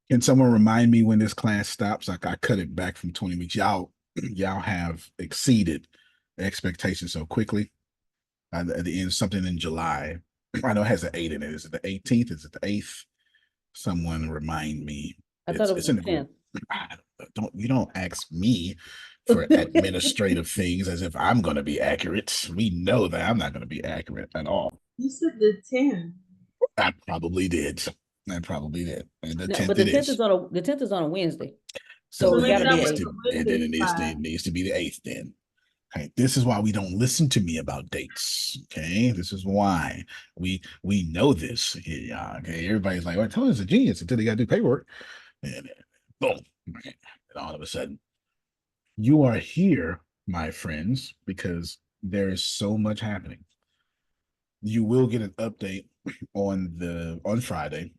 Can someone remind me when this class stops? Like I cut it back from 20 weeks. Y'all have exceeded expectations so quickly. At the end, something in July. I know it has an 8 in it. Is it the 18th? Is it the 8th? Someone remind me. I thought it was It's in the the group. 10th. You don't ask me for administrative things as if I'm going to be accurate. We know that I'm not going to be accurate at all. You said the 10. I probably did. I probably did. And the No, 10th but the it 10th is. is on a the 10th is on a Wednesday. So So it then gotta it be needs eight. to, and then it needs to be the 8th then. Okay, this is why we don't listen to me about dates. Okay, this is why we know this. Yeah, okay, everybody's like, "Well, Tony's a genius," until they got to do paperwork, and boom, and all of a sudden, you are here, my friends, because there is so much happening. You will get an update on Friday.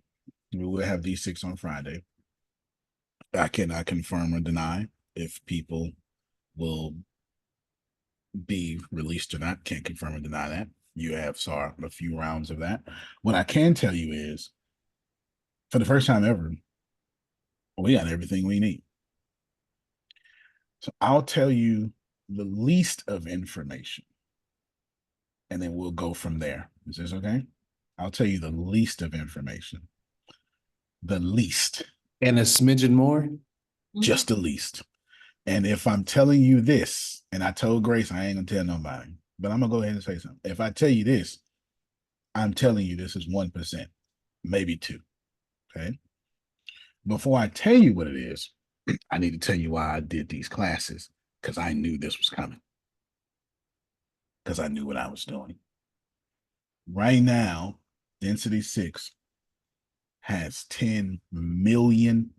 We will have D6 on Friday. I cannot confirm or deny if people will be released or not. Can't confirm or deny that. You have saw a few rounds of that. What I can tell you is, for the first time ever, we got everything we need. So I'll tell you the least of information, and then we'll go from there. Is this okay? I'll tell you the least of information. The least. And a smidgen more? Just the least. And if I'm telling you this, and I told Grace I ain't gonna tell nobody, but I'm gonna go ahead and say something. If I tell you this, I'm telling you this is 1%, maybe 2. Okay. Before I tell you what it is, I need to tell you why I did these classes, because I knew this was coming. Because I knew what I was doing. Right now, Density 6 has $10 million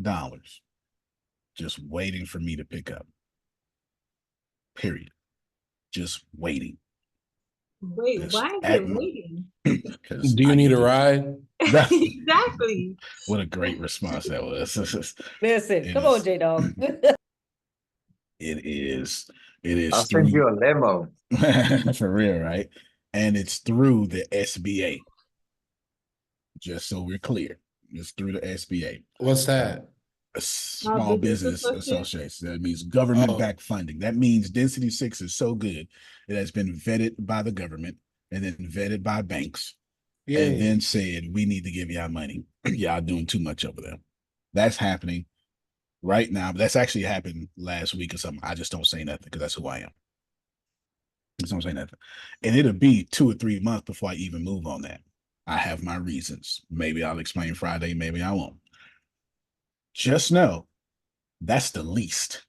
just waiting for me to pick up. Period. Just waiting. Wait, Just why is it waiting? Do you need a ride? Exactly. What a great response that was. Listen, come on, J-Dog. It is I'll send you a limo. for real, right? And it's through the SBA. Just so we're clear, it's through the SBA. What's that? A Small Business Association. That means government-backed funding. That means Density 6 is so good, it has been vetted by the government and then vetted by banks, and then said, we need to give y'all money. Y'all doing too much over there. That's happening right now. But that's actually happened last week or something. I just don't say nothing because that's who I am. Just don't say nothing. And it'll be 2 or 3 months before I even move on that. I have my reasons. Maybe I'll explain Friday, maybe I won't. Just know that's the least.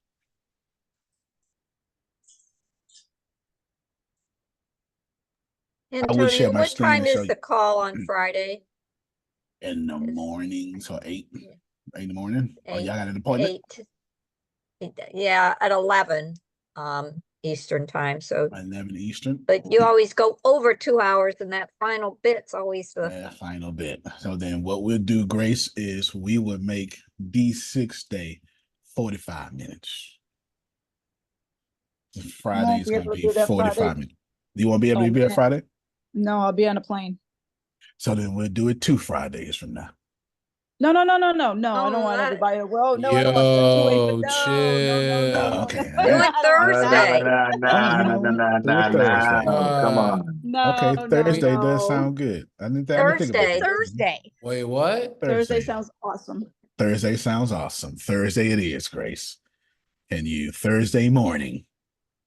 Antonio, what time is the call on Friday? In the morning, so 8 in the morning. Oh, y'all got an appointment? 8. Yeah, at 11 Eastern time. So 11 Eastern. But you always go over 2 hours, and that final bit's always the final bit. So then what we'll do, Grace, is we will make D6 day 45 minutes. Friday is going to be 45 minutes. Do you want to be able to be there Friday? No, I'll be on a plane. So then we'll do it 2 Fridays from now. No, I don't want everybody to well, no, I don't want Yo, no. Okay. Do it Thursday. Come on. No, okay, Thursday no. does sound good. I didn't think Thursday. Thursday. Wait, what? Thursday sounds awesome. Thursday sounds awesome. Thursday it is, Grace. And you Thursday morning,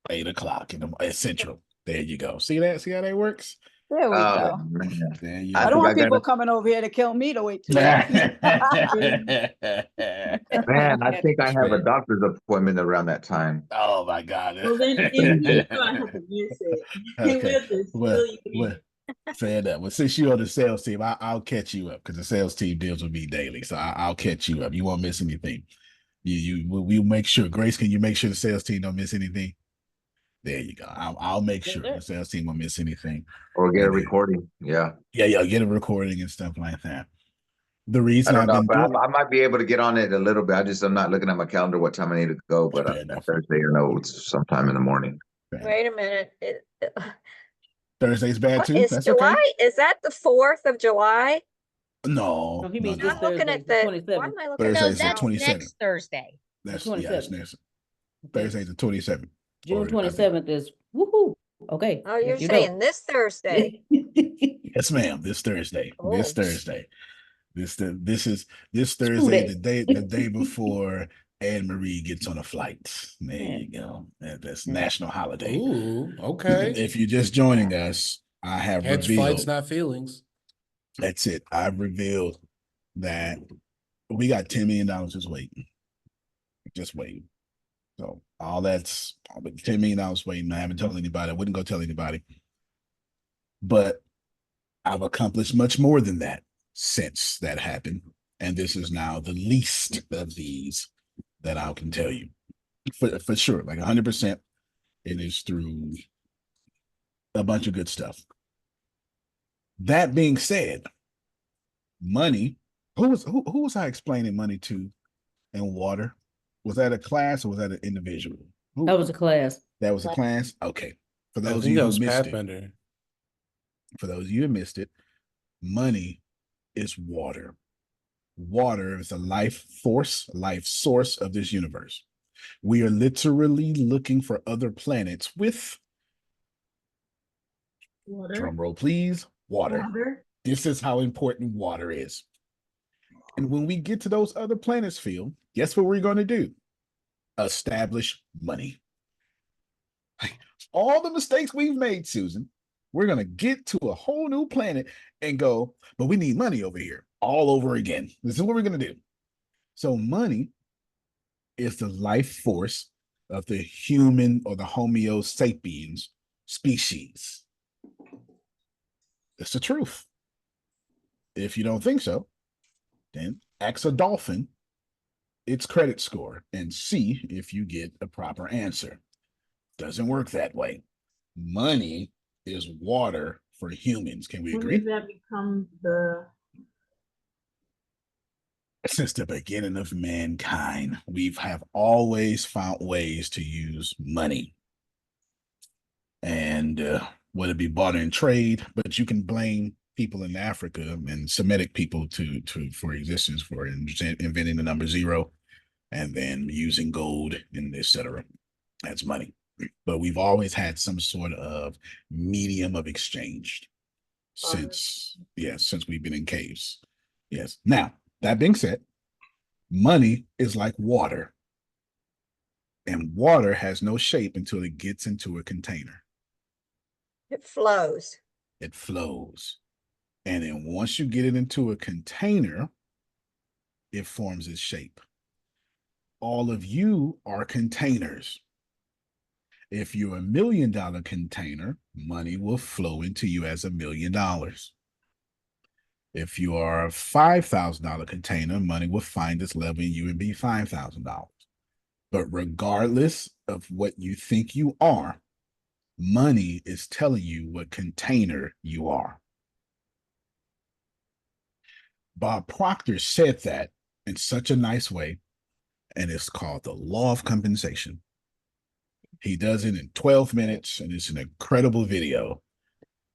8 o'clock at Central. There you go. See that? See how that works? There we go. There you I go. don't want people coming over here to kill me to wait 2 hours. Man, I think I have a doctor's appointment around that time. Oh my God. Well, then you I have to miss it. Okay. Fair enough. Well, since you're on the sales team, I'll catch you up because the sales team deals with me daily. So I'll catch you up. You won't miss anything. We'll make sure. Grace, can you make sure the sales team don't miss anything? There you go. I'll make sure the sales team won't miss anything. Or get a recording. Yeah. Yeah. Get a recording and stuff like that. The reason I might be able to get on it a little bit. I'm not looking at my calendar what time I need to go, but Thursday or no, it's sometime in the morning. Wait a minute. Thursday's bad too. Is That's July? okay. Is that the 4th of July? No, No, he no, means no. this I'm looking Thursday, at the the, why 27th. am I looking Thursday at is the the that's 27th. next Thursday. That's The yeah, that's 27th. next. Okay. Thursday's the 27th. June Or I think- 27th is woohoo. Okay. Oh, you're you saying this Thursday? Yes, ma'am. This Thursday. This Oh. Thursday. This is this School Thursday, day. the day before Anne Marie gets on a flight. There Yeah. you go. That's Yeah. national holiday. Ooh, okay. If you're just joining us, I have Catch flights, revealed. not feelings. That's it. I've revealed that we got $10 million just waiting. Just waiting. So all that's $10 million waiting. I haven't told anybody. I wouldn't go tell anybody. But I've accomplished much more than that since that happened. And this is now the least of these that I can tell you. For sure. Like 100%. It is through a bunch of good stuff. That being said, money. Who was I explaining money to and water? Was that a class or was that an individual? That was a class. That was a class? Okay. For I those of think you that who was missed it, Pathfinder. for those of you who missed it, money is water. Water is a life force, life source of this universe. We are literally looking for other planets with, Water. drum roll please, water. Water. This is how important water is. And when we get to those other planets, Phil, guess what we're going to do? Establish money. All the mistakes we've made, Susan, we're going to get to a whole new planet and go, but we need money over here all over again. This is what we're going to do. So money is the life force of the human or the Homo sapiens species. It's the truth. If you don't think so, then ask a dolphin its credit score and see if you get a proper answer. Doesn't work that way. Money is water for humans. Can we When agree? does that become the Since the beginning of mankind, we have always found ways to use money. And whether it be barter and trade, but you can blame people in Africa and Semitic people for existence, for inventing the number zero and then using gold and etc. That's money. But we've always had some sort of medium of exchange since we've been in caves. Yes. Now, that being said, money is like water. And water has no shape until it gets into a container. It flows. It flows. And then once you get it into a container, it forms its shape. All of you are containers. If you're $1 million container, money will flow into you as $1 million. If you are a $5,000 container, money will find its level in you and be $5,000. But regardless of what you think you are, money is telling you what container you are. Bob Proctor said that in such a nice way, and it's called the law of compensation. He does it in 12 minutes, and it's an incredible video.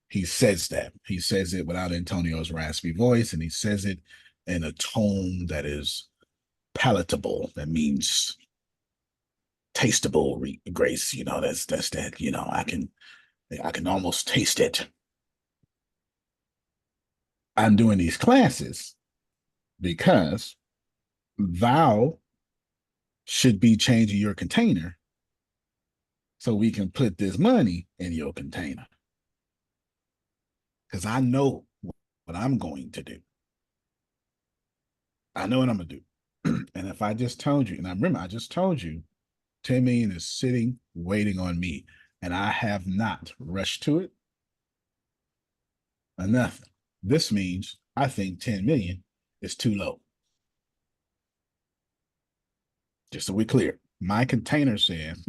He says that. He says it without Antonio's raspy voice, and he says it in a tone that is palatable. That means tasteable, Grace. You know, that's that, you know, I can almost taste it. I'm doing these classes because thou should be changing your container so we can put this money in your container. Because I know what I'm going to do. I know what I'm going to do. And if I just told you, and I remember I just told you, 10 million is sitting, waiting on me, and I have not rushed to it or nothing. This means I think 10 million is too low. Just so we're clear, my container says,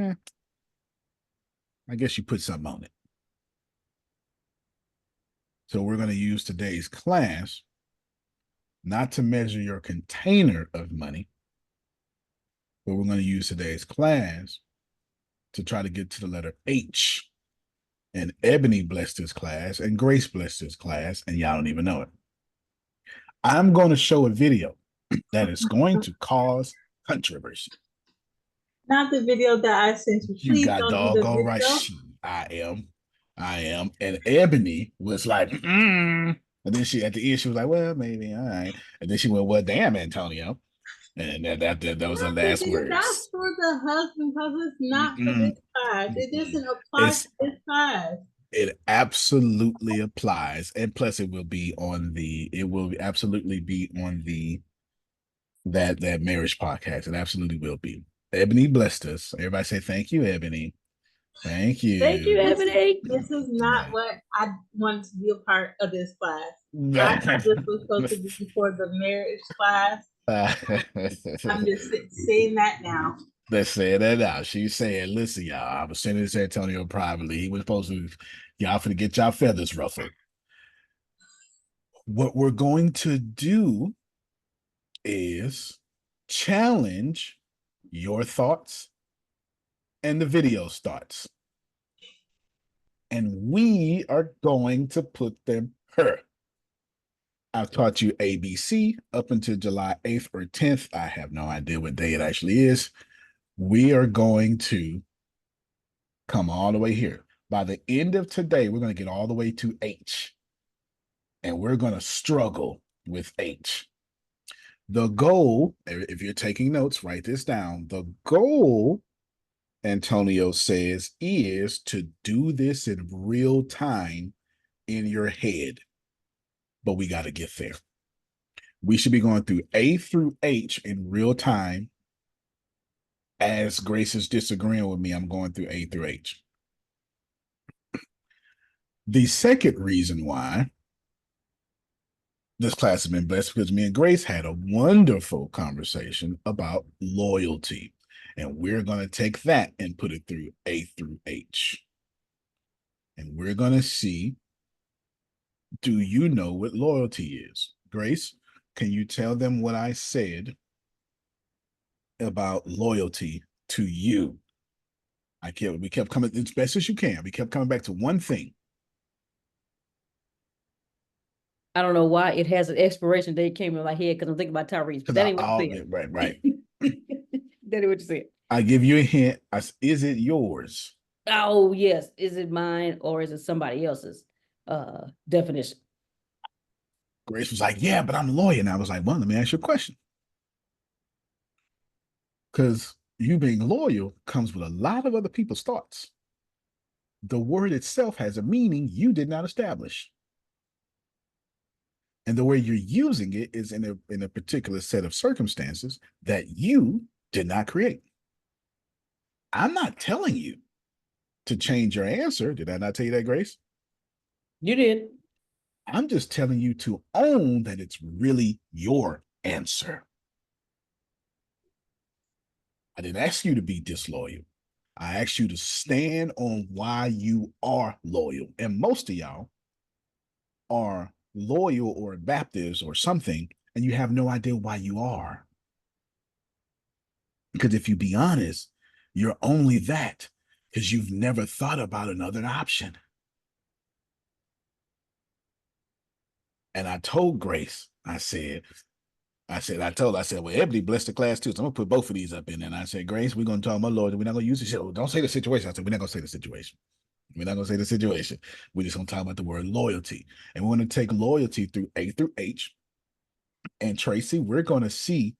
I guess you put something on it. So we're going to use today's class not to measure your container of money, but we're going to use today's class to try to get to the letter H. And Ebony blessed this class, and Grace blessed this class, and y'all don't even know it. I'm going to show a video that is going to cause controversy. Not the video that I sent you. You Please got don't do the doggone right. video. I am. I am. And Ebony was like, and then she at the end, she was like, well, maybe, all right. And then she went, well, damn, Antonio. And that was her last That's words. for the husband because it's not for Mm-mm. this class. It doesn't apply to this class. It absolutely applies. And plus it will absolutely be on that marriage podcast. It absolutely will be. Ebony blessed us. Everybody say thank you, Ebony. Thank you. Thank you, Ebony. This is not what I wanted to be a part of this class. I thought this was supposed to be for the marriage class. I'm just saying that now. Let's say that out. She said, listen, y'all, I was sending this to Antonio privately. He was supposed to, y'all finna get y'all feathers ruffled. What we're going to do is challenge your thoughts and the video's thoughts. And we are going to put them her. I've taught you ABC up until July 8th or 10th. I have no idea what day it actually is. We are going to come all the way here. By the end of today, we're going to get all the way to H. And we're going to struggle with H. The goal, if you're taking notes, write this down. The goal, Antonio says, is to do this in real time in your head. But we got to get there. We should be going through A through H in real time. As Grace is disagreeing with me, I'm going through A through H. The second reason why this class has been blessed because me and Grace had a wonderful conversation about loyalty. And we're going to take that and put it through A through H. And we're going to see, do you know what loyalty is? Grace, can you tell them what I said about loyalty to you? We kept coming as best as you can. We kept coming back to one thing. I don't know why it has an expiration date came in my head because I'm thinking about Tyrese. But that ain't what you said. Right. That ain't what you said. I give you a hint. Is it yours? Oh, yes. Is it mine or is it somebody else's definition? Grace was like, yeah, but I'm a lawyer. And I was like, well, let me ask you a question. Because you being loyal comes with a lot of other people's thoughts. The word itself has a meaning you did not establish. And the way you're using it is in a particular set of circumstances that you did not create. I'm not telling you to change your answer. Did I not tell you that, Grace? You did. I'm just telling you to own that it's really your answer. I didn't ask you to be disloyal. I asked you to stand on why you are loyal. And most of y'all are loyal or Baptist or something, and you have no idea why you are. Because if you be honest, you're only that because you've never thought about another option. And I told Grace, I said, well, Ebony blessed the class too. So I'm gonna put both of these up in there. And I said, Grace, we're gonna talk about Lord. We're not gonna use it. Oh, don't say the situation. I said, we're not gonna say the situation. We're not gonna say the situation. We're just gonna talk about the word loyalty. And we're gonna take loyalty through A through H. And Tracy, we're gonna see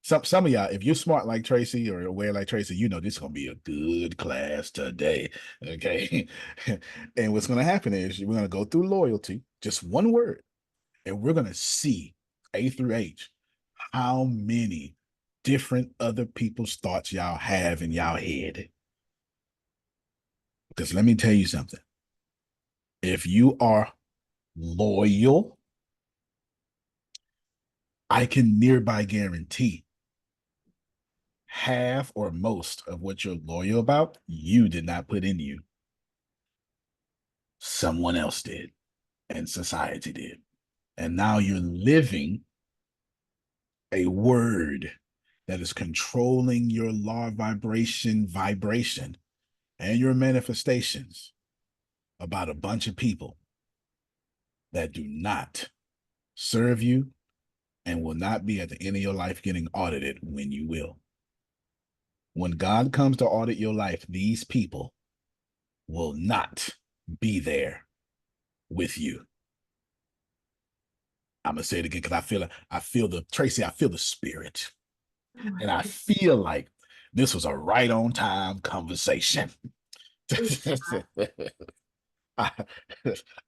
some of y'all, if you're smart like Tracy or aware like Tracy, you know this is gonna be a good class today. Okay. And what's gonna happen is we're gonna go through loyalty, just one word, and we're gonna see A through H how many different other people's thoughts y'all have in y'all head. Because let me tell you something. If you are loyal, I can nearby guarantee half or most of what you're loyal about, you did not put in you. Someone else did, and society did. And now you're living a word that is controlling your law vibration, and your manifestations about a bunch of people that do not serve you, and will not be at the end of your life getting audited when you will. When God comes to audit your life, these people will not be there with you. I'm gonna say it again because I feel the spirit. And I feel like this was a right on time conversation. I,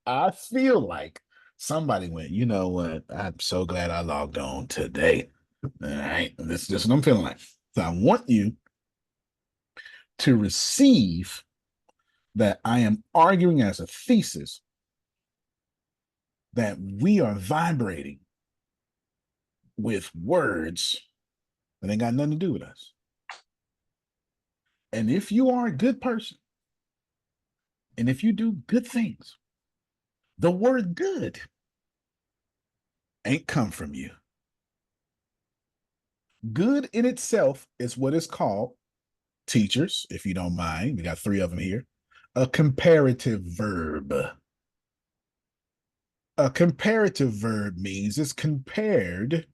I feel like somebody went, you know what? I'm so glad I logged on today. All right. This is what I'm feeling like. So I want you to receive that I am arguing as a thesis that we are vibrating with words that ain't got nothing to do with us. And if you are a good person, and if you do good things, the word good ain't come from you. Good in itself is what is called, teachers, if you don't mind, we got 3 of them here, a comparative verb. A comparative verb means it's compared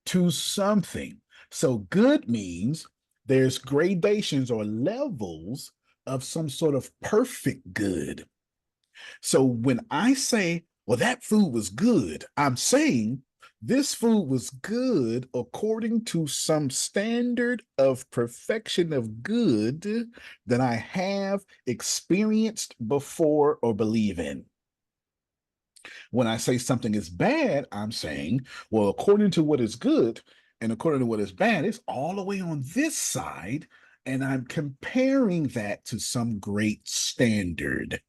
to something. So good means there's gradations or levels of some sort of perfect good. So when I say, well, that food was good, I'm saying this food was good according to some standard of perfection of good that I have experienced before or believe in. When I say something is bad, I'm saying, well, according to what is good and according to what is bad, it's all the way on this side. And I'm comparing that to some great standard.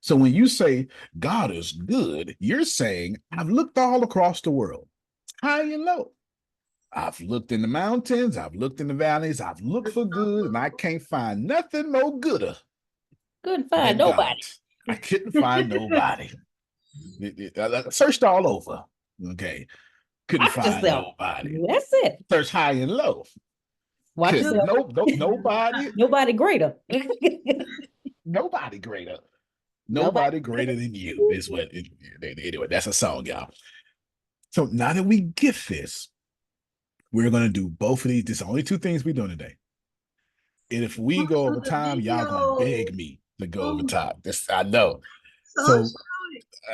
So when you say God is good, you're saying, I've looked all across the world, high and low. I've looked in the mountains, I've looked in the valleys, I've looked for good, and I can't find nothing no gooder Couldn't find than nobody. God. I couldn't find nobody. I searched all over. Okay. Couldn't Watch find yourself. nobody. That's it. Search high and low. Watch Couldn't, yourself. nobody, Nobody greater. nobody greater. Nobody. Nobody greater than you is what anyway, that's a song, y'all. So now that we get this, we're gonna do both of these. There's only 2 things we're doing today. And if we go over time, y'all gonna beg me to go over time. This I know. So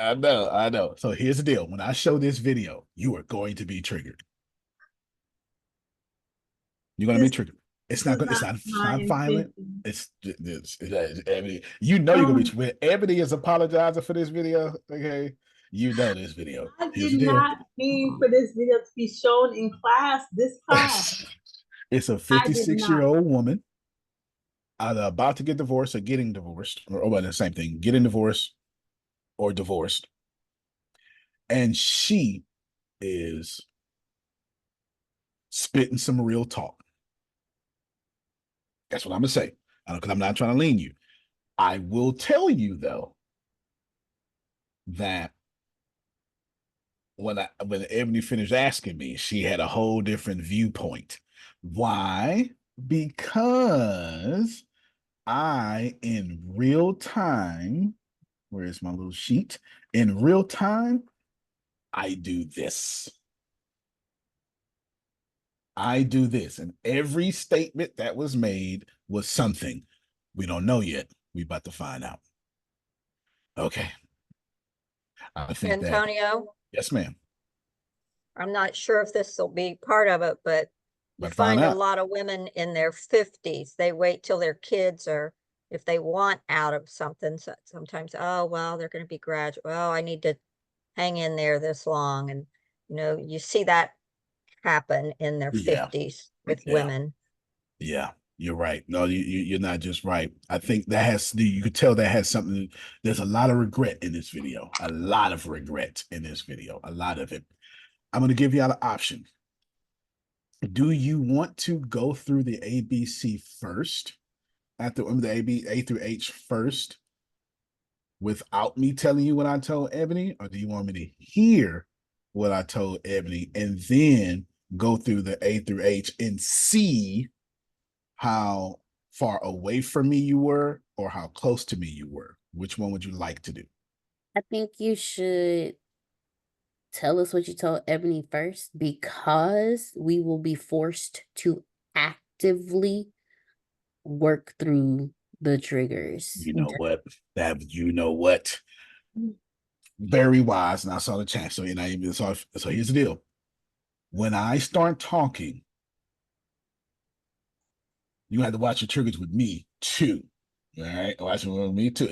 I know. So here's the deal. When I show this video, you are going to be triggered. You're going to be triggered. It's not not violent. It's Ebony. You know you're going to be when Ebony is apologizing for this video. Okay. You know this video. I Here's the did deal. not mean for this video to be shown in class this class. It's a 56-year-old woman either about to get divorced or getting divorced, or well, the same thing, getting divorced or divorced. And she is spitting some real talk. That's what I'm gonna say. Because I'm not trying to lean you. I will tell you though that when Ebony finished asking me, she had a whole different viewpoint. Why? Because I in real time, where's my little sheet? In real time, I do this. I do this. And every statement that was made was something. We don't know yet. We about to find out. Okay. I think Antonio, yes, ma'am. I'm not sure if this will be part of it, but you But find find a out. lot of women in their 50s. They wait till their kids are, if they want out of something, so sometimes, oh, well, they're going to be graduate. Well, I need to hang in there this long. And, you see that happen in their Yeah. 50s with Yeah. women. Yeah, you're right. No, you're not just right. I think that you could tell that has something. There's a lot of regret in this video. A lot of regret in this video. A lot of it. I'm going to give y'all an option. Do you want to go through the ABC first, after the A through H first, without me telling you what I told Ebony, or do you want me to hear what I told Ebony and then go through the A through H and see how far away from me you were or how close to me you were? Which one would you like to do? I think you should tell us what you told Ebony first, because we will be forced to actively work through the triggers. You know what? Very wise, and I saw the chat. So, so here's the deal. When I start talking, you have to watch your triggers with me too. All right, watch it with me too.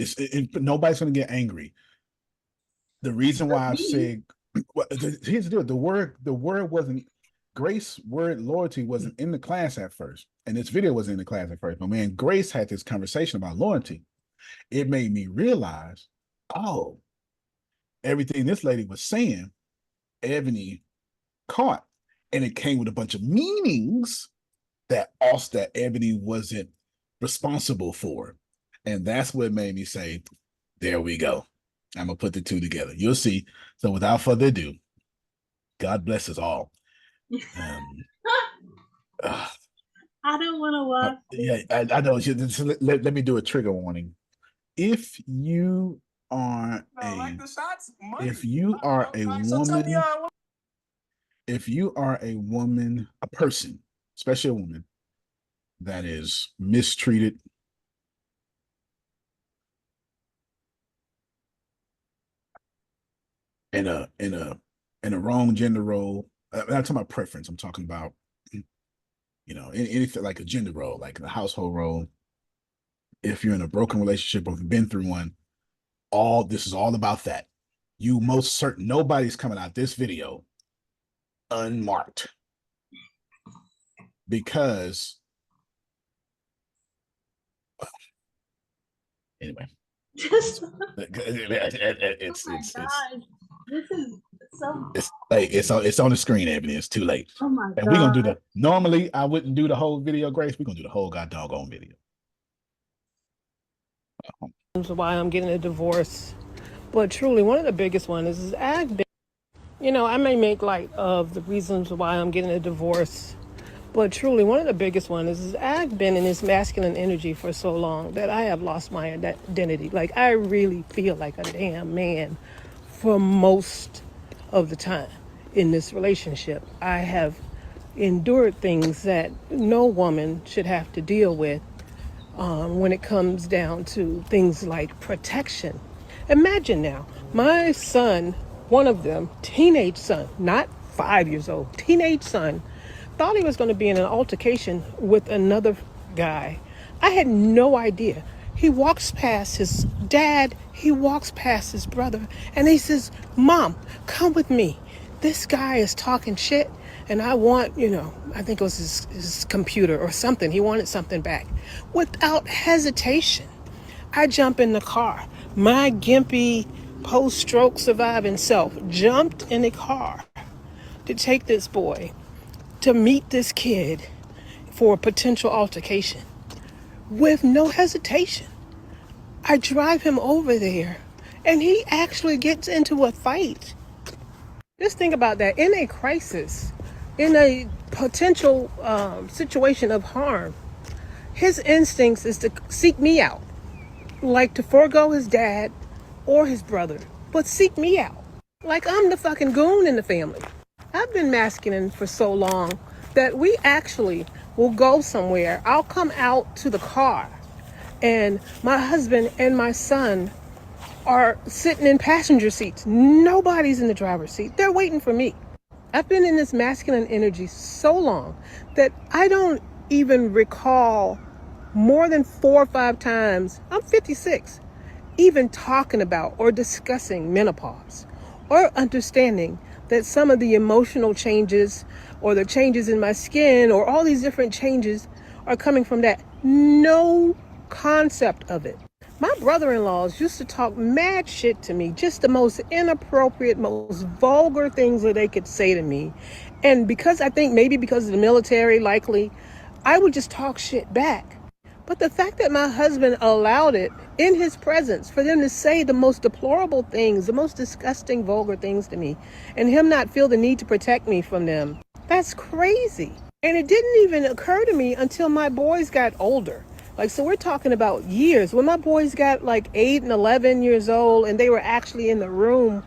Nobody's gonna get angry. The reason why I've said, here's the deal. The word wasn't Grace. Word loyalty wasn't in the class at first, and this video wasn't in the class at first. But when Grace had this conversation about loyalty, it made me realize, oh, everything this lady was saying, Ebony caught, and it came with a bunch of meanings that Ebony wasn't responsible for. And that's what made me say, there we go. I'm going to put the two together. You'll see. So without further ado, God bless us all. I don't want to watch. Yeah, I know. Let me do a trigger warning. If you are a woman, a person, especially a woman that is mistreated, in a wrong gender role. I'm not talking about preference. I'm talking about, anything like a gender role, like a household role. If you're in a broken relationship or have been through one, this is all about that. You most certain nobody's coming out this video unmarked, because anyway. Just, it's this is so. It's on the screen, Ebony. It's too late. Oh my and God. we're gonna do normally I wouldn't do the whole video, Grace. We're gonna do the whole goddamn video. Why I'm getting a divorce, but truly one of the biggest ones is I've been, I may make light of the reasons why I'm getting a divorce, but truly one of the biggest ones is I've been in this masculine energy for so long that I have lost my identity. Like, I really feel like a damn man for most of the time in this relationship. I have endured things that no woman should have to deal with. When it comes down to things like protection. Imagine now, my son, one of them, teenage son, not 5 years old, teenage son, thought he was going to be in an altercation with another guy. I had no idea. He walks past his dad, he walks past his brother, and he says, "Mom, come with me. This guy is talking shit, and I want, I think it was his computer or something. He wanted something back." Without hesitation, I jump in the car. My gimpy, post-stroke surviving self jumped in the car to take this boy to meet this kid for a potential altercation with no hesitation. I drive him over there, and he actually gets into a fight. Just think about that. In a crisis, in a potential situation of harm, his instincts is to seek me out, like to forego his dad or his brother, but seek me out. Like I'm the fucking goon in the family. I've been masculine for so long that we actually will go somewhere. I'll come out to the car, and my husband and my son are sitting in passenger seats. Nobody's in the driver's seat. They're waiting for me. I've been in this masculine energy so long that I don't even recall more than 4 or 5 times, I'm 56, even talking about or discussing menopause or understanding that some of the emotional changes or the changes in my skin or all these different changes are coming from that. No concept of it. My brother-in-laws used to talk mad shit to me, just the most inappropriate, most vulgar things that they could say to me. And because I think maybe because of the military, likely, I would just talk shit back. But the fact that my husband allowed it in his presence for them to say the most deplorable things, the most disgusting, vulgar things to me, and him not feel the need to protect me from them, that's crazy. And it didn't even occur to me until my boys got older. Like, so we're talking about years. When my boys got like 8 and 11 years old and they were actually in the room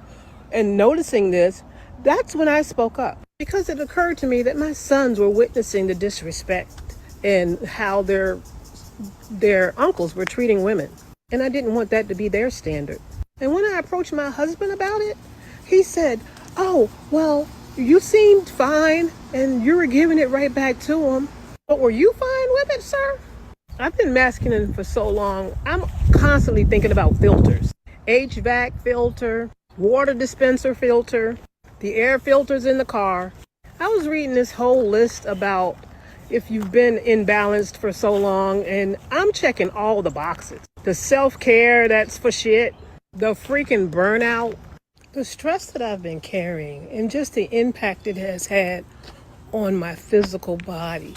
and noticing this, That's when I spoke up because it occurred to me that my sons were witnessing the disrespect and how their uncles were treating women. And I didn't want that to be their standard. And when I approached my husband about it, he said, "Oh, well, you seemed fine and you were giving it right back to him. But were you fine with it, sir?" I've been masculine for so long, I'm constantly thinking about filters. HVAC filter, water dispenser filter, the air filters in the car. I was reading this whole list about if you've been imbalanced for so long, and I'm checking all the boxes. The self-care, that's for shit. The freaking burnout. The stress that I've been carrying and just the impact it has had on my physical body.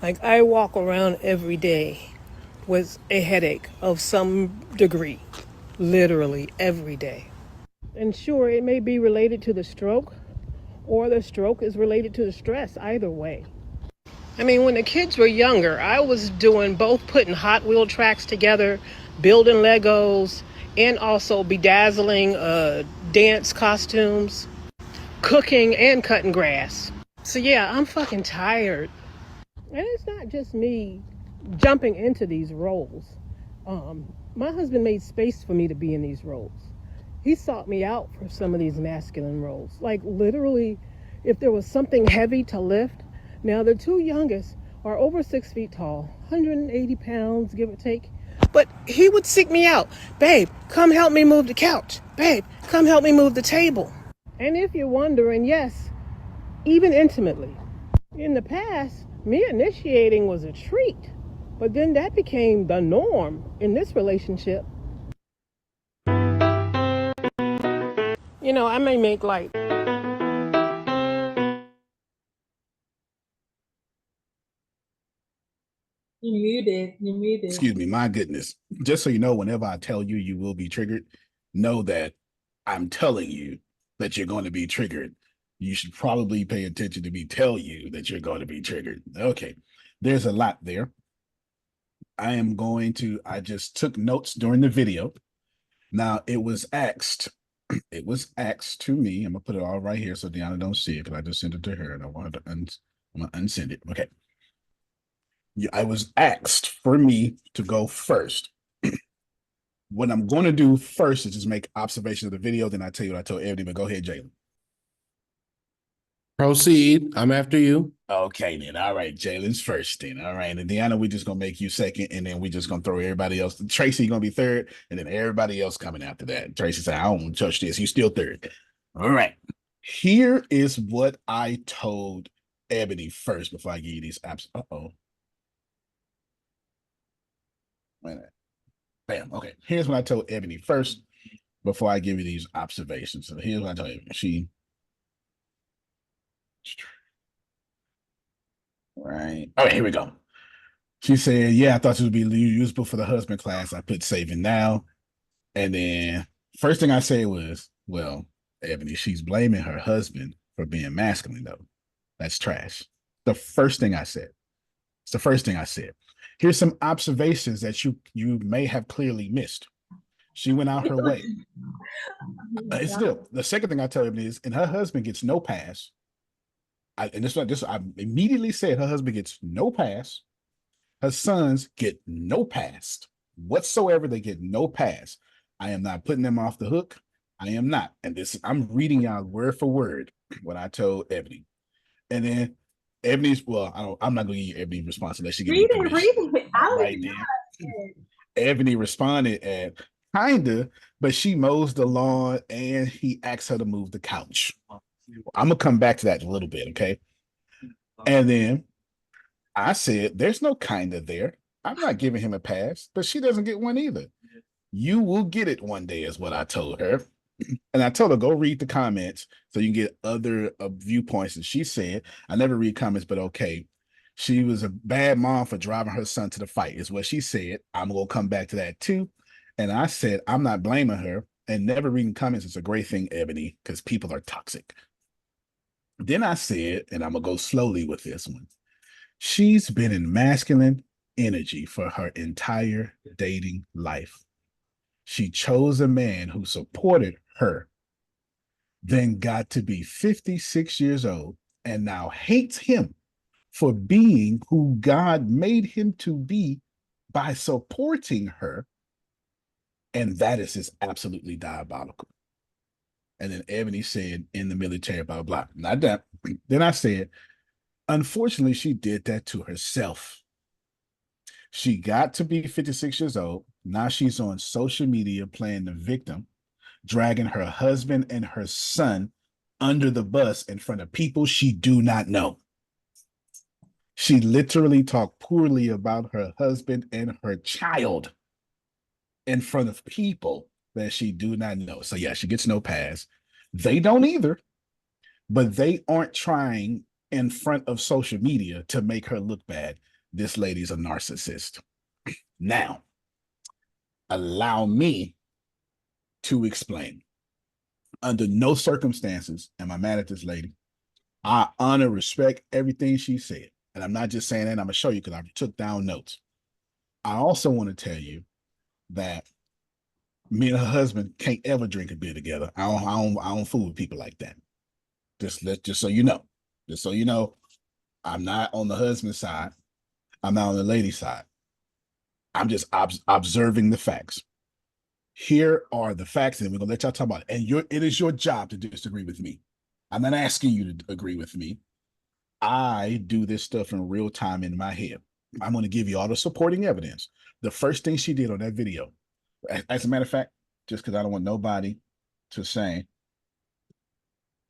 Like, I walk around every day with a headache of some degree, literally every day. And sure, it may be related to the stroke, or the stroke is related to the stress, either way. I mean, when the kids were younger, I was doing both putting Hot Wheel tracks together, building Legos, and also bedazzling dance costumes, cooking, and cutting grass. So yeah, I'm fucking tired. And it's not just me jumping into these roles. My husband made space for me to be in these roles. He sought me out for some of these masculine roles. Like, literally, if there was something heavy to lift. Now, the two youngest are over 6 feet tall, 180 pounds, give or take. But he would seek me out. "Babe, come help me move the couch. Babe, come help me move the table." And if you're wondering, yes, even intimately. In the past, me initiating was a treat, but then that became the norm in this relationship. You know, I may make like You're muted. Excuse me, my goodness. Just so you know, whenever I tell you you will be triggered, know that I'm telling you that you're going to be triggered. You should probably pay attention to me tell you that you're going to be triggered. Okay. There's a lot there. I just took notes during the video. Now it was asked to me. I'm gonna put it all right here so Deanna don't see it because I just sent it to her and I wanted to I'm gonna unsend it. Okay. I was asked for me to go first. What I'm going to do first is just make observations of the video. Then I tell you what I told everybody. But go ahead, Jalen. Proceed. I'm after you. Okay, then. All right, Jalen's first. Then, all right, and Deanna, we just gonna make you second, and then we just gonna throw everybody else. Tracy gonna be third, and then everybody else coming after that. Tracy said, "I don't touch this. You still third." All right. Here is what I told Ebony first before I give you these apps. Uh-oh. Wait a minute. Bam. Okay. Here's what I told Ebony first before I give you these observations. So here's what I told Ebony. Right. All right, here we go. She said, "Yeah, I thought it would be useful for the husband class. I put saving now." And then first thing I say was, "Well, Ebony, she's blaming her husband for being masculine, though. That's trash." The first thing I said. It's the first thing I said. Here's some observations that you may have clearly missed. She went out her way. Still, the second thing I tell you is, and her husband gets no pass. I immediately said her husband gets no pass. Her sons get no pass whatsoever. They get no pass. I am not putting them off the hook. I am not. And I'm reading y'all word for word what I told Ebony. And then I'm not going to give you Ebony's response unless she gives me permission. Right then. Ebony responded at kinda, but she mows the lawn and he asks her to move the couch. I'm gonna come back to that in a little bit, okay? And then I said, "There's no kinda there. I'm not giving him a pass, but she doesn't get one either. You will get it one day," is what I told her. And I told her, "Go read the comments so you can get other viewpoints." And she said, "I never read comments, but okay." She was a bad mom for driving her son to the fight, is what she said. I'm going to come back to that too. And I said, I'm not blaming her. And never reading comments is a great thing, Ebony, because people are toxic. Then I said, and I'm going to go slowly with this one. She's been in masculine energy for her entire dating life. She chose a man who supported her. then got to be 56 years old and now hates him for being who God made him to be by supporting her. And that is just absolutely diabolical. And then Ebony said, in the military, blah, blah, blah. Not that. Then I said, unfortunately, she did that to herself. She got to be 56 years old. Now she's on social media playing the victim, dragging her husband and her son under the bus in front of people she do not know. She literally talked poorly about her husband and her child in front of people that she do not know. So yeah, she gets no pass. They don't either, but they aren't trying in front of social media to make her look bad. This lady's a narcissist. Now, allow me to explain. Under no circumstances am I mad at this lady. I honor, respect everything she said. And I'm not just saying that, I'm going to show you because I took down notes. I also want to tell you that me and her husband can't ever drink a beer together. I don't fool with people like that. Just so you know. Just so you know, I'm not on the husband's side. I'm not on the lady's side. I'm just observing the facts. Here are the facts, and we're gonna let y'all talk about it. And it is your job to disagree with me. I'm not asking you to agree with me. I do this stuff in real time in my head. I'm going to give you all the supporting evidence. The first thing she did on that video, as a matter of fact, just because I don't want nobody to say,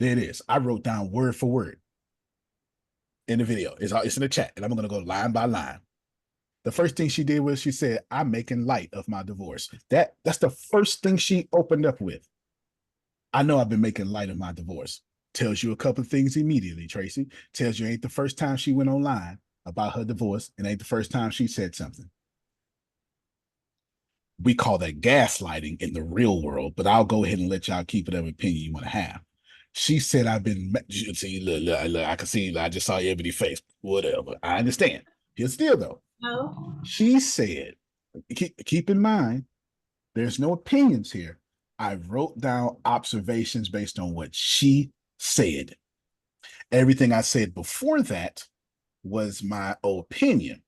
there it is. I wrote down word for word in the video. It's in the chat, and I'm going to go line by line. The first thing she did was she said, I'm making light of my divorce. That's the first thing she opened up with. I know I've been making light of my divorce. Tells you a couple of things immediately, Tracy. Tells you ain't the first time she went online about her divorce, and ain't the first time she said something. We call that gaslighting in the real world, but I'll go ahead and let y'all keep whatever opinion you want to have. She said, I've been, see, look, I can see, I just saw Ebony's face. Whatever. I understand. Here's still though. No. She said, keep in mind, there's no opinions here. I wrote down observations based on what she said. Everything I said before that was my opinion.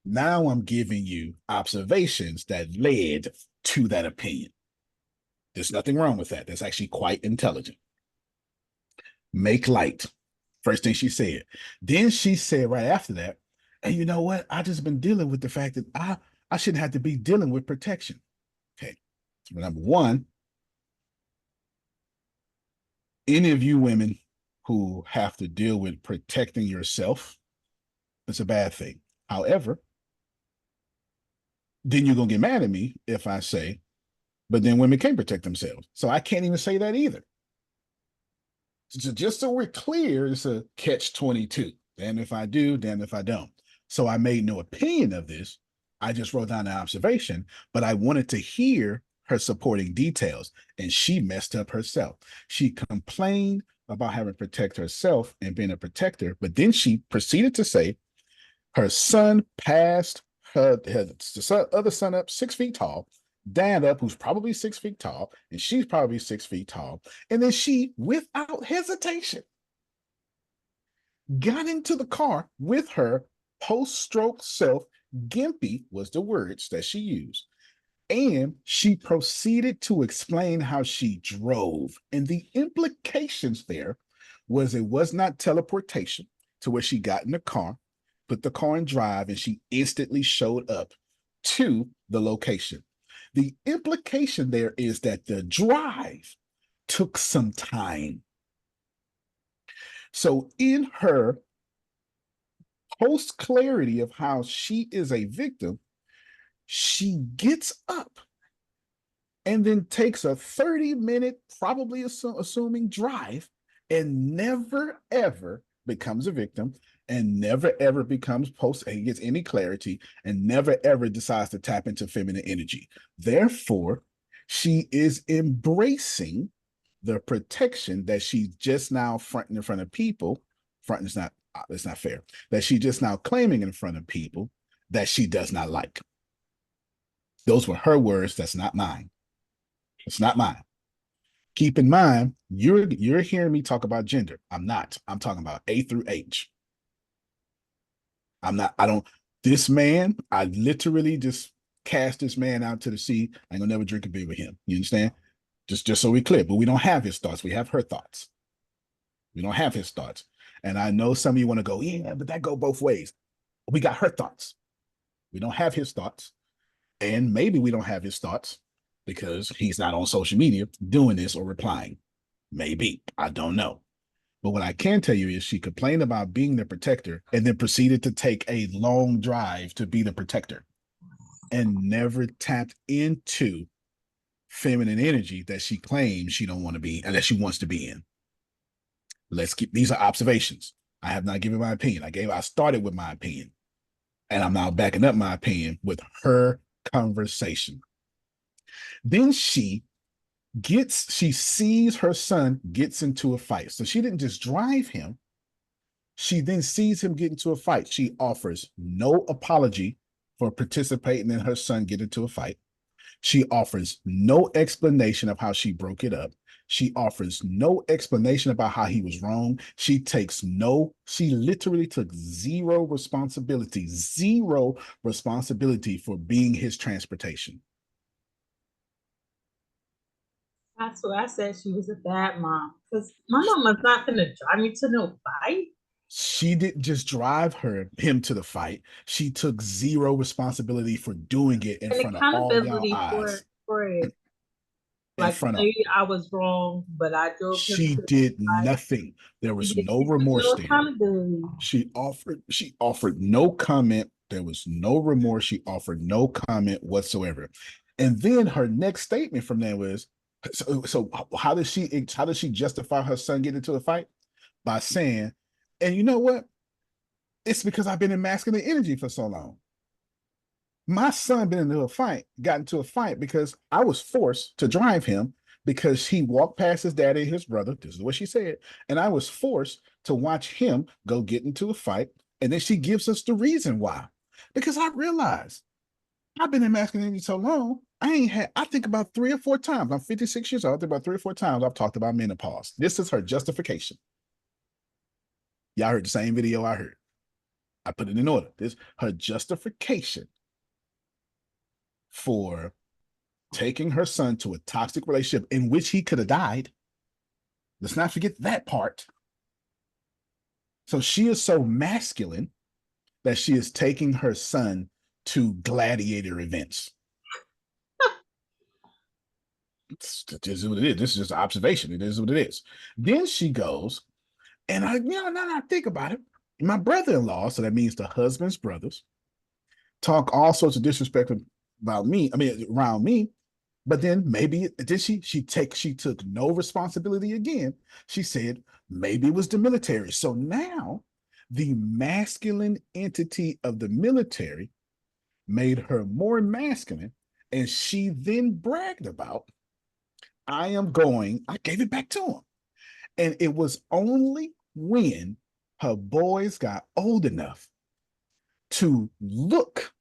Now I'm giving you observations that led to that opinion. There's nothing wrong with that. That's actually quite intelligent. Make light. First thing she said. Then she said right after that, and you know what? I just been dealing with the fact that I shouldn't have to be dealing with protection. Okay. So number one, any of you women who have to deal with protecting yourself, it's a bad thing. However, then you're going to get mad at me if I say, but then women can't protect themselves. So I can't even say that either. So just so we're clear, it's a catch-22. Damn if I do, damn if I don't. So I made no opinion of this. I just wrote down an observation, but I wanted to hear her supporting details, and she messed up herself. She complained about having to protect herself and being a protector, but then she proceeded to say her son passed her other son up 6 feet tall, dad up, who's probably 6 feet tall, and she's probably 6 feet tall. And then she, without hesitation, got into the car with her post-stroke self. Gimpy was the words that she used. And she proceeded to explain how she drove. And the implications there was it was not teleportation to where she got in the car, put the car in drive, and she instantly showed up to the location. The implication there is that the drive took some time. So in her post clarity of how she is a victim, she gets up and then takes a 30-minute, probably assuming drive, and never ever becomes a victim, and never ever becomes gets any clarity, and never ever decides to tap into feminine energy. Therefore, she is embracing the protection that she's just now fronting in front of people. Fronting is not, it's not fair. That she just now claiming in front of people that she does not like. Those were her words. That's not mine. It's not mine. Keep in mind, you're hearing me talk about gender. I'm not. I'm talking about A through H. I'm not, I don't, this man, I literally just cast this man out to the sea. I ain't gonna never drink a beer with him. You understand? Just so we clear, but we don't have his thoughts. We have her thoughts. We don't have his thoughts. And I know some of you want to go, yeah, but that go both ways. We got her thoughts. We don't have his thoughts. And maybe we don't have his thoughts because he's not on social media doing this or replying. Maybe. I don't know. But what I can tell you is she complained about being the protector and then proceeded to take a long drive to be the protector and never tapped into feminine energy that she claims she don't want to be and that she wants to be in. Let's keep, these are observations. I have not given my opinion. I started with my opinion, and I'm now backing up my opinion with her conversation. Then she sees her son gets into a fight. So she didn't just drive him. She then sees him get into a fight. She offers no apology for participating in her son get into a fight. She offers no explanation of how she broke it up. She offers no explanation about how he was wrong. She literally took zero responsibility for being his transportation. That's what I said. She was a bad mom. Because my mom was not going to drive me to no fight. She didn't just drive him to the fight. She took zero responsibility for doing it in front of all y'all eyes. For it. Like, maybe I was wrong, but I drove him. She did nothing. There was no remorse there. She offered no comment. There was no remorse. She offered no comment whatsoever. And then her next statement from there was, so how does she justify her son getting into a fight? By saying, and you know what? It's because I've been in masculine energy for so long. My son got into a fight because I was forced to drive him because he walked past his daddy and his brother. This is what she said. And I was forced to watch him go get into a fight. And then she gives us the reason why. Because I realized I've been in masculine energy so long, I think about 3 or 4 times. I'm 56 years old. I think about 3 or 4 times I've talked about menopause. This is her justification. Y'all heard the same video I heard. I put it in order. This her justification for taking her son to a toxic relationship in which he could have died. Let's not forget that part. So she is so masculine that she is taking her son to gladiator events. This is what it is. This is just an observation. It is what it is. Then she goes, and now I think about it, my brother-in-law, so that means the husband's brothers, talk all sorts of disrespect about me, around me, but then she took no responsibility again. She said maybe it was the military. So now the masculine entity of the military made her more masculine, and she then bragged about, I gave it back to him. And it was only when her boys got old enough to look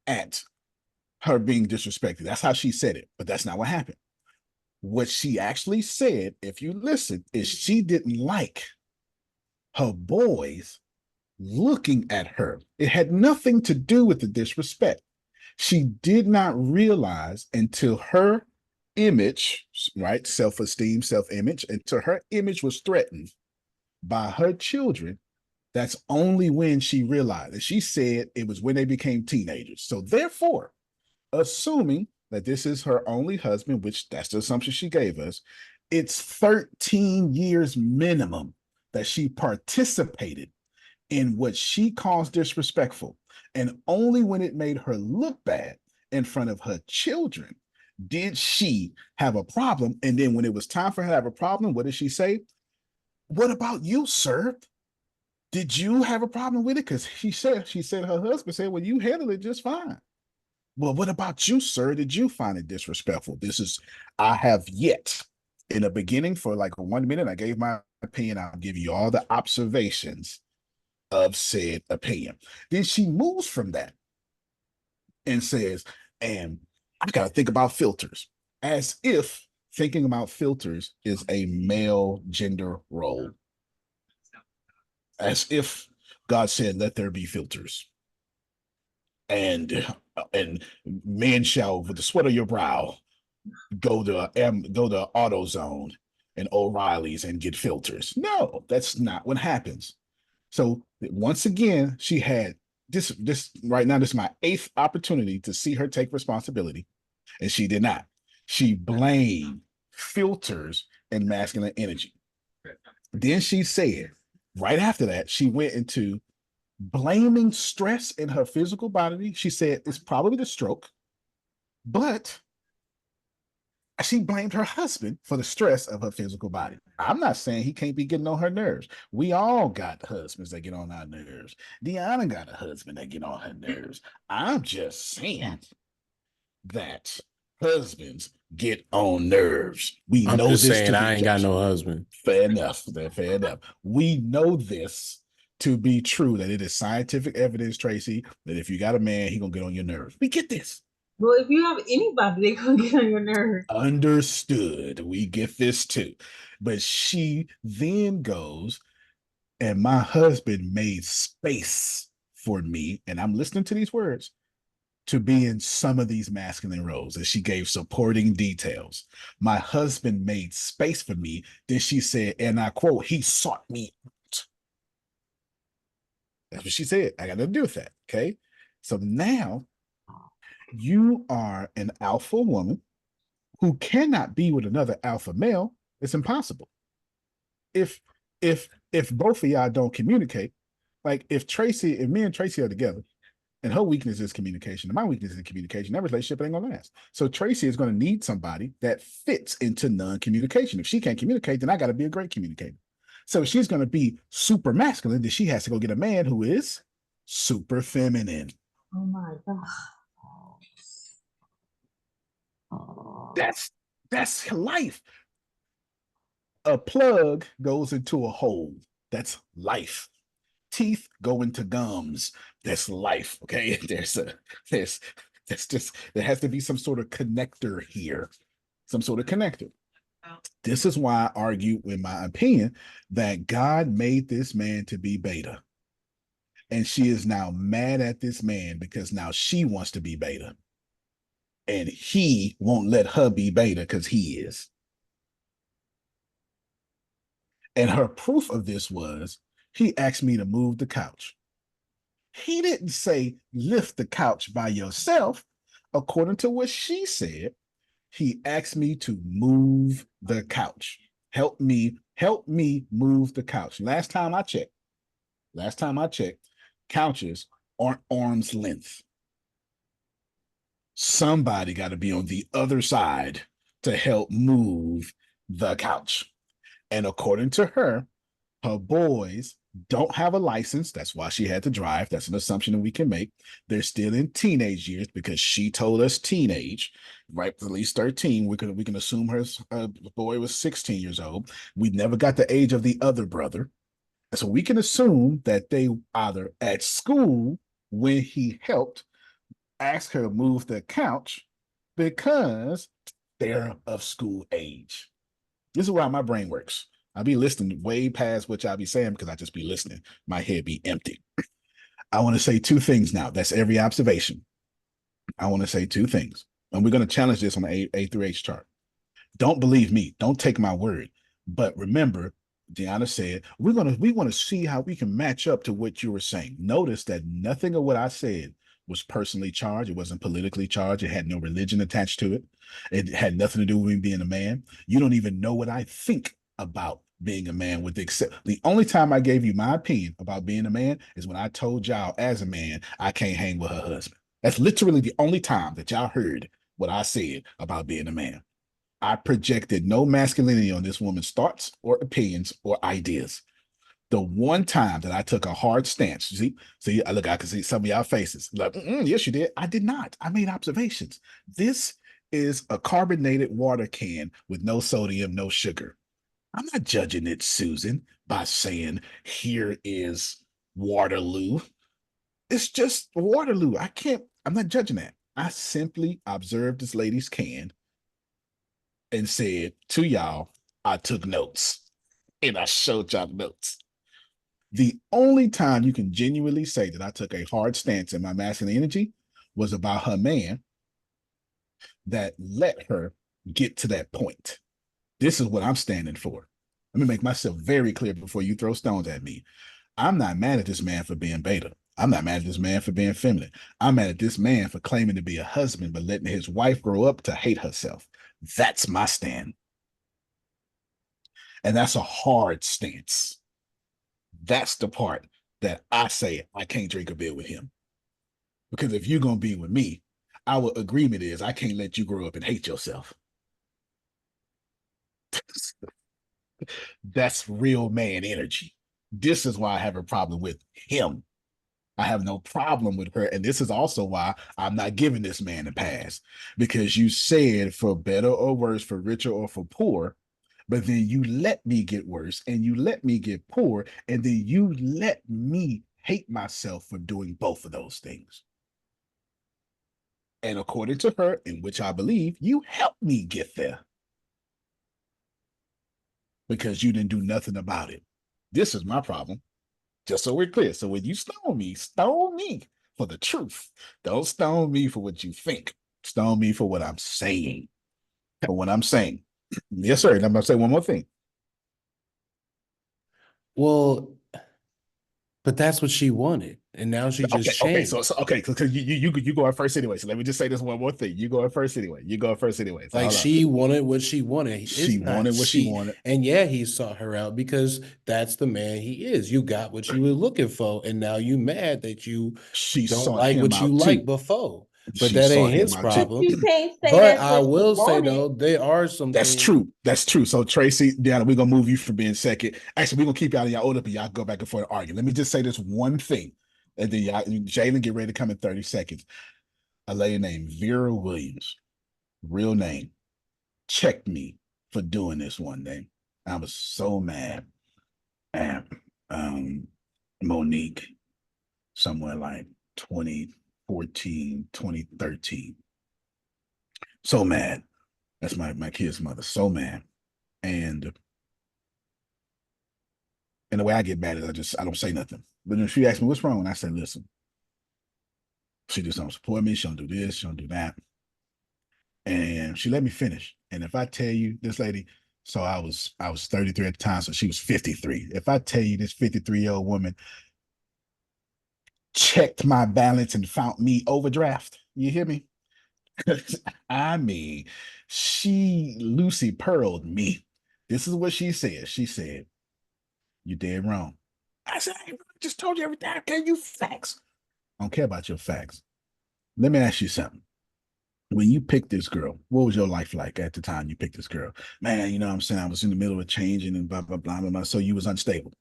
at her being disrespected. That's how she said it, but that's not what happened. What she actually said, if you listen, is she didn't like her boys looking at her. It had nothing to do with the disrespect. She did not realize until her image, right, self-esteem, self-image, until her image was threatened by her children. That's only when she realized. And she said it was when they became teenagers. So therefore, assuming that this is her only husband, which that's the assumption she gave us, it's 13 years minimum that she participated in what she calls disrespectful. And only when it made her look bad in front of her children did she have a problem. And then when it was time for her to have a problem, what did she say? What about you, sir? Did you have a problem with it? Because she said her husband said, well, you handled it just fine. Well, what about you, sir? Did you find it disrespectful? I have yet. In the beginning, for like 1 minute, I gave my opinion. I'll give you all the observations of said opinion. Then she moves from that and says, and I got to think about filters, as if thinking about filters is a male gender role. As if God said, let there be filters. And men shall, with the sweat of your brow, go to AutoZone and O'Reilly's and get filters. No, that's not what happens. So once again, she had this right now. This is my 8th opportunity to see her take responsibility, and she did not. She blamed filters and masculine energy. Then she said, right after that, she went into blaming stress in her physical body. She said it's probably the stroke, but she blamed her husband for the stress of her physical body. I'm not saying he can't be getting on her nerves. We all got husbands that get on our nerves. Deanna got a husband that get on her nerves. I'm just saying that husbands get on nerves. We I'm know just this saying to I be ain't got no husband. fair enough. Fair enough. We know this to be true, that it is scientific evidence, Tracy, that if you got a man, he gonna get on your nerves. We get this. Well, if you have anybody, they gonna get on your nerves. Understood. We get this too. But she then goes, and my husband made space for me, and I'm listening to these words, to be in some of these masculine roles. And she gave supporting details. My husband made space for me. Then she said, and I quote, he sought me out. That's what she said. I got nothing to do with that. Okay. So now you are an alpha woman who cannot be with another alpha male. It's impossible. If both of y'all don't communicate, like if me and Tracy are together, and her weakness is communication, and my weakness is communication, that relationship ain't gonna last. So Tracy is gonna need somebody that fits into non-communication. If she can't communicate, then I gotta be a great communicator. So if she's gonna be super masculine, then she has to go get a man who is super feminine. Oh my God. That's life. A plug goes into a hole. That's life. Teeth go into gums. That's life. Okay. There has to be some sort of connector here. Some sort of connector. This is why I argue, in my opinion, that God made this man to be beta. And she is now mad at this man because now she wants to be beta. And he won't let her be beta because he is. And her proof of this was he asked me to move the couch. He didn't say lift the couch by yourself. According to what she said, he asked me to move the couch. Help me move the couch. Last time I checked, couches aren't arm's length. Somebody got to be on the other side to help move the couch. And according to her, her boys don't have a license. That's why she had to drive. That's an assumption that we can make. They're still in teenage years because she told us teenage, right? At least 13. We can assume her boy was 16 years old. We never got the age of the other brother. So we can assume that they either at school when he helped ask her to move the couch because they're of school age. This is why my brain works. I'll be listening way past what y'all be saying because I just be listening. My head be empty. I want to say 2 things now. That's every observation. I want to say 2 things. And we're going to challenge this on the A through H chart. Don't believe me. Don't take my word. But remember, Deanna said, we want to see how we can match up to what you were saying. Notice that nothing of what I said was personally charged. It wasn't politically charged. It had no religion attached to it. It had nothing to do with me being a man. You don't even know what I think about being a man, with the only time I gave you my opinion about being a man is when I told y'all as a man I can't hang with her husband. That's literally the only time that y'all heard what I said about being a man. I projected no masculinity on this woman's thoughts or opinions or ideas. The one time that I took a hard stance, see, look, I can see some of y'all faces. Like, yes, you did. I did not. I made observations. This is a carbonated water can with no sodium, no sugar. I'm not judging it, Susan, by saying here is Waterloo. It's just Waterloo. I'm not judging that. I simply observed this lady's can and said to y'all, I took notes and I showed y'all notes. The only time you can genuinely say that I took a hard stance in my masculine energy was about her man that let her get to that point. This is what I'm standing for. Let me make myself very clear before you throw stones at me. I'm not mad at this man for being beta. I'm not mad at this man for being feminine. I'm mad at this man for claiming to be a husband, but letting his wife grow up to hate herself. That's my stand. And that's a hard stance. That's the part that I say I can't drink a beer with him. Because if you're going to be with me, our agreement is I can't let you grow up and hate yourself. That's real man energy. This is why I have a problem with him. I have no problem with her. And this is also why I'm not giving this man a pass. Because you said for better or worse, for richer or for poor, but then you let me get worse and you let me get poor. And then you let me hate myself for doing both of those things. And according to her, in which I believe, you helped me get there. Because you didn't do nothing about it. This is my problem. Just so we're clear. So when you stone me for the truth. Don't stone me for what you think. Stone me for what I'm saying. For what I'm saying. Yes, sir. And I'm going to say one more thing. Well, but that's what she wanted, and now she just changed. Okay, because you go on first anyway. So let me just say this one more thing. You go on first anyway. So like she wanted what she wanted. She wanted what she wanted. And yeah, he sought her out because that's the man he is. You got what you were looking for, and now you mad that you don't like what you liked before. But that ain't his problem. You can't say but that's I what will you say wanted. though, there are some That's things. true. That's true. So Tracy, Deanna, we're gonna move you from being second. Actually, we're gonna keep y'all in y'all order, but y'all go back and forth and argue. Let me just say this one thing, and then y'all, Jalen, get ready to come in 30 seconds. A lady named Vera Williams, real name, checked me for doing this one day. I was so mad at Monique, somewhere like 2014, 2013. So mad. That's my kid's mother. So mad. And the way I get mad is I don't say nothing. But then she asked me, what's wrong? And I said, listen, she just don't support me. She don't do this. She don't do that. And she let me finish. And if I tell you this lady, so I was 33 at the time, so she was 53. If I tell you this 53-year-old woman checked my balance and found me overdraft, you hear me? I mean, she Lucy pearled me. This is what she said. She said, you dead wrong. I said, I just told you everything. I gave you facts. I don't care about your facts. Let me ask you something. When you picked this girl, what was your life like at the time you picked this girl? Man, you know what I'm saying? I was in the middle of changing and blah, blah, blah, blah, blah. So you was unstable.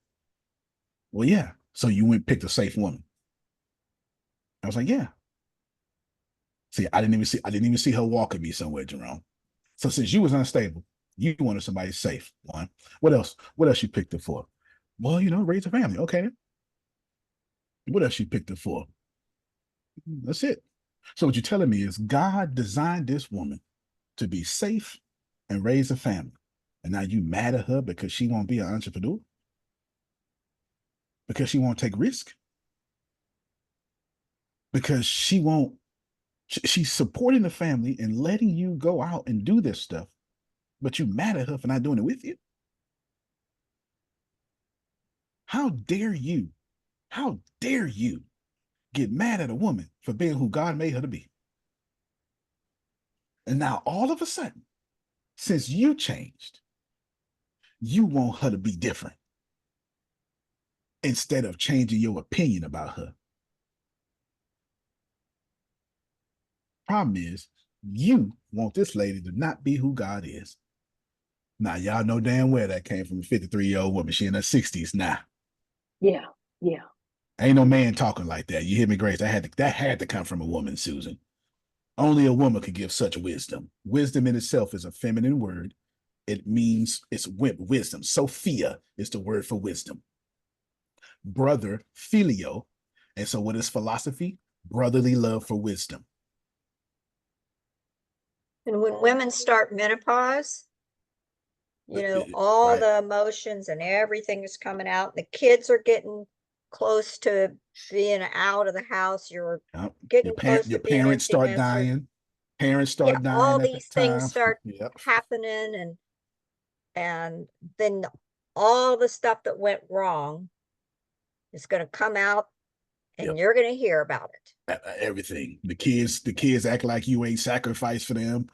Well, yeah. So you went and picked a safe woman. I was like, yeah. See, I didn't even see her walking me somewhere, Jerome. So since you was unstable, you wanted somebody safe. One. What else? What else you picked her for? Well, you know, raise a family. Okay. What else you picked her for? That's it. So what you're telling me is God designed this woman to be safe and raise a family. And now you mad at her because she won't be an entrepreneur? Because she won't take risk? Because she's supporting the family and letting you go out and do this stuff, but you mad at her for not doing it with you? How dare you get mad at a woman for being who God made her to be? And now all of a sudden, since you changed, you want her to be different instead of changing your opinion about her. Problem is, you want this lady to not be who God is. Now, y'all know damn well that came from a 53-year-old woman. She in her 60s now. Yeah. Ain't no man talking like that. You hear me, Grace? That had to come from a woman, Susan. Only a woman could give such wisdom. Wisdom in itself is a feminine word. It means it's wisdom. Sophia is the word for wisdom. Brother, filio. And so what is philosophy? Brotherly love for wisdom. And when women start menopause, all the emotions and everything is coming out. The kids are getting close to being out of the house. You're getting close to being parents empty start nester. dying. Parents start dying all at the these things time. start happening, and then all the stuff that went wrong is going to come out, and you're going to hear about it. Everything. The kids act like you ain't sacrificed for them.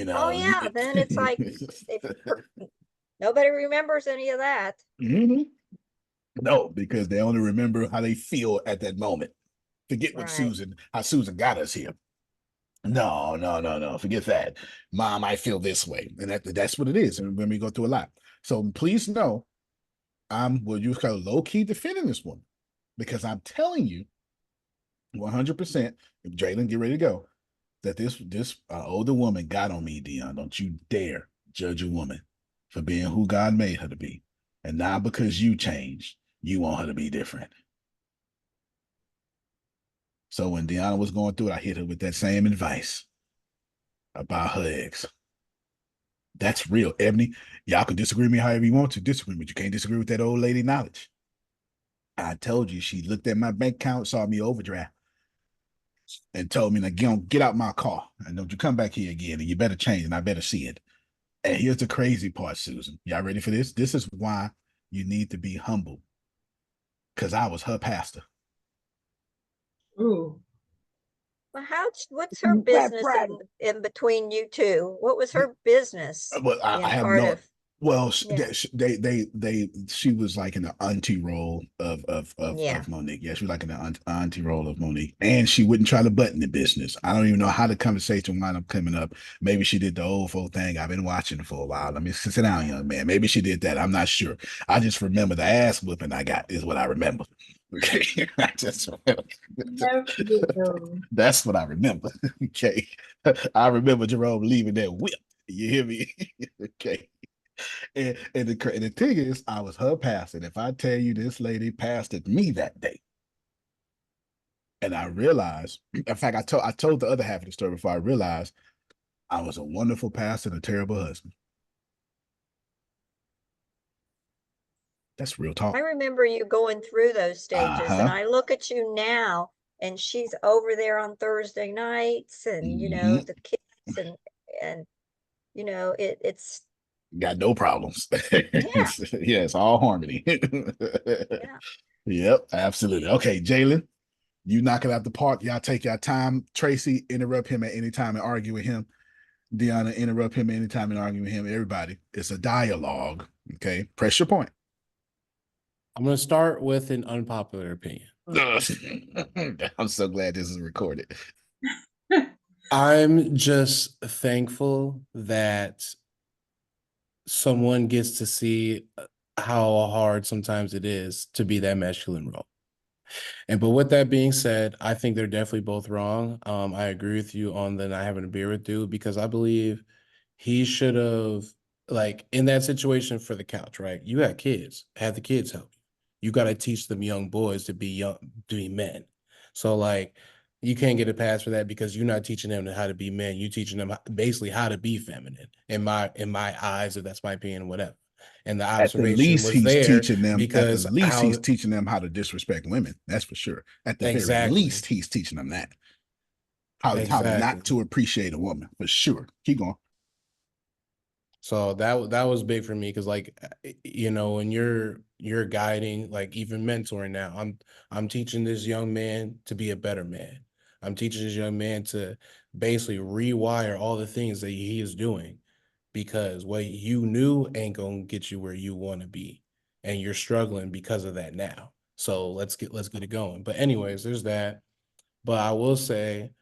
Oh yeah, then it's like nobody remembers any of that. No, because they only remember how they feel at that moment. Forget what how Susan got us here. No. Forget that. Mom, I feel this way. And that's what it is. And when we go through a lot. So please know, I'm what you call low-key defending this woman. Because I'm telling you 100%, if Jalen, get ready to go, that this older woman got on me, Dion. Don't you dare judge a woman for being who God made her to be. And now because you changed, you want her to be different. So when Deanna was going through it, I hit her with that same advice about her ex. That's real, Ebony. Y'all can disagree with me however you want to disagree, but you can't disagree with that old lady knowledge. I told you, she looked at my bank account, saw me overdraft, and told me, like, get out my car. And don't you come back here again, and you better change, and I better see it. And here's the crazy part, Susan. Y'all ready for this? This is why you need to be humble. Because I was her pastor. Ooh. Well, what's her business in between you two? What was her business? Well, I have no. Well, she was like in the auntie role of Monique. Yeah, she was like in the auntie role of Monique, and she wouldn't try to button the business. I don't even know how the conversation wound up coming up. Maybe she did the old folk thing. I've been watching for a while. Let me sit down, young man. Maybe she did that. I'm not sure. I just remember the ass whooping I got is what I remember. Okay, that's what I remember. Okay, I remember Jerome leaving that whip. You hear me? Okay. And the thing is, I was her pastor. If I tell you this lady pastored me that day, and I realized, in fact, I told the other half of the story before I realized I was a wonderful pastor and a terrible husband. That's real talk. I remember you going through those stages, and I look at you now, and she's over there on Thursday nights, and the kids, and it's got no problems. Yes, all harmony. Yep, absolutely. Okay, Jalen, you knock it out the park. Y'all take your time. Tracy, interrupt him at any time and argue with him. Deanna, interrupt him anytime and argue with him. Everybody, it's a dialogue. Okay, press your point. I'm going to start with an unpopular opinion. I'm so glad this is recorded. I'm just thankful that someone gets to see how hard sometimes it is to be that masculine role. But with that being said, I think they're definitely both wrong. I agree with you on the not having a beer with dude, because I believe he should have, like, in that situation for the couch, right? You got kids, have the kids help you. You got to teach them young boys to be men. So, like, you can't get a pass for that because you're not teaching them how to be men. You're teaching them basically how to be feminine. In my eyes, if that's my opinion, whatever. And the observation was there because at the least he's teaching them how to disrespect women. That's for sure. At the very least, he's teaching them that. How not to appreciate a woman, for sure. Keep going. So that was big for me because, like, when you're guiding, like, even mentoring now, I'm teaching this young man to be a better man. I'm teaching this young man to basically rewire all the things that he is doing, because what you knew ain't gonna get you where you want to be, and you're struggling because of that now. So let's get it going. But anyways, there's that. But I will say,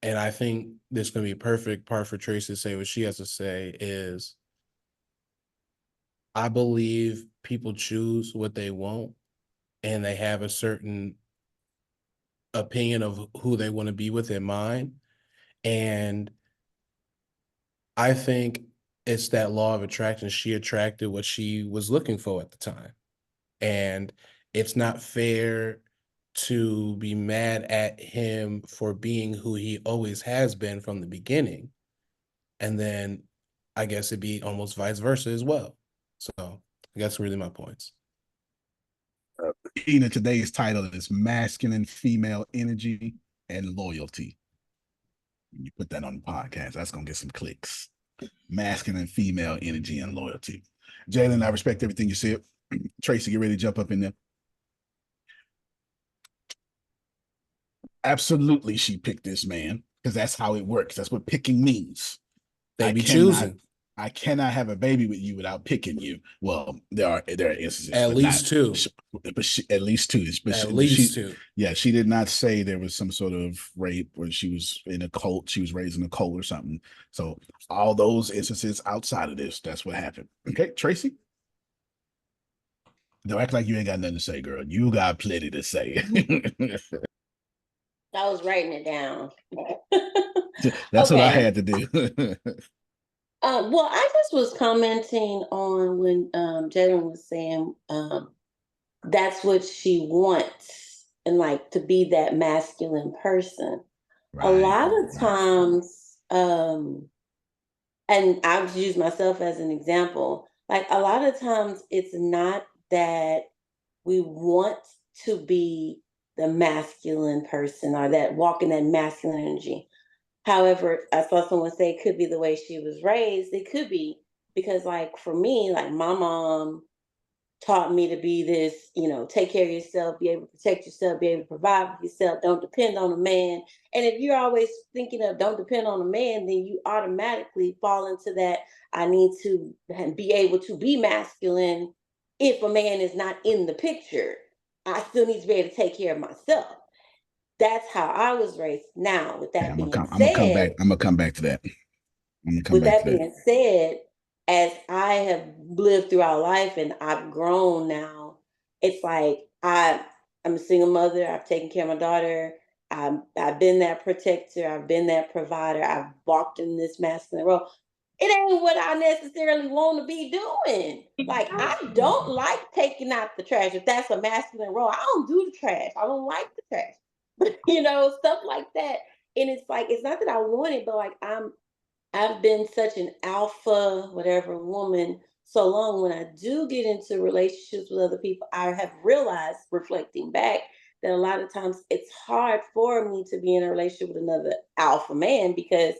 and I think this is going to be a perfect part for Tracy to say what she has to say, is I believe people choose what they want, and they have a certain opinion of who they want to be with in mind. And I think it's that law of attraction. She attracted what she was looking for at the time. And it's not fair to be mad at him for being who he always has been from the beginning. And then I guess it'd be almost vice versa as well. So that's really my points. Today's title is Masculine Female Energy and Loyalty. You put that on the podcast, that's gonna get some clicks. Masculine female energy and loyalty. Jalen, I respect everything you said. Tracy, get ready to jump up in there. Absolutely, she picked this man because that's how it works. That's what picking means. They be choosing. I cannot have a baby with you without picking you. Well, there are instances, at least two. At least two. At least two. Yeah, she did not say there was some sort of rape or she was in a cult. She was raised in a cult or something. So all those instances outside of this, that's what happened. Okay, Tracy. Don't act like you ain't got nothing to say, girl. You got plenty to say. I was writing it down. That's okay. What I had to do. Well, I just was commenting on when Jalen was saying that's what she wants, and like to be that masculine person. Right, a lot of times, and I'll just use myself as an example, like a lot of times it's not that we want to be the masculine person or that walking that masculine energy. However, I saw someone say it could be the way she was raised. It could be because, like, for me, like my mom taught me to be this, take care of yourself, be able to protect yourself, be able to provide for yourself, don't depend on a man. And if you're always thinking of don't depend on a man, then you automatically fall into that I need to be able to be masculine if a man is not in the picture. I still need to be able to take care of myself. That's how I was raised. Now, with that being said, I'm gonna come back to that. With that being said, as I have lived throughout life and I've grown now, it's like I'm a single mother. I've taken care of my daughter. I've been that protector. I've been that provider. I've walked in this masculine role. It ain't what I necessarily want to be doing. Like, I don't like taking out the trash. If that's a masculine role, I don't do the trash. I don't like the trash. But, stuff like that. And it's like, it's not that I want it, but like I've been such an alpha, whatever woman so long. When I do get into relationships with other people, I have realized, reflecting back, that a lot of times it's hard for me to be in a relationship with another alpha man because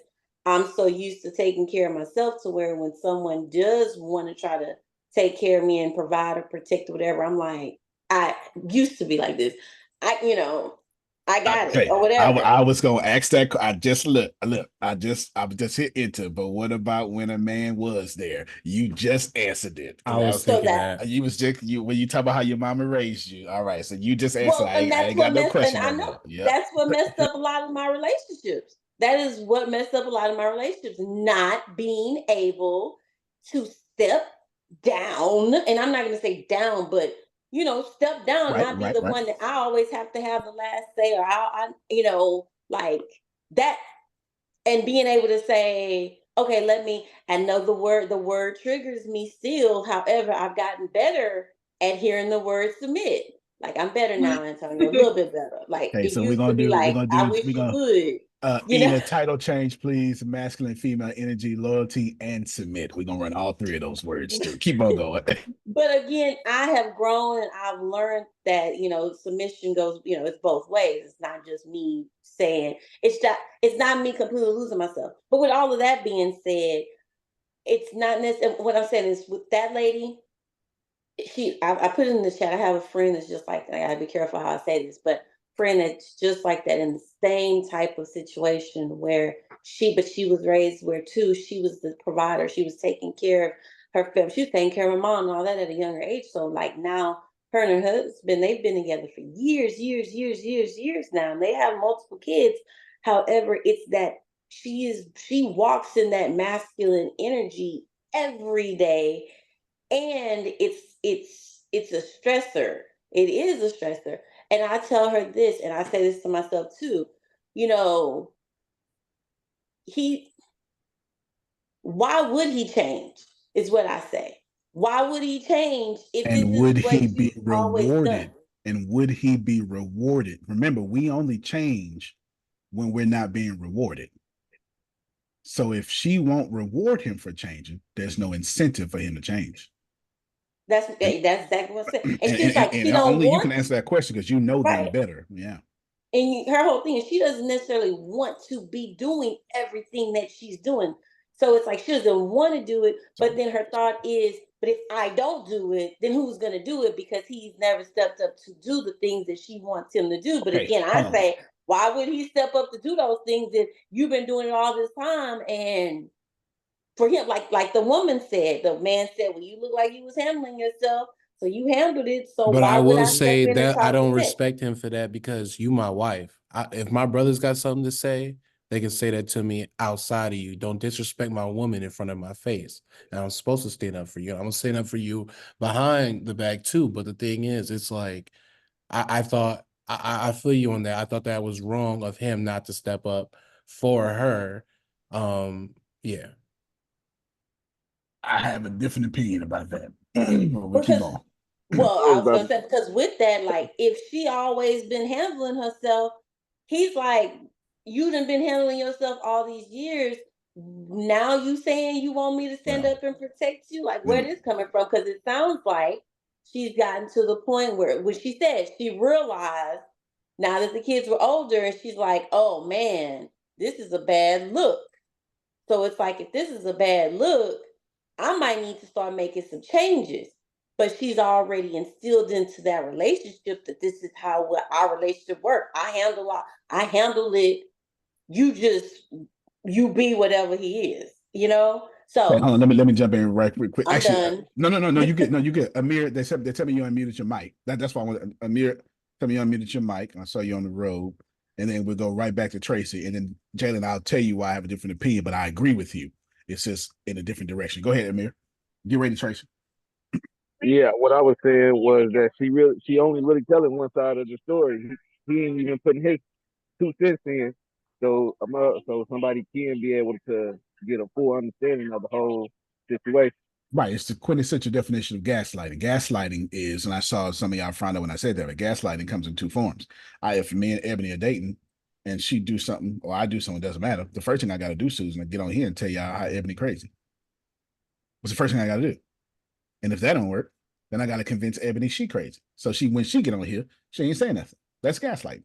I'm so used to taking care of myself to where when someone does want to try to take care of me and provide or protect or whatever, I'm like, I used to be like this. I got it or whatever. I was gonna ask that. I just hit enter. But what about when a man was there? You just answered it. I was thinking that you was just when you talk about how your mama raised you. All right, so you just answered. Well, and I ain't got no question. I know that's what messed up a lot of my relationships. That is what messed up a lot of my relationships. Not being able to step down, and I'm not going to say down, but step down, not be the one that I always have to have the last say, or like that, and being able to say, okay, I know the word triggers me still. However, I've gotten better at hearing the word submit. Like I'm better now, Antonio, a little bit better. Like okay, so we're gonna do, I wish you would. A title change, please. Masculine, female energy, loyalty, and submit. We're gonna run all three of those words through. Keep on going. But again, I have grown and I've learned that submission goes, it's both ways. It's not just me saying it's not me completely losing myself. But with all of that being said, it's not necessarily what I'm saying is with that lady. I put it in the chat. I have a friend that's just like that. I gotta be careful how I say this, but friend that's just like that in the same type of situation where she was raised where too she was the provider. She was taking care of her family. She was taking care of her mom and all that at a younger age. So like now her and her husband, they've been together for years now, and they have multiple kids. However, it's that she walks in that masculine energy every day, and it's a stressor. It is a stressor. And I tell her this, and I say this to myself too, why would he change is what I say. Why would he change if and this would is what he be he's always done? And would he be rewarded? Remember, we only change when we're not being rewarded. So if she won't reward him for changing, there's no incentive for him to change. That's exactly what I said. And she's And, like, she and don't only you want can answer that question because you know them right. better. Yeah. And her whole thing is she doesn't necessarily want to be doing everything that she's doing. So it's like she doesn't want to do it, but then her thought is, but if I don't do it, then who's going to do it? Because he's never stepped up to do the things that she wants him to do. But Okay, again, I say, why would he step up to do those things if you've been doing it all this time? And for him, like the woman said, the man said, well, you look like you was handling yourself. So you handled it. So But why I would will I step say in and that I talk don't next? respect him for that because you my wife. If my brothers got something to say, they can say that to me outside of you. Don't disrespect my woman in front of my face. And I'm supposed to stand up for you. I'm gonna stand up for you behind the back too. But the thing is, it's like I thought I feel you on that. I thought that was wrong of him not to step up for her. Yeah. I have a different opinion about that. We'll keep Because on. well, I was gonna say because with that, like if she always been handling herself, he's like, you done been handling yourself all these years. Now you saying you want me to stand up and protect you? Like where this coming from? Because it sounds like she's gotten to the point where when she said she realized now that the kids were older and she's like, oh man, this is a bad look. So it's like if this is a bad look, I might need to start making some changes. But she's already instilled into that relationship that this is how our relationship works. I handle it. You just you be whatever he is, you know? Hey, So hold on, let me jump in right quick. I'm Actually, done. no, you get Amir. They tell me you unmuted your mic. That's why I want Amir. Tell me you unmuted your mic. I saw you on the road, and then we'll go right back to Tracy, and then Jalen. I'll tell you why I have a different opinion, but I agree with you. It's just in a different direction. Go ahead, Amir. Get ready, Tracy. Yeah, what I was saying was that she only really telling one side of the story. He ain't even putting his 2 cents in, so somebody can be able to get a full understanding of the whole situation. Right, it's the quintessential definition of gaslighting. Gaslighting is, and I saw some of y'all frown out when I said that, but gaslighting comes in two forms. If me and Ebony are dating and she do something or I do something, it doesn't matter. The first thing I got to do, Susan, is get on here and tell y'all how Ebony crazy. What's the first thing I got to do? And if that don't work, then I got to convince Ebony she crazy. So when she get on here, she ain't saying nothing. That's gaslighting.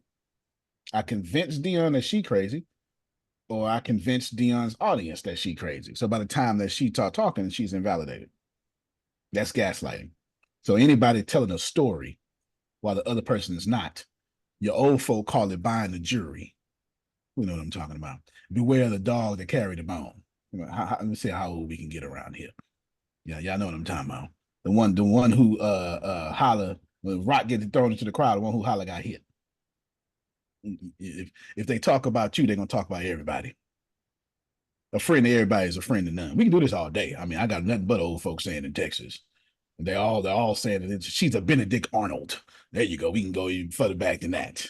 I convince Dion that she crazy, or I convince Dion's audience that she crazy. So by the time that she talking, she's invalidated. That's gaslighting. So anybody telling a story while the other person is not, your old folk call it buying the jury. You know what I'm talking about. Beware the dog that carried the bone. Let me see how old we can get around here. Yeah, y'all know what I'm talking about. The one who holler when rock gets thrown into the crowd, the one who holler got hit. If they talk about you, they're gonna talk about everybody. A friend of everybody is a friend of none. We can do this all day. I mean, I got nothing but old folks saying in Texas. They're all saying that she's a Benedict Arnold. There you go. We can go even further back than that.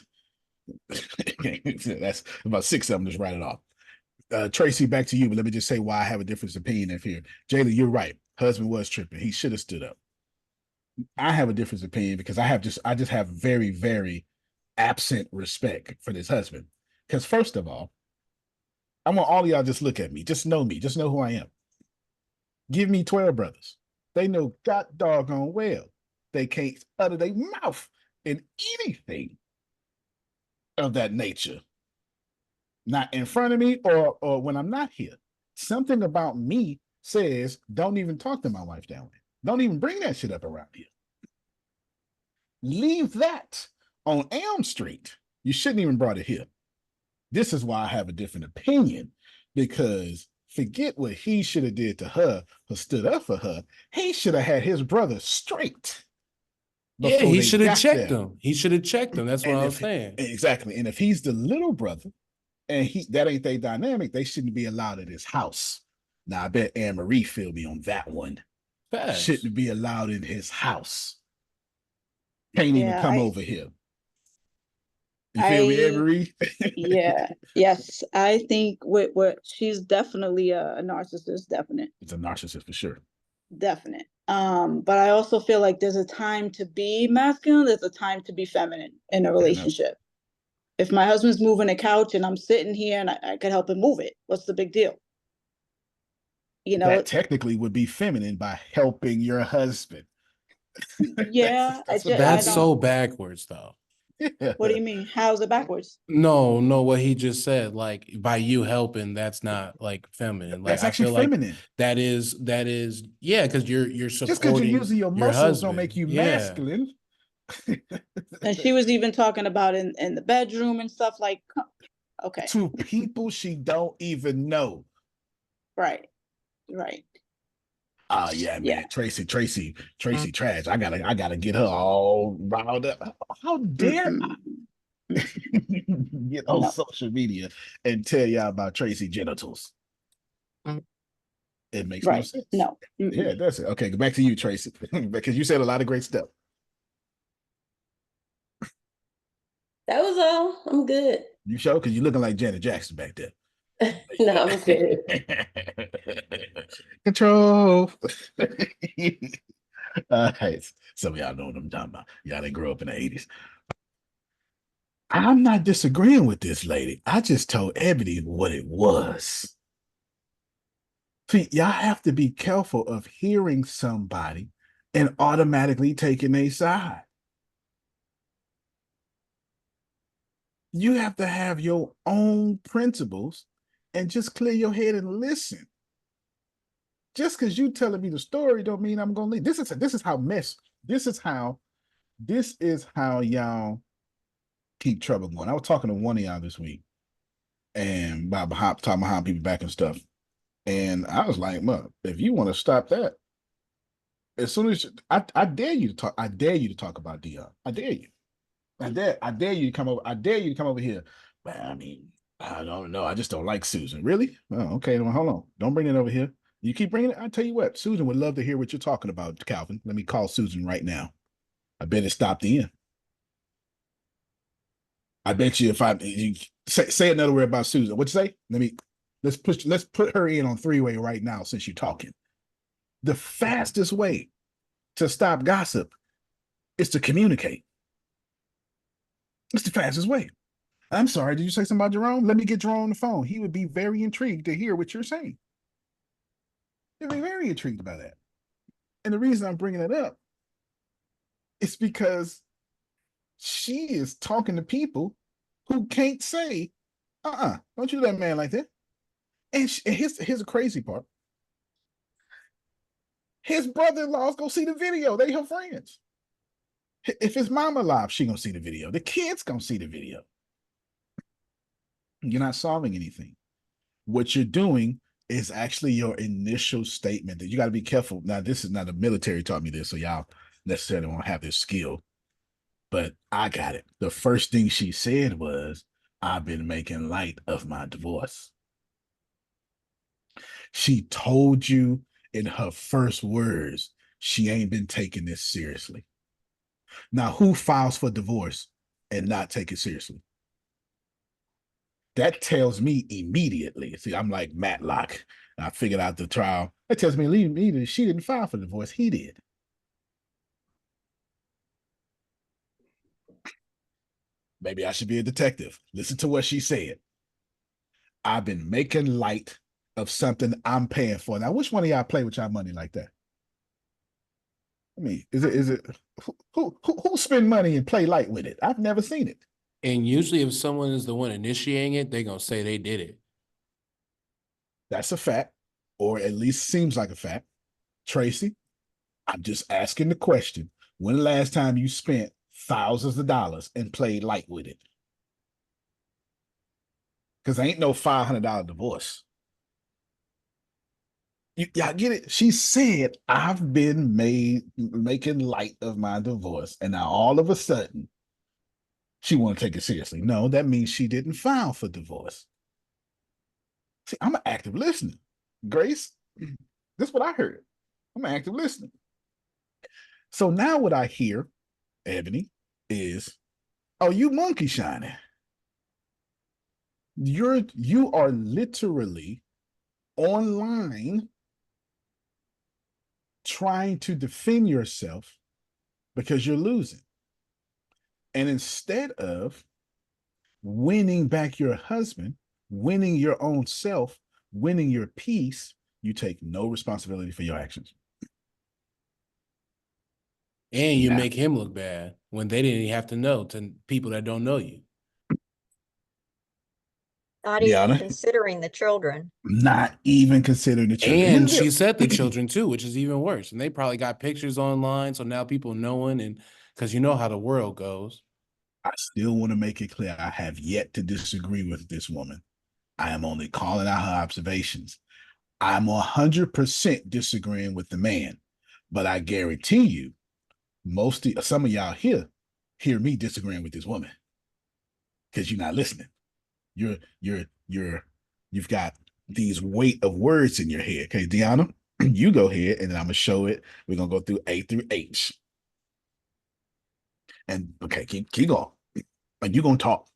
That's about 6 of them. Just write it off. Tracy, back to you. But let me just say why I have a different opinion of here. Jayla, you're right. Husband was tripping. He should have stood up. I have a different opinion because I just have very, very absent respect for this husband. Because first of all, I want all of y'all just look at me. Just know me. Just know who I am. Give me 12 brothers. They know god doggone well they can't utter their mouth in anything of that nature. Not in front of me or when I'm not here. Something about me says, don't even talk to my wife that way. Don't even bring that shit up around here. Leave that on Elm Street. You shouldn't even brought it here. This is why I have a different opinion, because forget what he should have did to her or stood up for her. He should have had his brother straight. Yeah, he should have checked him. He should have checked him. That's what I was saying. Exactly. And if he's the little brother and that ain't their dynamic, they shouldn't be allowed at his house. Now, I bet Anne Marie feel me on that one. Facts. Shouldn't be allowed in his house. Can't even come over here. You feel me, Anne Marie? Yeah. Yes. I think what she's definitely a narcissist, definite. It's a narcissist for sure. definite. But I also feel like there's a time to be masculine, there's a time to be feminine in a relationship. If my husband's moving a couch and I'm sitting here and I could help him move it, what's the big deal? You know, that technically would be feminine by helping your husband. Yeah, that's so backwards, though. What do you mean? How's it backwards? No, what he just said, like by you helping, that's not like feminine. Like That's actually I feel feminine. Like that is yeah, because you're supporting just because you're using your muscles husband. don't make you masculine. And she was even talking about in the bedroom and stuff like, okay. To people she don't even know. Right. Oh yeah, man. Tracy trash. I gotta get her all riled up. How dare I get on social media and tell y'all about Tracy genitals? It makes no sense. No. Yeah, that's it. Okay, go back to you, Tracy, because you said a lot of great stuff. That was all. I'm good. You sure? Because you're looking like Janet Jackson back there. No, I'm good. Control. All right. Some of y'all know what I'm talking about. Y'all didn't grow up in the 80s. I'm not disagreeing with this lady. I just told Ebony what it was. See, y'all have to be careful of hearing somebody and automatically taking their side. You have to have your own principles and just clear your head and listen. Just because you telling me the story don't mean I'm gonna leave. This is how y'all keep trouble going. I was talking to one of y'all this week and about talking behind people back and stuff. And I was like, "Mom, if you want to stop that, as soon as I dare you to talk, I dare you to talk about Dion. I dare you. I dare you to come over. I dare you to come over here. But I mean, I don't know. I just don't like Susan. Really? Oh, okay. Well, hold on. Don't bring it over here. You keep bringing it. I tell you what, Susan would love to hear what you're talking about, Calvin. Let me call Susan right now. I bet it stopped in. I bet you if you say another word about Susan, what'd you say? Let's put her in on three-way right now since you're talking. The fastest way to stop gossip is to communicate. It's the fastest way. I'm sorry, did you say something about Jerome? Let me get Jerome on the phone. He would be very intrigued to hear what you're saying. He'd be very intrigued by that. And the reason I'm bringing it up is because she is talking to people who can't say, don't you do that man like that. And here's the crazy part. His brother-in-law's gonna see the video. They her friends. If his mama alive, she gonna see the video. The kid's gonna see the video. You're not solving anything. What you're doing is actually your initial statement that you got to be careful. Now, this is not the military taught me this, so y'all necessarily won't have this skill, but I got it. The first thing she said was, I've been making light of my divorce. She told you in her first words, she ain't been taking this seriously. Now, who files for divorce and not take it seriously? That tells me immediately. See, I'm like Matlock. I figured out the trial. That tells me immediately she didn't file for divorce. He did. Maybe I should be a detective. Listen to what she said. I've been making light of something I'm paying for. Now, which one of y'all play with y'all money like that? I mean, is it who spend money and play light with it? I've never seen it. And usually if someone is the one initiating it, they're gonna say they did it. That's a fact, or at least seems like a fact. Tracy, I'm just asking the question. When the last time you spent thousands of dollars and played light with it? Because ain't no $500 divorce. Y'all get it? She said, I've been making light of my divorce. And now all of a sudden, she want to take it seriously. No, that means she didn't file for divorce. See, I'm an active listener. Grace, this is what I heard. I'm an active listener. So now what I hear, Ebony, is, oh, you monkey shining. You are literally online trying to defend yourself because you're losing. And instead of winning back your husband, winning your own self, winning your peace, you take no responsibility for your actions. And you make him look bad when they didn't even have to know, to people that don't know you. Not even considering the children. Not even considering the children. And she said the children too, which is even worse. And they probably got pictures online, so now people knowing, and because you know how the world goes. I still want to make it clear, I have yet to disagree with this woman. I am only calling out her observations. I'm 100% disagreeing with the man, but I guarantee you, some of y'all here hear me disagreeing with this woman because you're not listening. You've got these weight of words in your head. Okay, Deanna, you go ahead, and then I'm gonna show it. We're gonna go through A through H. And okay, keep going. And you're gonna talk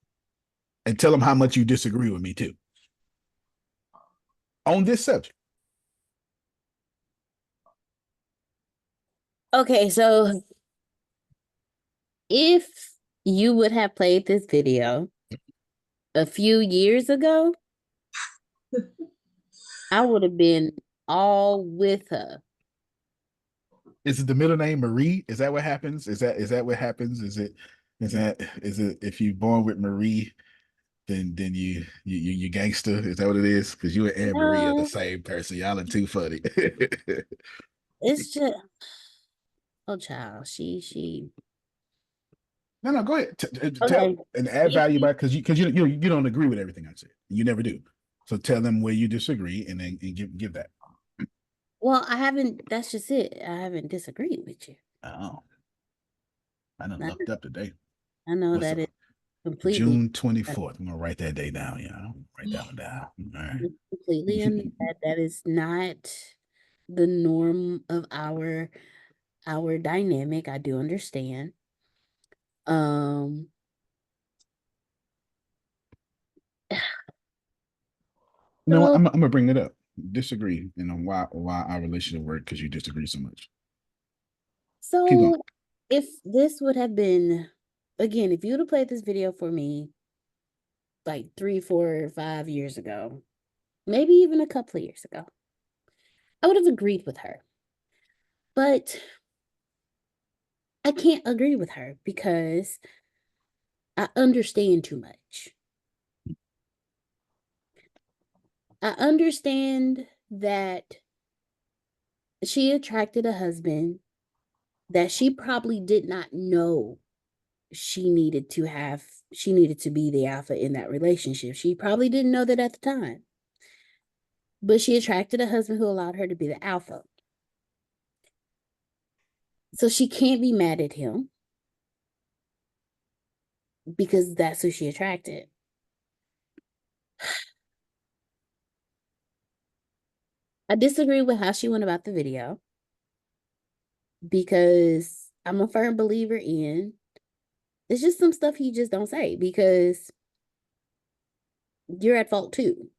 and tell them how much you disagree with me too on this subject. Okay, so if you would have played this video a few years ago, I would have been all with her. Is it the middle name Marie? Is that what happens? Is that what happens? Is it if you're born with Marie, then you gangster? Is that what it is? Because you and Anne Marie are the same person. Y'all are too funny. It's just, oh child, she. No, go ahead. Tell and add value by because you don't agree with everything I said. You never do. So tell them where you disagree and then give that. Well, I haven't. That's just it. I haven't disagreed with you. Oh, I done looked up today. I know that it's completely June 24th. I'm gonna write that day down. Yeah, write that one down. All right. Completely understand that is not the norm of our dynamic. I do understand. No, I'm gonna bring it up. Disagree, why our relationship worked because you disagree so much. So if this would have been, again, if you would have played this video for me like 3, 4, 5 years ago, maybe even a couple of years ago, I would have agreed with her. But I can't agree with her because I understand too much. I understand that she attracted a husband that she probably did not know she needed to be the alpha in that relationship. She probably didn't know that at the time. But she attracted a husband who allowed her to be the alpha. So she can't be mad at him because that's who she attracted. I disagree with how she went about the video because I'm a firm believer in it's just some stuff you just don't say because you're at fault too.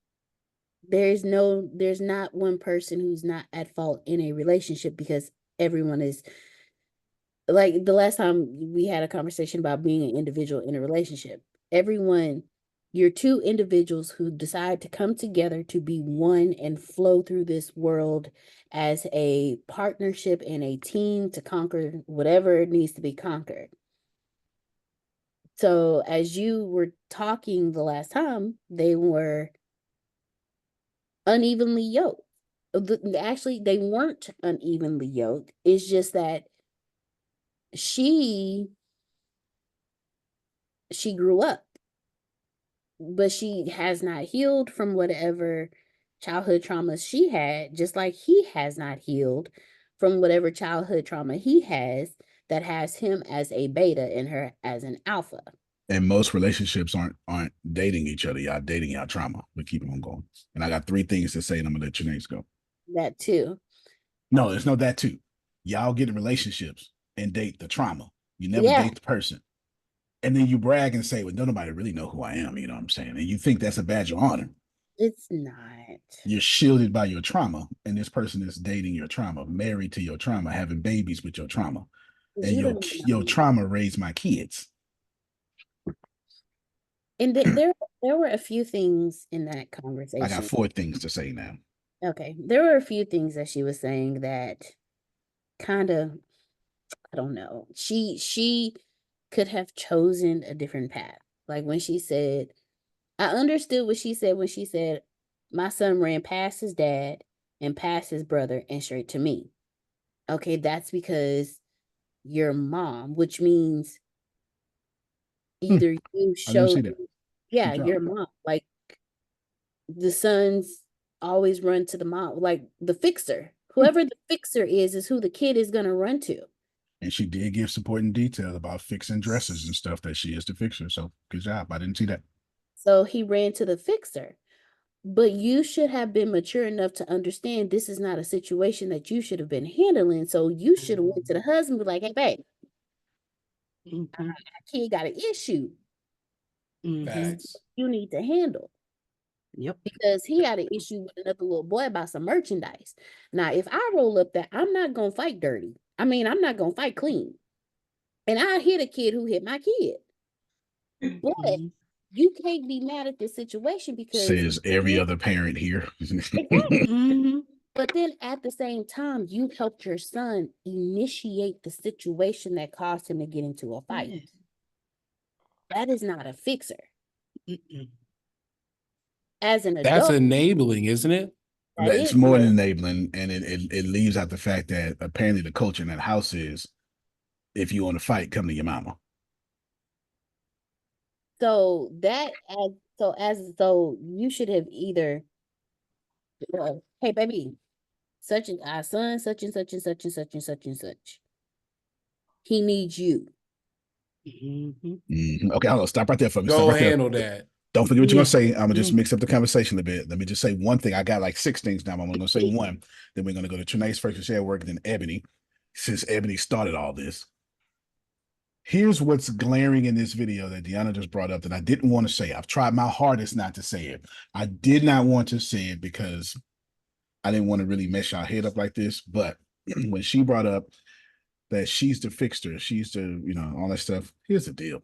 There's not one person who's not at fault in a relationship because everyone is, like the last time we had a conversation about being an individual in a relationship. You're two individuals who decide to come together to be one and flow through this world as a partnership and a team to conquer whatever needs to be conquered. So as you were talking the last time, they were unevenly yoked. Actually, they weren't unevenly yoked. It's just that she grew up, but she has not healed from whatever childhood traumas she had, just like he has not healed from whatever childhood trauma he has that has him as a beta and her as an alpha. And most relationships aren't dating each other. Y'all dating y'all trauma. We keep on going. And I got 3 things to say, and I'm gonna let your names go. That too. No, there's no that too. Y'all get in relationships and date the trauma. You never date the person. And then you brag and say, well, don't nobody really know who I am. You know what I'm saying? And you think that's a badge of honor. It's not. You're shielded by your trauma, and this person is dating your trauma, married to your trauma, having babies with your trauma, and your trauma raised my kids. And there were a few things in that conversation. I got 4 things to say now. Okay, there were a few things that she was saying that kind of, I don't know. She could have chosen a different path. Like when she said, I understood what she said when she said, my son ran past his dad and past his brother and straight to me. Okay, that's because your mom, which means either you show, yeah, your mom, like the sons always run to the mom, like the fixer. Whoever the fixer is who the kid is going to run to. And she did give supporting detail about fixing dresses and stuff, that she is the fixer. So good job. I didn't see that. So he ran to the fixer. But you should have been mature enough to understand this is not a situation that you should have been handling. So you should have went to the husband and be like, hey, babe, kid got an issue. You need to handle. Yep. Because he had an issue with another little boy about some merchandise. Now, if I roll up that, I'm not going to fight dirty. I mean, I'm not going to fight clean. And I hit a kid who hit my kid. But you can't be mad at this situation because says every other parent here. Exactly. But then at the same time, you helped your son initiate the situation that caused him to get into a fight. That is not a fixer. As an adult, that's enabling, isn't it? It's more than enabling, and it leaves out the fact that apparently the culture in that house is, if you want to fight, come to your mama. So you should have either, hey baby, such and our son, such and such and such and such and such and such. He needs you. Okay, hold on. Stop right there for me. Go right handle that. Don't forget what you're gonna say. I'm gonna just mix up the conversation a bit. Let me just say one thing. I got like 6 things now. I'm gonna say one. Then we're gonna go to Trinae's first, because she had work, and then Ebony, since Ebony started all this. Here's what's glaring in this video that Deanna just brought up that I didn't want to say. I've tried my hardest not to say it. I did not want to say it because I didn't want to really mess y'all head up like this. But when she brought up that she's the fixer, she's the, all that stuff, here's the deal.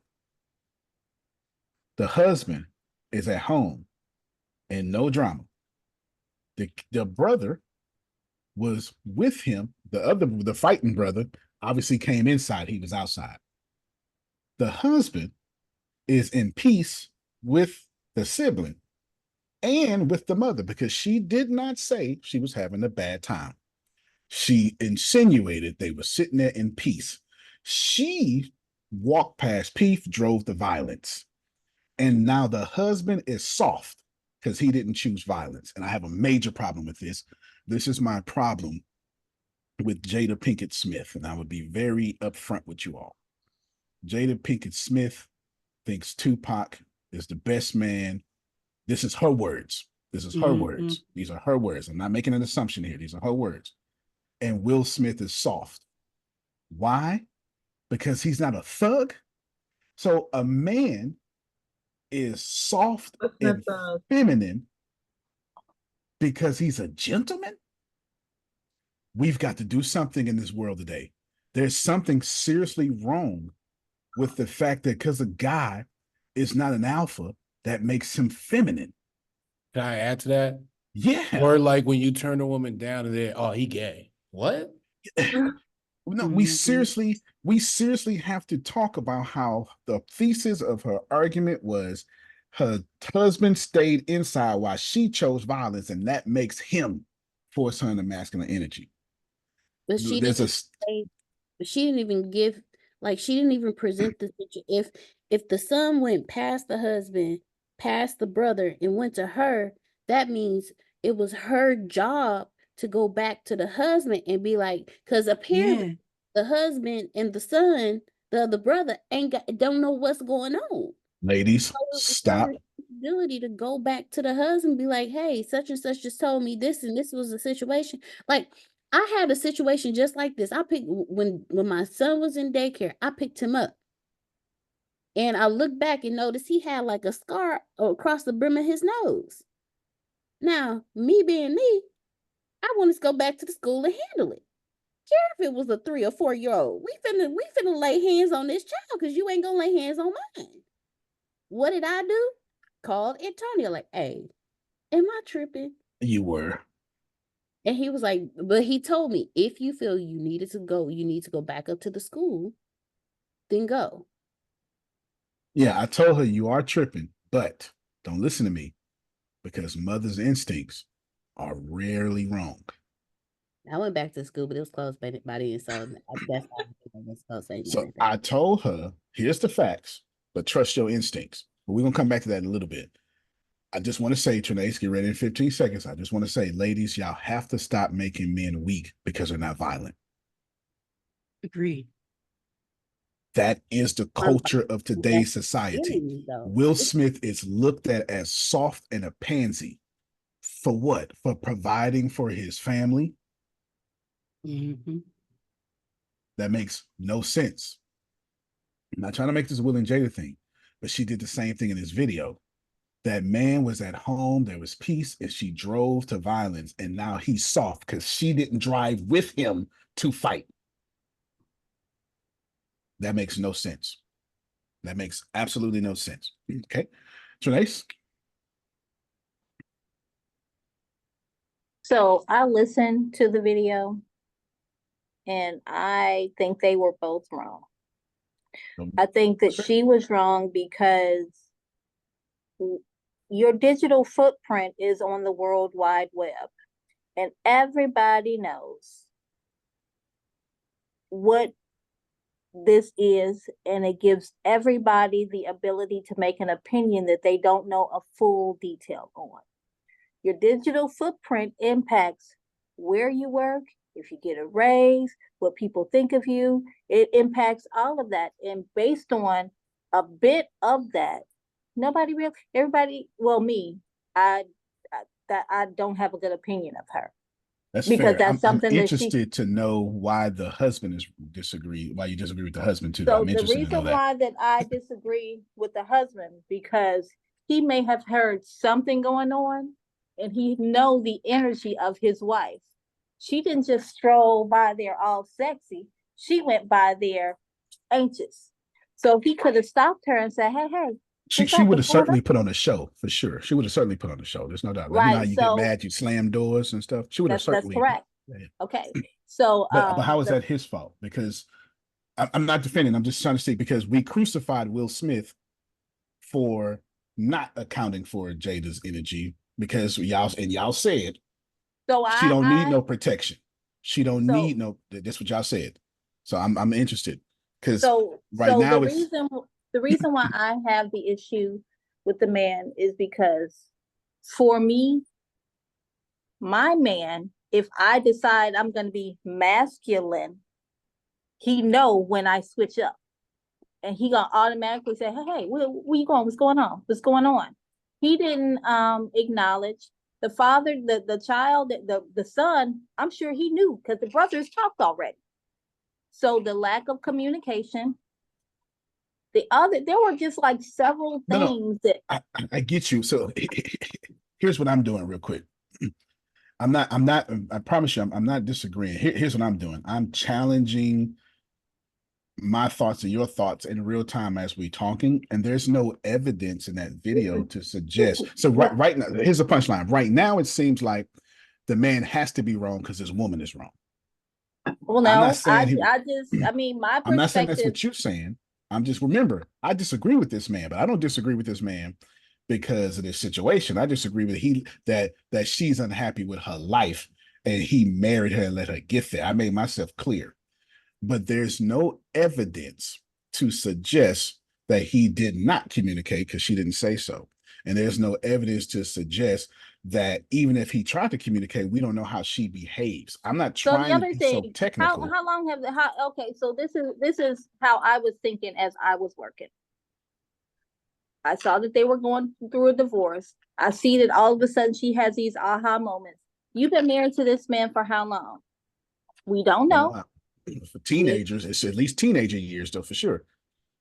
The husband is at home and no drama. The brother was with him. The fighting brother obviously came inside. He was outside. The husband is in peace with the sibling and with the mother, because she did not say she was having a bad time. She insinuated they were sitting there in peace. She walked past peace, drove the violence. And now the husband is soft because he didn't choose violence. And I have a major problem with this. This is my problem with Jada Pinkett Smith. And I would be very upfront with you all. Jada Pinkett Smith thinks Tupac is the best man. This is her words. This is her words. These are her words. I'm not making an assumption here. These are her words. And Will Smith is soft. Why? Because he's not a thug. So a man is soft and feminine because he's a gentleman. We've got to do something in this world today. There's something seriously wrong with the fact that because a guy is not an alpha, that makes him feminine. Can I add to that? Yeah. Or like when you turn a woman down and they're, oh, he gay. What? No, we seriously have to talk about how the thesis of her argument was her husband stayed inside while she chose violence, and that makes him force her into masculine energy. But she didn't even give, like, she didn't even present the situation. If the son went past the husband, past the brother, and went to her, that means it was her job to go back to the husband and be like, because apparently the husband and the son, the other brother, don't know what's going on. Ladies, stop. Ability to go back to the husband, be like, hey, such and such just told me this, and this was the situation. Like, I had a situation just like this. I picked when my son was in daycare, I picked him up. And I looked back and noticed he had like a scar across the brim of his nose. Now, me being me, I want to go back to the school and handle it. Care if it was a 3 or 4-year-old. We finna lay hands on this child because you ain't gonna lay hands on mine. What did I do? Called Antonio, like, hey, am I tripping? You were. And he was like, but he told me, if you feel you need to go back up to the school, then go. Yeah, I told her you are tripping, but don't listen to me because mother's instincts are rarely wrong. I went back to school, but it was closed by then, so that's why I was supposed to say So anything. I told her, here's the facts, but trust your instincts. But we're going to come back to that in a little bit. I just want to say, Trinace, get ready in 15 seconds. I just want to say, ladies, y'all have to stop making men weak because they're not violent. Agreed. That is the culture of today's society. Will Smith is looked at as soft and a pansy. For what? For providing for his family? Mm-hmm. That makes no sense. I'm not trying to make this Will and Jada thing, but she did the same thing in this video. That man was at home, there was peace, and she drove to violence, and now he's soft because she didn't drive with him to fight. That makes no sense. That makes absolutely no sense. Okay. Trinace? So I listened to the video and I think they were both wrong. I think that she was wrong because your digital footprint is on the World Wide Web and everybody knows what this is, and it gives everybody the ability to make an opinion that they don't know a full detail on. Your digital footprint impacts where you work, if you get a raise, what people think of you. It impacts all of that. And based on a bit of that, me, I don't have a good opinion of her. That's because fair. that's I'm something interested to know why the husband is why you disagree with the husband too. So I'm the interested to know reason that. why that I disagree with the husband, because he may have heard something going on and he know the energy of his wife. She didn't just stroll by there all sexy. She went by there anxious. So he could have stopped her and said, hey, She would have certainly put on a show for sure. She would have certainly put on a show. There's no doubt. Like, you know how you get mad, you slam doors and stuff. She would have certainly. That's correct. Yeah. Okay. So but how is that his fault? Because I'm not defending. I'm just trying to see, because we crucified Will Smith for not accounting for Jada's energy, because y'all said she don't need no protection. She don't need no. That's what y'all said. So I'm interested, because right now the reason why I have the issue with the man is because for me, my man, if I decide I'm going to be masculine, he know when I switch up, and he gonna automatically say, hey, where you going? What's going on? What's going on? He didn't acknowledge the father, the child, the son. I'm sure he knew because the brothers talked already. So the lack of communication. There were just like several things that I get you. So here's what I'm doing real quick. I promise you, I'm not disagreeing. Here's what I'm doing. I'm challenging my thoughts and your thoughts in real time as we talking, and there's no evidence in that video to suggest. So right now, here's the punchline. Right now, it seems like the man has to be wrong because his woman is wrong. Well, no, my perspective. I'm not saying that's what you're saying. I'm just, remember, I disagree with this man, but I don't disagree with this man because of this situation. I disagree with that she's unhappy with her life and he married her and let her get there. I made myself clear. But there's no evidence to suggest that he did not communicate because she didn't say so. And there's no evidence to suggest that even if he tried to communicate, we don't know how she behaves. I'm not trying to be so technical. How long have okay, so this is how I was thinking as I was working. I saw that they were going through a divorce. I see that all of a sudden she has these aha moments. You've been married to this man for how long? We don't know. For teenagers, it's at least teenager years, though, for sure.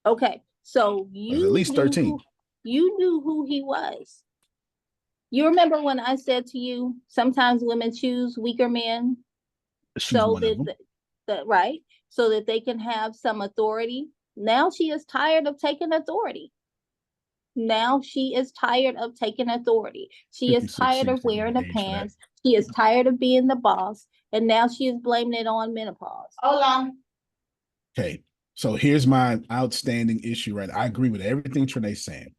Okay, so you at least 13. You knew who he was. You remember when I said to you, sometimes women choose weaker men She's so one of them. right, so that they can have some authority. Now she is tired of taking authority. Now she is tired of taking authority. She is 56 tired seems of to be wearing the the age for that. pants. She is tired of being the boss. And now she is blaming it on menopause. Hold on. Okay, so here's my outstanding issue, right? I agree with everything Trene's saying.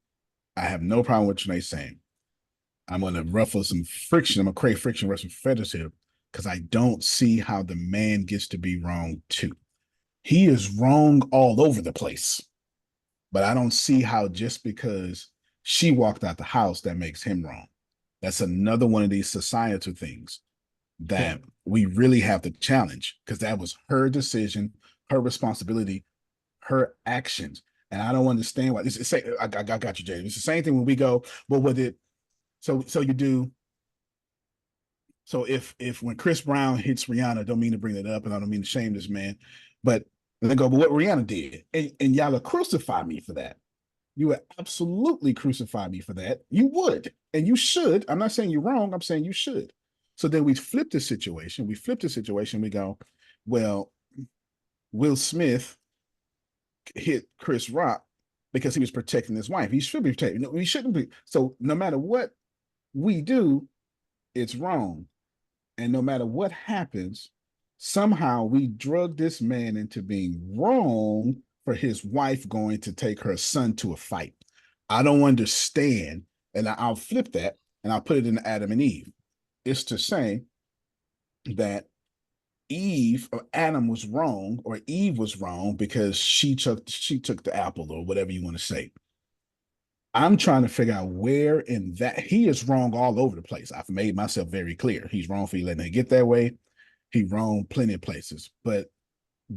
I have no problem with Trene's saying. I'm going to ruffle some friction. I'm going to create friction, ruffle some feathers here, because I don't see how the man gets to be wrong too. He is wrong all over the place, but I don't see how just because she walked out the house, that makes him wrong. That's another one of these societal things that we really have to challenge, because that was her decision, her responsibility, her actions. And I don't understand why. I got you, Jay. It's the same thing when we go, well, with it. So you do. So if when Chris Brown hits Rihanna, don't mean to bring it up, and I don't mean to shame this man, but they go, but what Rihanna did, and y'all will crucify me for that. You would absolutely crucify me for that. You would, and you should. I'm not saying you're wrong. I'm saying you should. So then we flip the situation. We go, well, Will Smith hit Chris Rock because he was protecting his wife. He should be protecting. No, he shouldn't be. So no matter what we do, it's wrong. And no matter what happens, somehow we drug this man into being wrong for his wife going to take her son to a fight. I don't understand. And I'll flip that and I'll put it in Adam and Eve. It's to say that Eve or Adam was wrong, or Eve was wrong because she took the apple, or whatever you want to say. I'm trying to figure out where in that he is wrong all over the place. I've made myself very clear. He's wrong for letting it get that way. He wrong plenty of places, but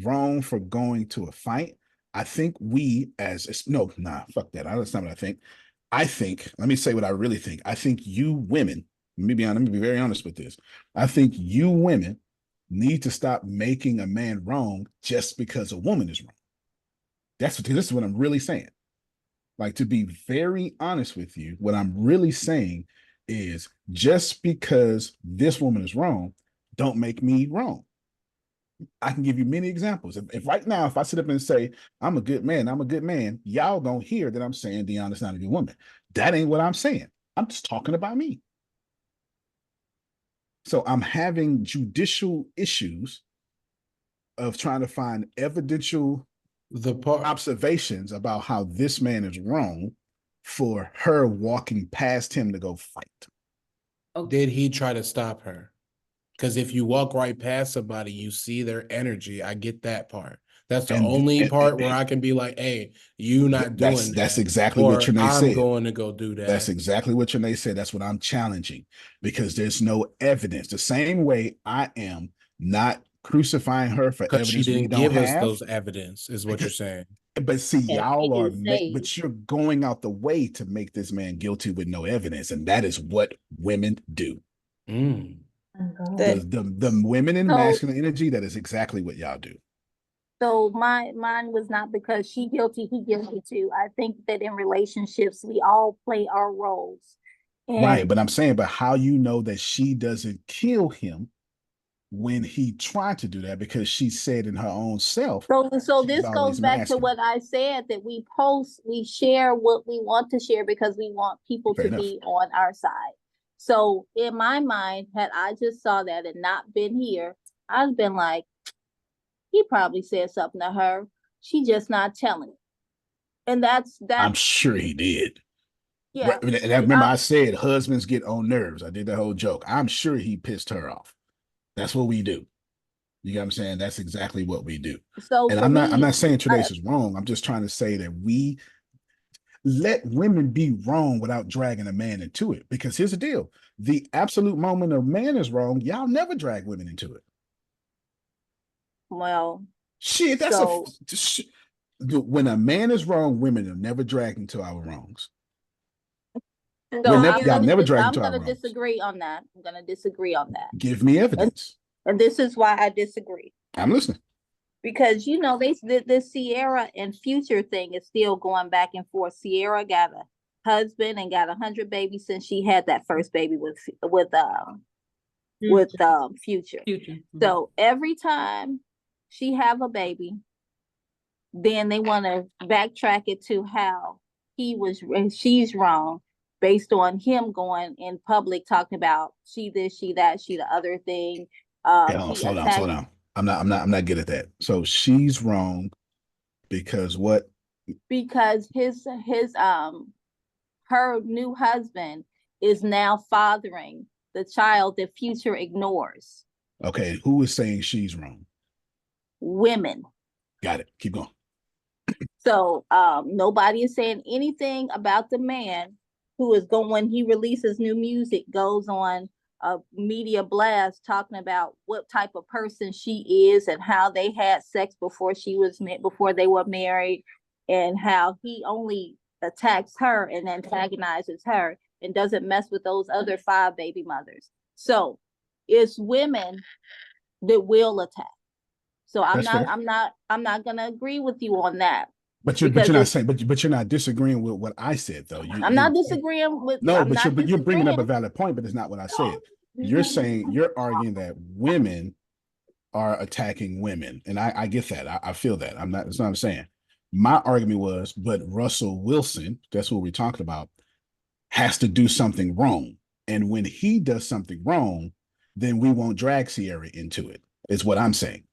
wrong for going to a fight. I think we as no, nah, fuck that. That's not what I think. I think, let me say what I really think. I think you women, let me be very honest with this. I think you women need to stop making a man wrong just because a woman is wrong. This is what I'm really saying. Like, to be very honest with you, what I'm really saying is just because this woman is wrong, don't make me wrong. I can give you many examples. If right now, if I sit up and say, I'm a good man, y'all gonna hear that I'm saying Deanna's not a good woman. That ain't what I'm saying. I'm just talking about me. So I'm having judicial issues of trying to find evidential observations about how this man is wrong for her walking past him to go fight. Did he try to stop her? Because if you walk right past somebody, you see their energy. I get that part. That's the only part where I can be like, hey, you not doing that. That's exactly what Trinae said. I'm going to go do that. That's exactly what Trinae said. That's what I'm challenging, because there's no evidence. The same way I am not crucifying her for evidence she didn't we don't give have. us those evidence, is what you're saying. But see, y'all are, but you're going out the way to make this man guilty with no evidence, and that is what women do. The women in masculine energy, that is exactly what y'all do. So mine was not because she guilty, he guilty too. I think that in relationships, we all play our roles. Right, but I'm saying, but how you know that she doesn't kill him when he tried to do that, because she said in her own self. So this goes back to what I said, that we share what we want to share because we want people to be on our side. So in my mind, had I just saw that and not been here, I'd been like, he probably said something to her. She just not telling it. And that's I'm sure he did. Yeah. And I remember I said husbands get on nerves. I did the whole joke. I'm sure he pissed her off. That's what we do. You know what I'm saying? That's exactly what we do. So, and I'm not saying Trinace is wrong. I'm just trying to say that we let women be wrong without dragging a man into it. Because here's the deal: the absolute moment a man is wrong, y'all never drag women into it. Well, shit, that's when a man is wrong, women are never dragged into our wrongs. So y'all never dragged into our wrongs. I'm going to disagree on that. I'm going to disagree on that. Give me evidence. And this is why I disagree. I'm listening. Because, this Sierra and Future thing is still going back and forth. Sierra got husband and got 100 babies since she had that first baby with Future. So every time she have a baby, then they want to backtrack it to how she's wrong based on him going in public talking about she this, she that, she the other thing. Slow down. I'm not good at that. So she's wrong because what? Because her new husband is now fathering the child that Future ignores. Okay, who is saying she's wrong? Women. Got it. Keep going. So nobody is saying anything about the man who is going, when he releases new music, goes on a media blast talking about what type of person she is and how they had sex before they were married, and how he only attacks her and antagonizes her and doesn't mess with those other 5 baby mothers. So it's women that will attack. So I'm not gonna agree with you on that. But you're not saying, but you're not disagreeing with what I said, though. I'm not disagreeing with. No, but you're bringing up a valid point, but it's not what I said. You're saying, you're arguing that women are attacking women, and I get that. I feel that. That's not what I'm saying. My argument was, but Russell Wilson, that's what we're talking about, has to do something wrong, and when he does something wrong, then we won't drag Sierra into it. Is what I'm saying.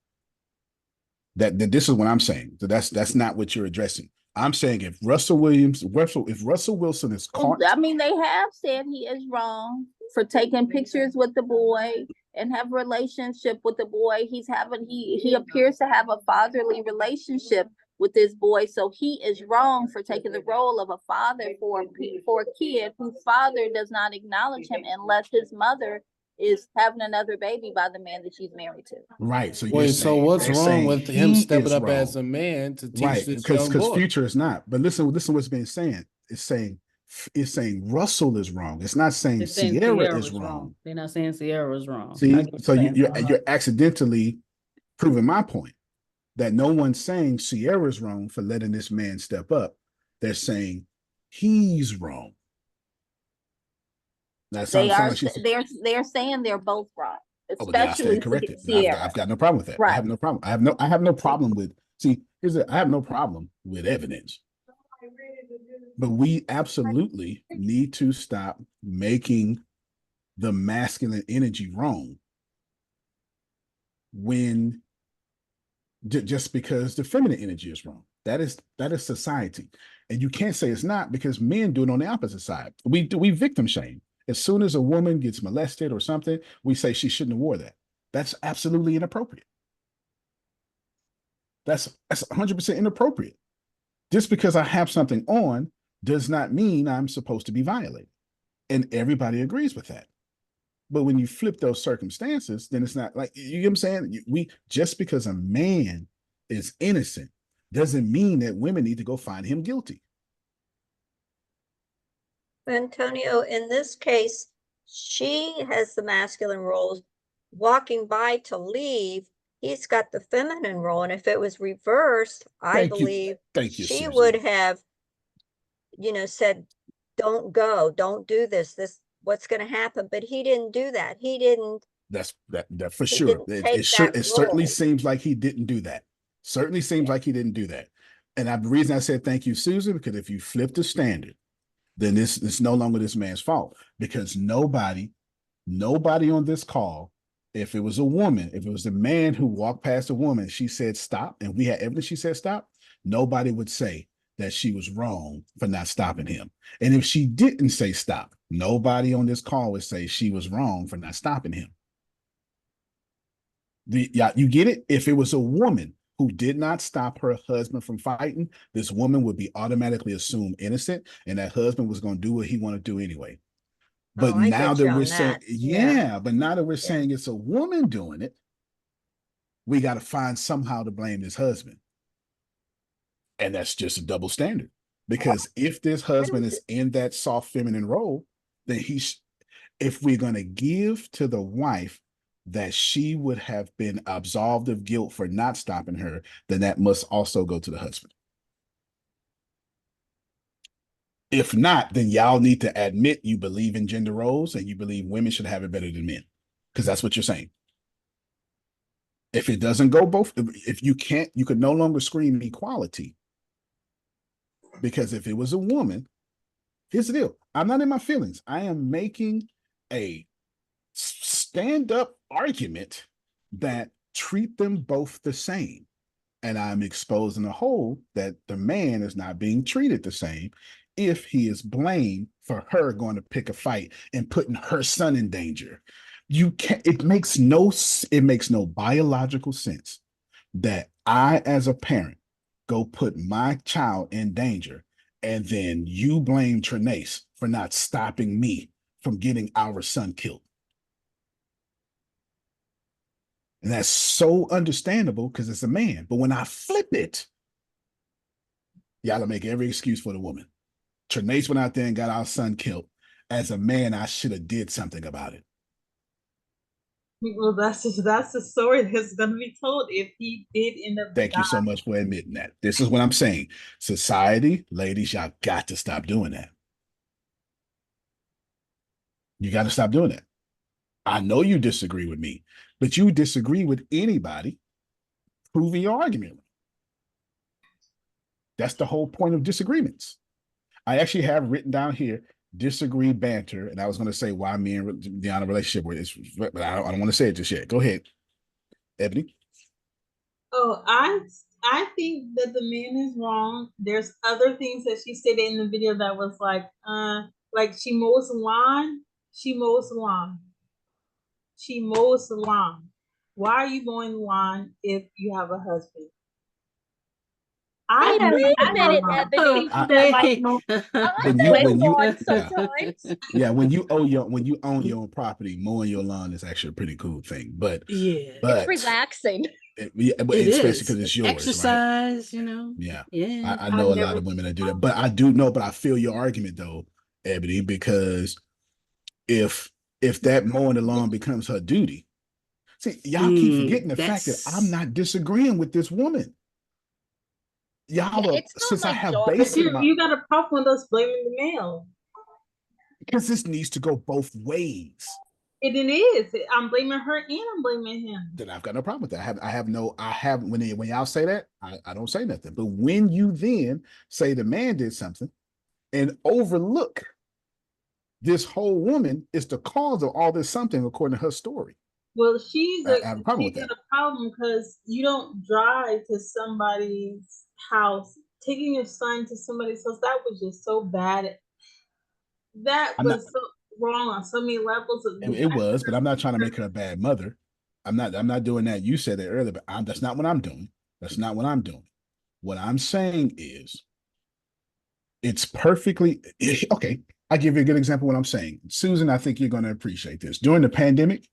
That this is what I'm saying. So that's not what you're addressing. I'm saying if Russell Wilson is caught. I mean, they have said he is wrong for taking pictures with the boy and have a relationship with the boy. He appears to have a fatherly relationship with this boy. So he is wrong for taking the role of a father for a kid whose father does not acknowledge him unless his mother is having another baby by the man that she's married to. Right. So what's wrong with him stepping up as a man to teach this young boy? Because Future is not. But listen what's being saying. It's saying Russell is wrong. It's not saying Sierra is wrong. They're not saying Sierra is wrong. See, so you're accidentally proving my point that no one's saying Sierra is wrong for letting this man step up. They're saying he's wrong. They're saying they're both wrong. Especially corrected. I've got no problem with that. Right. I have no problem. I have no problem with I have no problem with evidence. But we absolutely need to stop making the masculine energy wrong when just because the feminine energy is wrong. That is society. And you can't say it's not, because men do it on the opposite side. We victim shame. As soon as a woman gets molested or something, we say she shouldn't have wore that. That's absolutely inappropriate. That's 100% inappropriate. Just because I have something on does not mean I'm supposed to be violated. And everybody agrees with that. But when you flip those circumstances, then it's not like, you know what I'm saying? Just because a man is innocent doesn't mean that women need to go find him guilty. Antonio, in this case, she has the masculine roles. Walking by to leave, he's got the feminine role. And if it was reversed, I believe she would have, said, don't go, don't do this, what's going to happen. But he didn't do that. He didn't. That's that for sure. It certainly seems like he didn't do that. Certainly seems like he didn't do that. And the reason I said thank you, Susan, because if you flip the standard, then it's no longer this man's fault, because nobody on this call, if it was a woman, if it was a man who walked past a woman, she said stop, and we had evidence she said stop, nobody would say that she was wrong for not stopping him. And if she didn't say stop, nobody on this call would say she was wrong for not stopping him. You get it? If it was a woman who did not stop her husband from fighting, this woman would be automatically assumed innocent, and that husband was going to do what he wanted to do anyway. But now that we're saying, but now that we're saying it's a woman doing it, we got to find somehow to blame this husband. And that's just a double standard. Because if this husband is in that soft feminine role, then if we're going to give to the wife that she would have been absolved of guilt for not stopping her, then that must also go to the husband. If not, then y'all need to admit you believe in gender roles and you believe women should have it better than men, because that's what you're saying. If it doesn't go both, if you can't, you could no longer scream equality. Because if it was a woman, here's the deal. I'm not in my feelings. I am making a stand-up argument that treat them both the same. And I'm exposing the whole that the man is not being treated the same if he is blamed for her going to pick a fight and putting her son in danger. You can't, it makes no biological sense that I, as a parent, go put my child in danger, and then you blame Trinace for not stopping me from getting our son killed. And that's so understandable because it's a man. But when I flip it, y'all make every excuse for the woman. Trinace went out there and got our son killed. As a man, I should have did something about it. Well, that's the story that's going to be told if he did end up. Thank you so much for admitting that. This is what I'm saying. Society, ladies, y'all got to stop doing that. You got to stop doing that. I know you disagree with me, but you disagree with anybody proving your argument. That's the whole point of disagreements. I actually have written down here disagree banter, and I was going to say why me and Deanna relationship with this, but I don't want to say it just yet. Go ahead, Ebony. Oh, I think that the man is wrong. There's other things that she said in the video that was like she mows the lawn. She mows the lawn. She mows the lawn. Why are you mowing the lawn if you have a husband? I I've admit it, when you own your own property, mowing your lawn is actually a pretty cool thing. But it's relaxing. But especially because it's yours, exercise, right? Yeah. I know a lot of women that do that, but I do know. But I feel your argument though, Ebony, because if that mowing the lawn becomes her duty, see, y'all keep forgetting the fact that I'm not disagreeing with this woman. Y'all since I have based you got a problem with us blaming the male. Because this needs to go both ways. It is. I'm blaming her and I'm blaming him. Then I've got no problem with that. When y'all say that, I don't say nothing. But when you then say the man did something and overlook this whole woman is the cause of all this something according to her story. Well, she's got a problem because you don't drive to somebody's house. Taking your son to somebody's house, that was just so bad. That was so wrong on so many levels. It was, but I'm not trying to make her a bad mother. I'm not doing that. You said that earlier, but that's not what I'm doing. That's not what I'm doing. What I'm saying is it's perfectly okay. I'll give you a good example of what I'm saying. Susan, I think you're going to appreciate this. During the pandemic,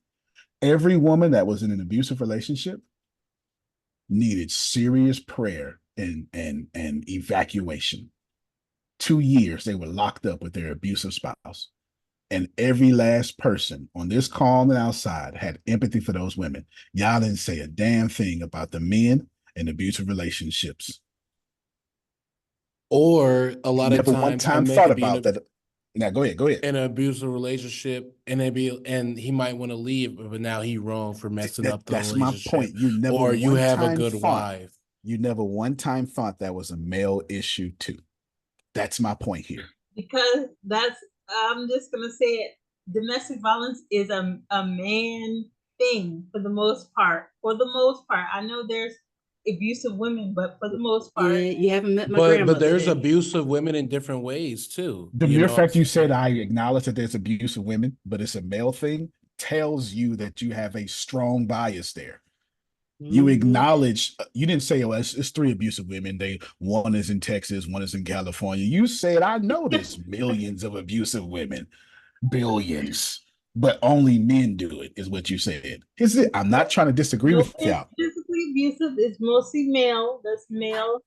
every woman that was in an abusive relationship needed serious prayer and evacuation. 2 years they were locked up with their abusive spouse. And every last person on this call and outside had empathy for those women. Y'all didn't say a damn thing about the men and abusive relationships. Or a lot of times, one time thought about that. Now go ahead. In an abusive relationship, and he might want to leave, but now he wrong for messing up the relationship. That's my point. You have a good wife. You never one time thought that was a male issue too. That's my point here. Because I'm just gonna say it. Domestic violence is a man thing for the most part. I know there's abusive women, but for the most part, you haven't met my grandmother. But there's abusive women in different ways too. The mere fact you said I acknowledge that there's abusive women, but it's a male thing, tells you that you have a strong bias there. You acknowledge, you didn't say, oh, it's 3 abusive women. One is in Texas, one is in California. You said, I know there's millions of abusive women, billions, but only men do it, is what you said. I'm not trying to disagree with y'all. Physically abusive is mostly male. That's male.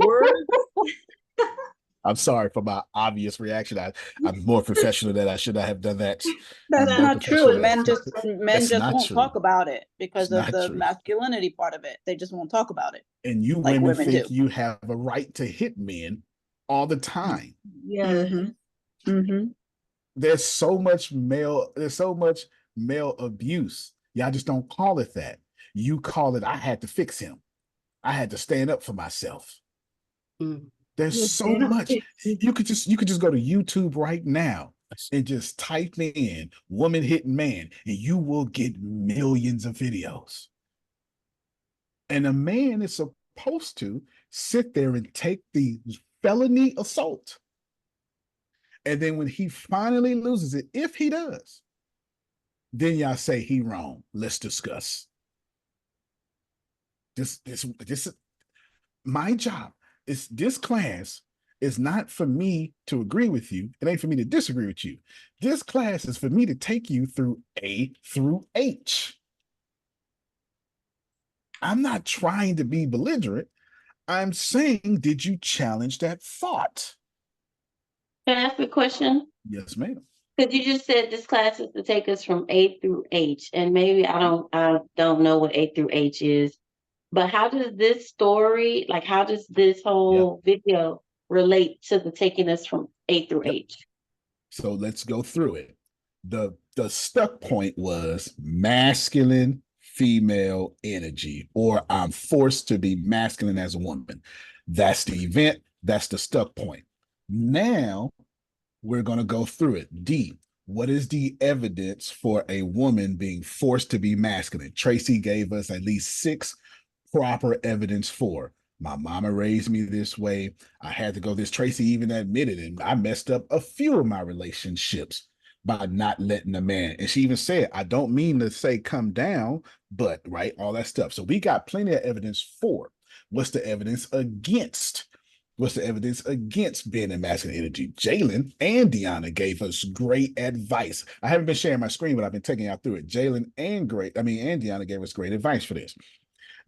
Words. I'm sorry for my obvious reaction. I'm more professional than I should not have done that. That's not true. Men just won't talk about it because of the masculinity part of it. They just won't talk about it. And you women think you have a right to hit men all the time. Yeah. Mm-hmm. Mm-hmm. There's so much male abuse. Y'all just don't call it that. You call it, I had to fix him. I had to stand up for myself. There's so much. You could just go to YouTube right now and just type in woman hitting man, and you will get millions of videos. And a man is supposed to sit there and take the felony assault. And then when he finally loses it, if he does, then y'all say he wrong. Let's discuss. This my job is this class is not for me to agree with you. It ain't for me to disagree with you. This class is for me to take you through A through H. I'm not trying to be belligerent. I'm saying, did you challenge that thought? Can I ask a question? Yes, ma'am. Because you just said this class is to take us from A through H, and maybe I don't know what A through H is, but how does this story, like how does this whole video relate to the taking us from A through H? So let's go through it. The stuck point was masculine female energy, or I'm forced to be masculine as a woman. That's the event. That's the stuck point. Now we're going to go through it. D, what is the evidence for a woman being forced to be masculine? Tracy gave us at least 6 proper evidence for. My mama raised me this way. I had to go this. Tracy even admitted it. I messed up a few of my relationships by not letting a man. And she even said, I don't mean to say come down, but right, all that stuff. So we got plenty of evidence for. What's the evidence against? What's the evidence against being in masculine energy? Jalen and Deanna gave us great advice. I haven't been sharing my screen, but I've been taking y'all through it. Jalen and Deanna gave us great advice for this.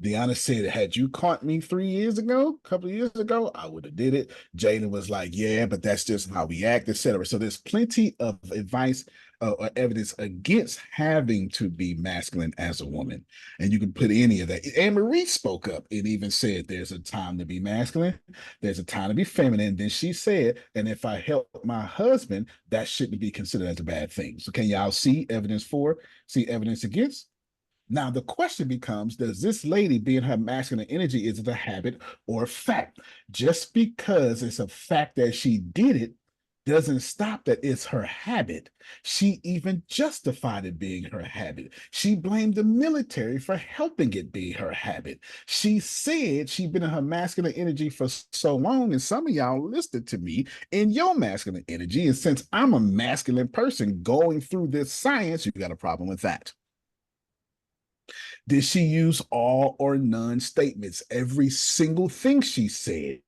Deanna said, had you caught me 3 years ago, a couple of years ago, I would have did it. Jalen was like, yeah, but that's just how we act, etc. So there's plenty of advice or evidence against having to be masculine as a woman. And you can put any of that. Anne Marie spoke up and even said there's a time to be masculine, there's a time to be feminine. Then she said, and if I help my husband, that shouldn't be considered as a bad thing. So can y'all see evidence for, see evidence against? Now, the question becomes, does this lady being her masculine energy, is it a habit or a fact? Just because it's a fact that she did it doesn't stop that it's her habit. She even justified it being her habit. She blamed the military for helping it be her habit. She said she'd been in her masculine energy for so long, and some of y'all listed to me in your masculine energy. And since I'm a masculine person going through this science, you got a problem with that. Did she use all or none statements? Every single thing she said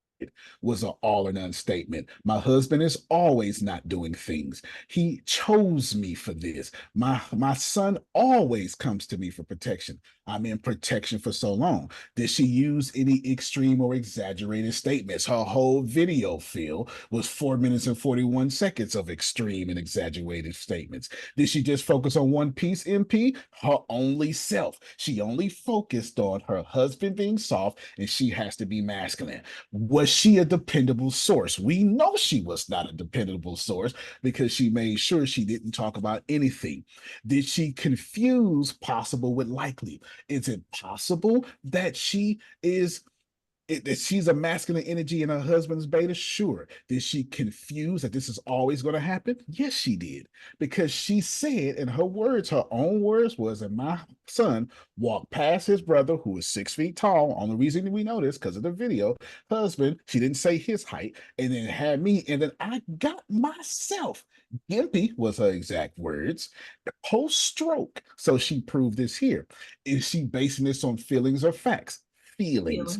was an all or none statement. My husband is always not doing things. He chose me for this. My son always comes to me for protection. I'm in protection for so long. Did she use any extreme or exaggerated statements? Her whole video, Phil, was 4 minutes and 41 seconds of extreme and exaggerated statements. Did she just focus on one piece, MP? Her only self. She only focused on her husband being soft and she has to be masculine. Was she a dependable source? We know she was not a dependable source because she made sure she didn't talk about anything. Did she confuse possible with likely? Is it possible that that she's a masculine energy and her husband's beta? Sure. Did she confuse that this is always going to happen? Yes, she did. Because she said, in her words, her own words was, that my son walked past his brother, who is 6 feet tall. Only reason we know this because of the video. Husband, she didn't say his height, and then had me, and then I got myself. Gimpy was her exact words. Post stroke. So she proved this here. Is she basing this on feelings or facts? Feelings.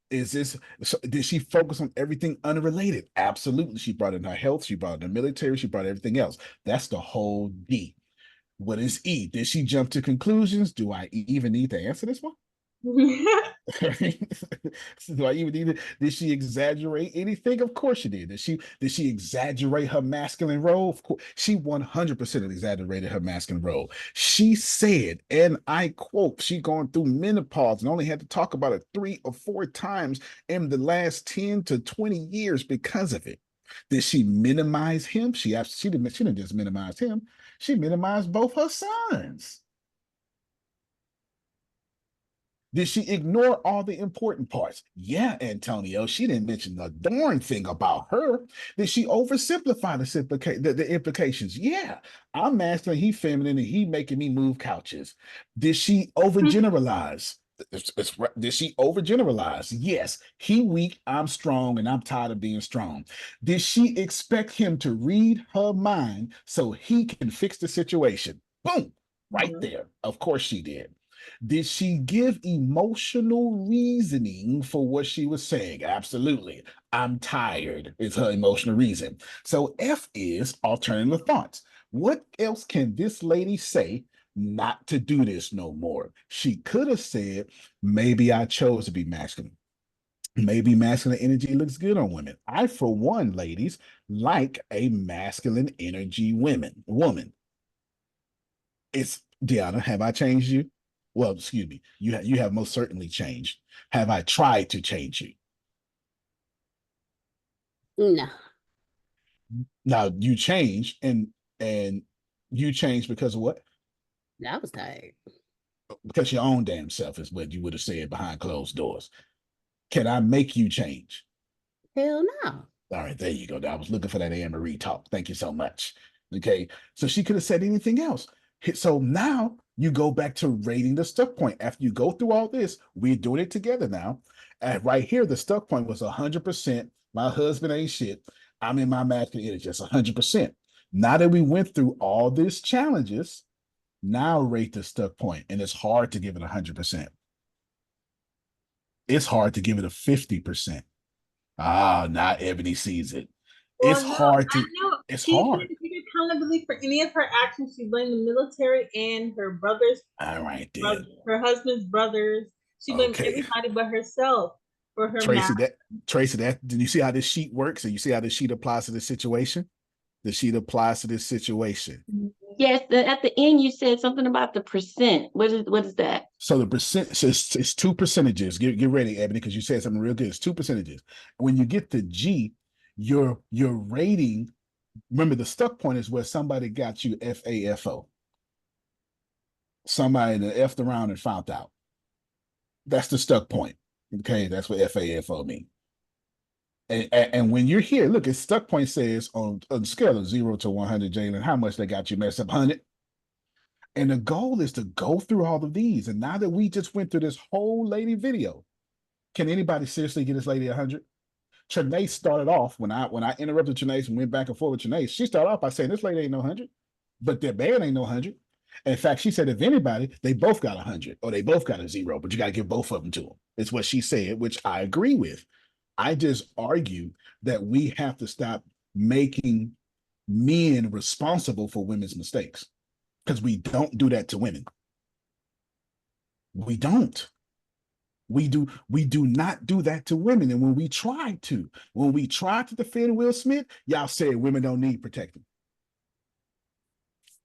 Is this, so did she focus on everything unrelated? Absolutely. She brought in her health, she brought in the military, she brought everything else. That's the whole D. What is E? Did she jump to conclusions? Do I even need to answer this one? Do I even did she exaggerate anything? Of course she did. Did she exaggerate her masculine role? Of course, she 100% exaggerated her masculine role. She said, and I quote, she gone through menopause and only had to talk about it 3 or 4 times in the last 10 to 20 years because of it. Did she minimize him? She didn't just minimize him. She minimized both her sons. Did she ignore all the important parts? Yeah, Antonio, she didn't mention the darn thing about her. Did she oversimplify the implications? Yeah, I'm masculine, he feminine, and he making me move couches. Did she overgeneralize? Did she overgeneralize? Yes, he weak, I'm strong, and I'm tired of being strong. Did she expect him to read her mind so he can fix the situation? Boom, right there. Of course she did. Did she give emotional reasoning for what she was saying? Absolutely. I'm tired is her emotional reason. So F is alternative thoughts. What else can this lady say not to do this no more? She could have said, maybe I chose to be masculine. Maybe masculine energy looks good on women. I, for one, ladies, like a masculine energy woman. It's Deanna, have I changed you? Well, excuse me. You have most certainly changed. Have I tried to change you? No. Now you changed and you changed because of what? I was tired. Because your own damn self is what you would have said behind closed doors. Can I make you change? Hell no. All right, there you go. I was looking for that Anne Marie talk. Thank you so much. Okay, so she could have said anything else. So now you go back to rating the stuck point. After you go through all this, we're doing it together now. And right here, the stuck point was 100%. My husband ain't shit. I'm in my masculine energy. Just 100%. Now that we went through all these challenges, now rate the stuck point. And it's hard to give it 100%. It's hard to give it a 50%. Ah, not Ebony sees it. Well, It's no, hard I to, know it's she hard. didn't take accountability for any of her actions. She blamed the military and her brothers, All right, then. her husband's brothers. She blamed Okay. everybody but herself for her Tracy, math. did you see how this sheet works? And you see how this sheet applies to this situation? The sheet applies to this situation. Yes, at the end you said something about the percent. What is that? So the percent, so it's 2 percentages. Get ready, Ebony, because you said something real good. It's 2 percentages. When you get the G, your rating. Remember, the stuck point is where somebody got you FAFO. Somebody that effed around and found out. That's the stuck point. Okay, that's what FAFO means. And when you're here, look, it's stuck point says on a scale of 0 to 100, Jalen, how much they got you messed up? 100. And the goal is to go through all of these. And now that we just went through this whole lady video, can anybody seriously get this lady 100? Trinae started off when I interrupted Trinae and went back and forth with Trinae. She started off by saying this lady ain't no 100, but their band ain't no 100. In fact, she said if anybody, they both got 100 or they both got a 0, but you got to give both of them to them. It's what she said, which I agree with. I just argue that we have to stop making men responsible for women's mistakes because we don't do that to women. We don't. We do not do that to women. And when we try to defend Will Smith, y'all said women don't need protecting.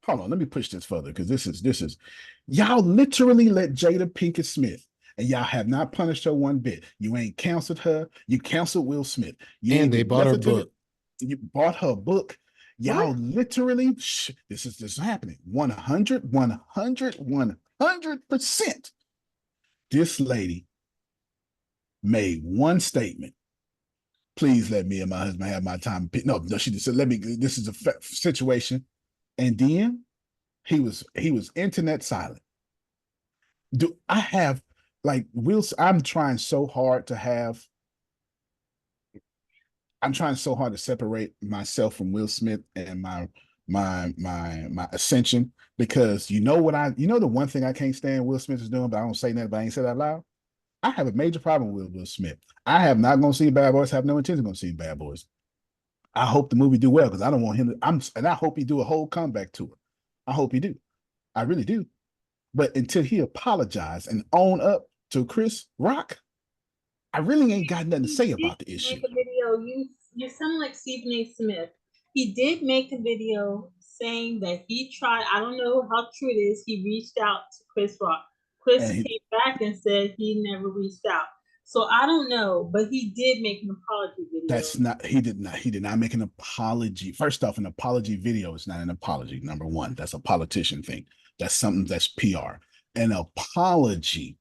Hold on, let me push this further because this is y'all literally let Jada Pinkett Smith, and y'all have not punished her one bit. You ain't canceled her. You canceled Will Smith. And they bought her book. You bought her book. Y'all literally, this is happening. 100%. This lady made one statement. Please let me and my husband have my time. No, she just said, let me, this is a situation. And then he was internet silent. Do I have like I'm trying so hard to separate myself from Will Smith and my ascension because you know the one thing I can't stand Will Smith is doing, but I don't say nothing, but I ain't said that loud. I have a major problem with Will Smith. I have not going to see Bad Boys, have no intention of going to see Bad Boys. I hope the movie do well because I don't want him to, and I hope he do a whole comeback tour. I hope he do. I really do. But until he apologize and own up to Chris Rock, I really ain't got nothing to say about the issue. Make a video. You sound like Stephen A. Smith. He did make a video saying that he tried. I don't know how true it is. He reached out to Chris Rock. Chris came back and said he never reached out. So I don't know, but he did make an apology video. He did not make an apology. First off, an apology video is not an apology. Number one, that's a politician thing. That's something that's PR. An apology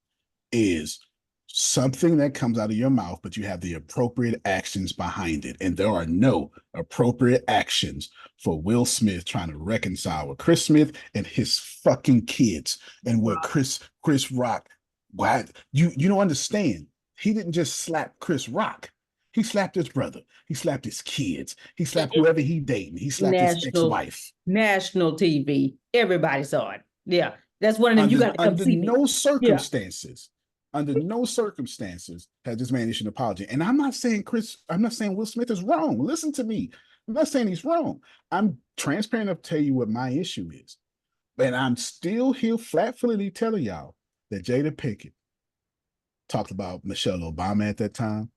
is something that comes out of your mouth, but you have the appropriate actions behind it. And there are no appropriate actions for Will Smith trying to reconcile with Chris Smith and his fucking kids and what Chris Rock. Why you don't understand? He didn't just slap Chris Rock. He slapped his brother. He slapped his kids. He slapped whoever he dating. He slapped his ex-wife. National TV. Everybody saw it. Yeah. That's one of them. You got to come see me. Under no circumstances. Under no circumstances has this man issued an apology. And I'm not saying Will Smith is wrong. Listen to me. I'm not saying he's wrong. I'm transparent enough to tell you what my issue is. And I'm still here flat-footedly telling y'all that Jada Pinkett talked about Michelle Obama at that time,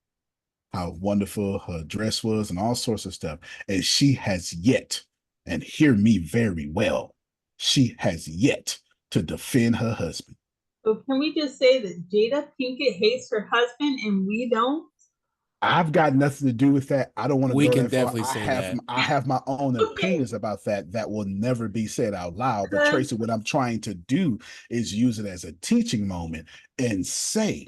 how wonderful her dress was and all sorts of stuff. And she has yet, and hear me very well, she has yet to defend her husband. But can we just say that Jada Pinkett hates her husband and we don't? I've got nothing to do with that. I don't want to. We can definitely say that. I have my own opinions about that will never be said out loud. But Tracy, what I'm trying to do is use it as a teaching moment and say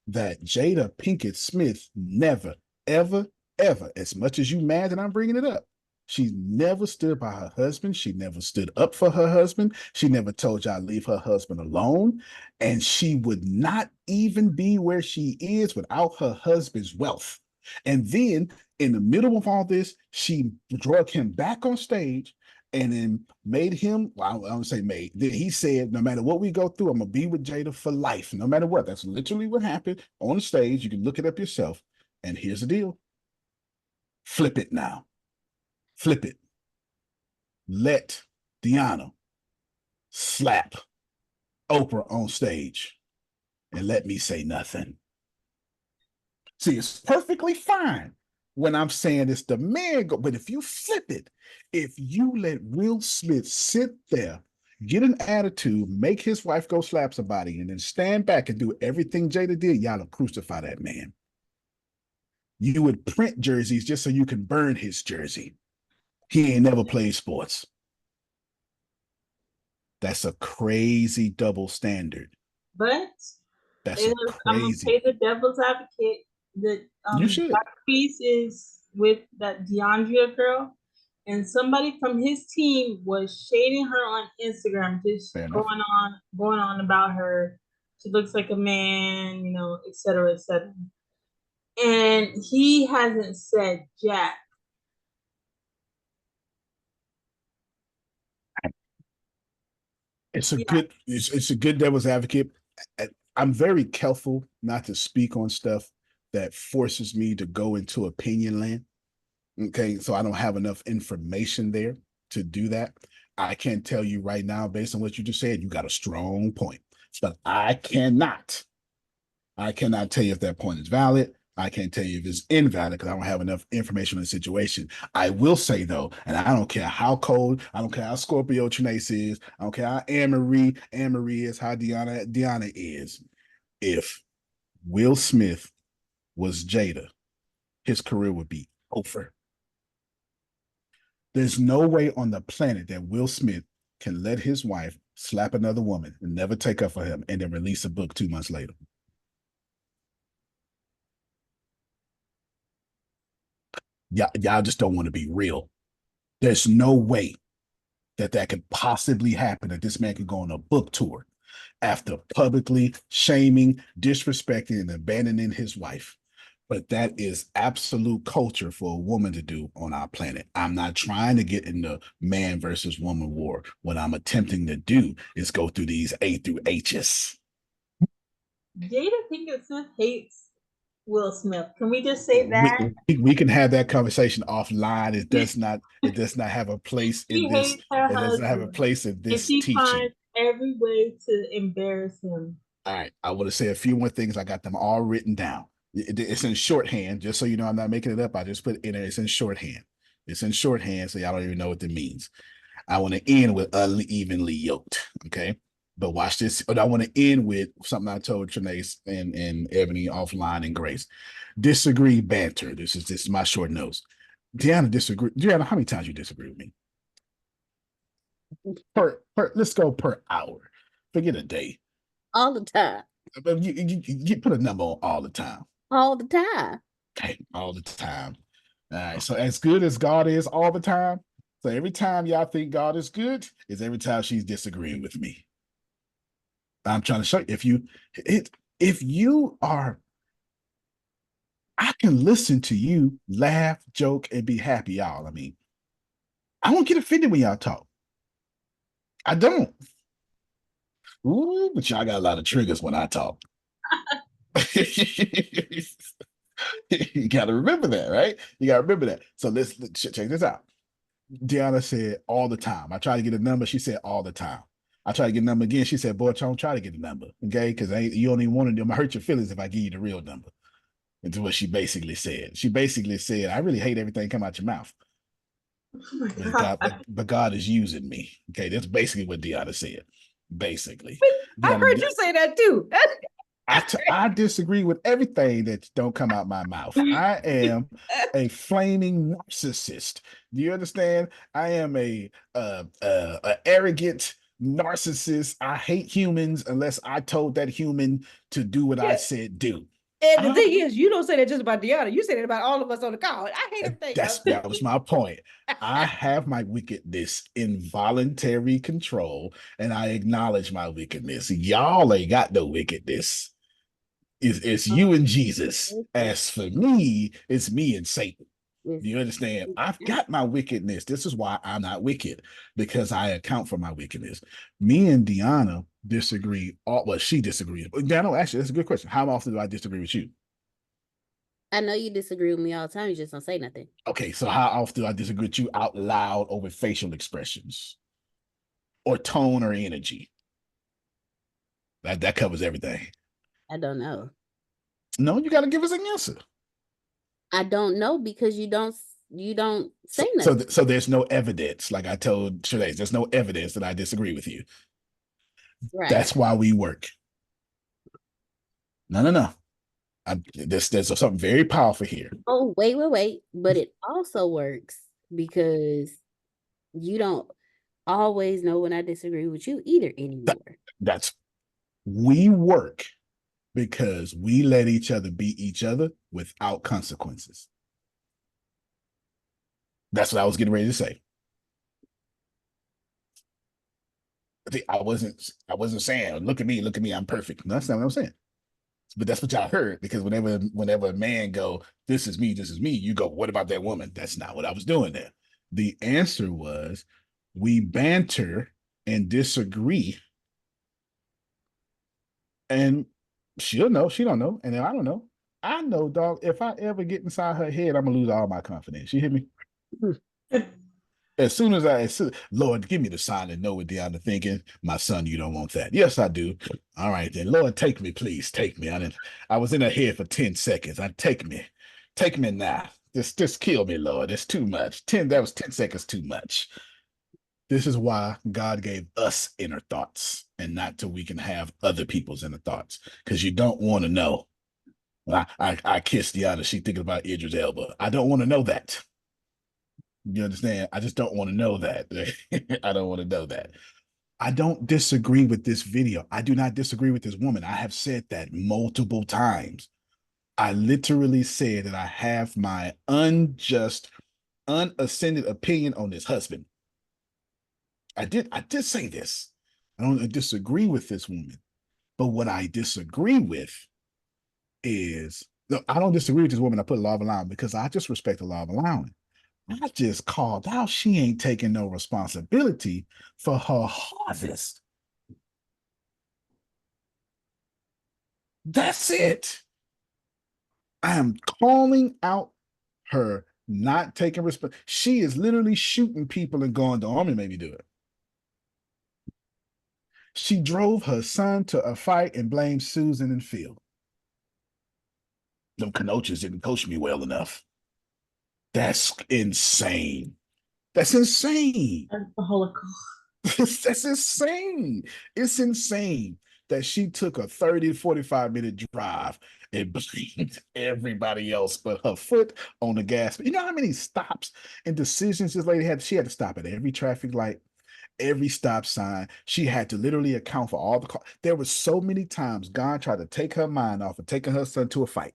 that Jada Pinkett Smith never, ever, ever, as much as you mad that I'm bringing it up, she never stood by her husband. She never stood up for her husband. She never told y'all leave her husband alone. And she would not even be where she is without her husband's wealth. And then in the middle of all this, she drug him back on stage and then made him, well, I don't say made, then he said, no matter what we go through, I'm going to be with Jada for life, no matter what. That's literally what happened on the stage. You can look it up yourself. And here's the deal. Flip it now. Flip it. Let Deanna slap Oprah on stage and let me say nothing. See, it's perfectly fine when I'm saying it's the man, but if you flip it, if you let Will Smith sit there, get an attitude, make his wife go slap somebody, and then stand back and do everything Jada did, y'all will crucify that man. You would print jerseys just so you can burn his jersey. He ain't never played sports. That's a crazy double standard. But that's crazy. I'm gonna play the devil's advocate. That you should. That piece is with that DeAndrea girl, and somebody from his team was shading her on Instagram, just going on about her. She looks like a man, you know, et cetera, et cetera. And he hasn't said jack. It's a good devil's advocate. I'm very careful not to speak on stuff that forces me to go into opinion land. Okay, so I don't have enough information there to do that. I can tell you right now, based on what you just said, you got a strong point. But I cannot tell you if that point is valid. I can't tell you if it's invalid because I don't have enough information on the situation. I will say though, and I don't care how cold, I don't care how Scorpio Trinace is, I don't care how Anne-Marie is, how Deanna is. If Will Smith was Jada, his career would be over. There's no way on the planet that Will Smith can let his wife slap another woman and never take up for him and then release a book 2 months later. Y'all just don't want to be real. There's no way that could possibly happen, that this man could go on a book tour after publicly shaming, disrespecting, and abandoning his wife. But that is absolute culture for a woman to do on our planet. I'm not trying to get in the man versus woman war. What I'm attempting to do is go through these A through H's. Jada Pinkett Smith hates Will Smith. Can we just say that? We can have that conversation offline. It does not have a place in this. It doesn't have a place in this teaching. Finds every way to embarrass him. All right. I want to say a few more things. I got them all written down. It's in shorthand, just so you know I'm not making it up. I just put it in there. It's in shorthand. It's in shorthand, so y'all don't even know what it means. I want to end with unevenly yoked. Okay. But watch this. But I want to end with something I told Trinace and Ebony offline and Grace. Disagree banter. This is my short notes. Deanna disagree. Deanna, how many times you disagree with me? Let's go per hour. Forget a day. All the time. But you put a number on all the time. All the time. Okay, all the time. All right. So as good as God is all the time. So every time y'all think God is good, is every time she's disagreeing with me. I'm trying to show you if you are, I can listen to you laugh, joke, and be happy, y'all. I mean, I don't get offended when y'all talk. I don't. Ooh, but y'all got a lot of triggers when I talk. You got to remember that, right? You got to remember that. So let's check this out. Deanna said all the time. I tried to get a number. She said all the time. I tried to get a number again. She said, boy, don't try to get a number. Okay. Because you don't even want to do. I'm going to hurt your feelings if I give you the real number. Into what she basically said. She basically said, I really hate everything come out your mouth. Oh but God is using me. Okay. That's basically what Deanna said. Basically. I heard you say that too. I disagree with everything that don't come out my mouth. I am a flaming narcissist. Do you understand? I am a arrogant narcissist. I hate humans unless I told that human to do what I said do. And the thing is, you don't say that just about Deanna. You say that about all of us on the call. I hate everything. That was my point. I have my wickedness in voluntary control, and I acknowledge my wickedness. Y'all ain't got no wickedness. It's you and Jesus. As for me, it's me and Satan. Do you understand? I've got my wickedness. This is why I'm not wicked, because I account for my wickedness. Me and Deanna disagree. Well, she disagrees. Deanna, actually, that's a good question. How often do I disagree with you? I know you disagree with me all the time. You just don't say nothing. Okay, so how often do I disagree with you out loud over facial expressions or tone or energy? That covers everything. I don't know. No, you got to give us an answer. I don't know because you don't say nothing. So there's no evidence. Like I told Sheree, there's no evidence that I disagree with you. Right. That's why we work. No. There's something very powerful here. Oh, wait. But it also works because you don't always know when I disagree with you either anymore. We work because we let each other be each other without consequences. That's what I was getting ready to say. I wasn't saying, look at me, I'm perfect. No, that's not what I'm saying. But that's what y'all heard, because whenever a man go, this is me, you go, what about that woman? That's not what I was doing there. The answer was, we banter and disagree, and she'll know, she don't know, and then I don't know. I know, dog, if I ever get inside her head, I'm gonna lose all my confidence. You hear me? As soon as Lord, give me the sign to know what Deanna thinking. My son, you don't want that. Yes, I do. All right, then. Lord, take me, please. Take me. I was in her head for 10 seconds. Take me now. Just kill me, Lord. It's too much. That was 10 seconds too much. This is why God gave us inner thoughts, and not so we can have other people's inner thoughts, because you don't want to know. I kissed Deanna. She thinking about Idris Elba. I don't want to know that. You understand? I just don't want to know that. I don't want to know that. I don't disagree with this video. I do not disagree with this woman. I have said that multiple times. I literally said that I have my unjust, unascended opinion on this husband. I did say this. I don't disagree with this woman. But what I disagree with is, no, I don't disagree with this woman. I put law of allowing because I just respect the law of allowing. I just called out she ain't taking no responsibility for her harvest. That's it. I am calling out her not taking responsibility. She is literally shooting people and going, the army made me do it. She drove her son to a fight and blamed Susan and Phil. Them coaches didn't coach me well enough. That's insane. That's insane. That's the Holocaust. That's insane. It's insane that she took a 30 to 45-minute drive and blamed everybody else but her foot on the gas. You know how many stops and decisions this lady had? She had to stop at every traffic light, every stop sign. She had to literally account for all the cars. There were so many times God tried to take her mind off of taking her son to a fight.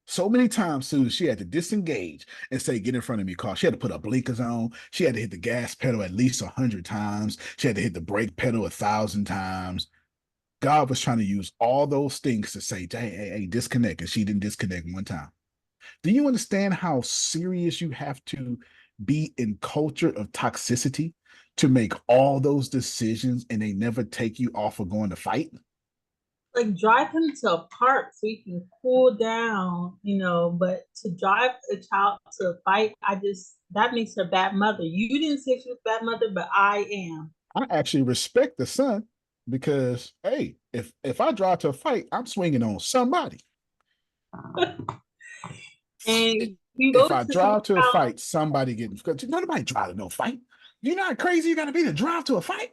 So many times, Susan, she had to disengage and say, get in front of me, car. She had to put her blinkers on. She had to hit the gas pedal at least 100 times. She had to hit the brake pedal 1,000 times. God was trying to use all those things to say, hey, disconnect. And she didn't disconnect one time. Do you understand how serious you have to be in culture of toxicity to make all those decisions and they never take you off of going to fight? Like drive him to a park so he can cool down, but to drive a child to a fight, that makes her a bad mother. You didn't say she was a bad mother, but I am. I actually respect the son because, hey, if I drive to a fight, I'm swinging on somebody. And if I drive to a fight, somebody getting, nobody drive to no fight. You know how crazy you got to be to drive to a fight?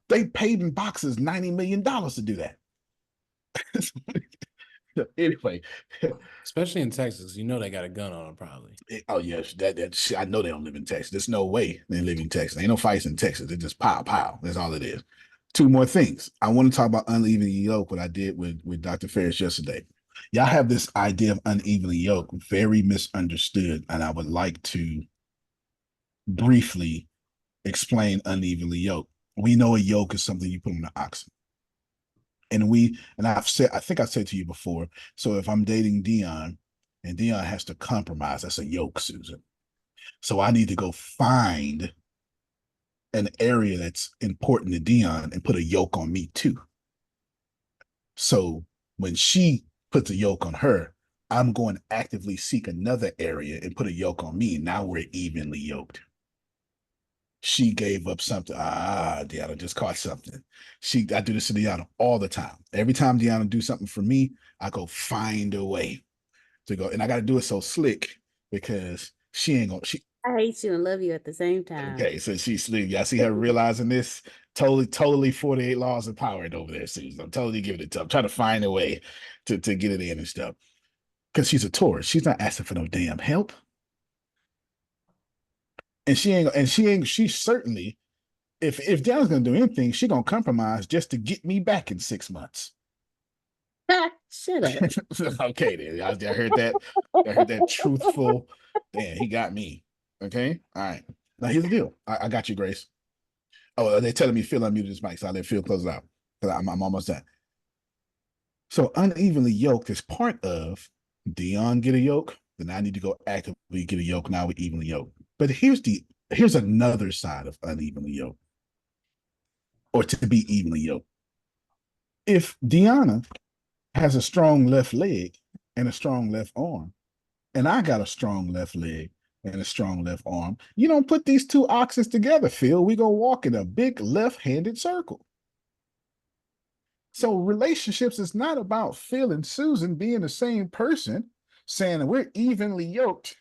They paid in boxes $90 million to do that. Anyway, especially in Texas, they got a gun on them probably. Oh yes, that I know they don't live in Texas. There's no way they live in Texas. Ain't no fights in Texas. They just pow. That's all it is. Two more things. I want to talk about unevenly yoked. What I did with Dr. Ferris yesterday. Y'all have this idea of unevenly yoked very misunderstood, and I would like to briefly explain unevenly yoked. We know a yoke is something you put on the oxen. And I think I said to you before, so if I'm dating Dion and Dion has to compromise, that's a yoke, Susan. So I need to go find an area that's important to Dion and put a yoke on me too. So when she puts a yoke on her, I'm going to actively seek another area and put a yoke on me. Now we're evenly yoked. She gave up something. Deanna just caught something. I do this to Deanna all the time. Every time Deanna do something for me, I go find a way to go. And I got to do it so slick because she ain't going to. I hate you and love you at the same time. Okay, so she's slick. Y'all see her realizing this? Totally 48 laws of power over there, Susan. I'm totally giving it to her. I'm trying to find a way to get it in and stuff. Because she's a Taurus. She's not asking for no damn help. And she certainly, if Dana's gonna do anything, she gonna compromise just to get me back in 6 months. Shut up. Okay, then. I heard that. I heard that truthful. Damn, he got me. Okay. All right. Now here's the deal. I got you, Grace. Oh, they're telling me Phil unmuted his mic, so I let Phil close it out. Because I'm almost done. So unevenly yoked is part of Dion get a yoke, then I need to go actively get a yoke. Now we're evenly yoked. But here's another side of unevenly yoked, or to be evenly yoked. If Deanna has a strong left leg and a strong left arm, and I got a strong left leg and a strong left arm, you don't put these two oxes together, Phil. We're gonna walk in a big left-handed circle. So relationships is not about Phil and Susan being the same person, saying we're evenly yoked.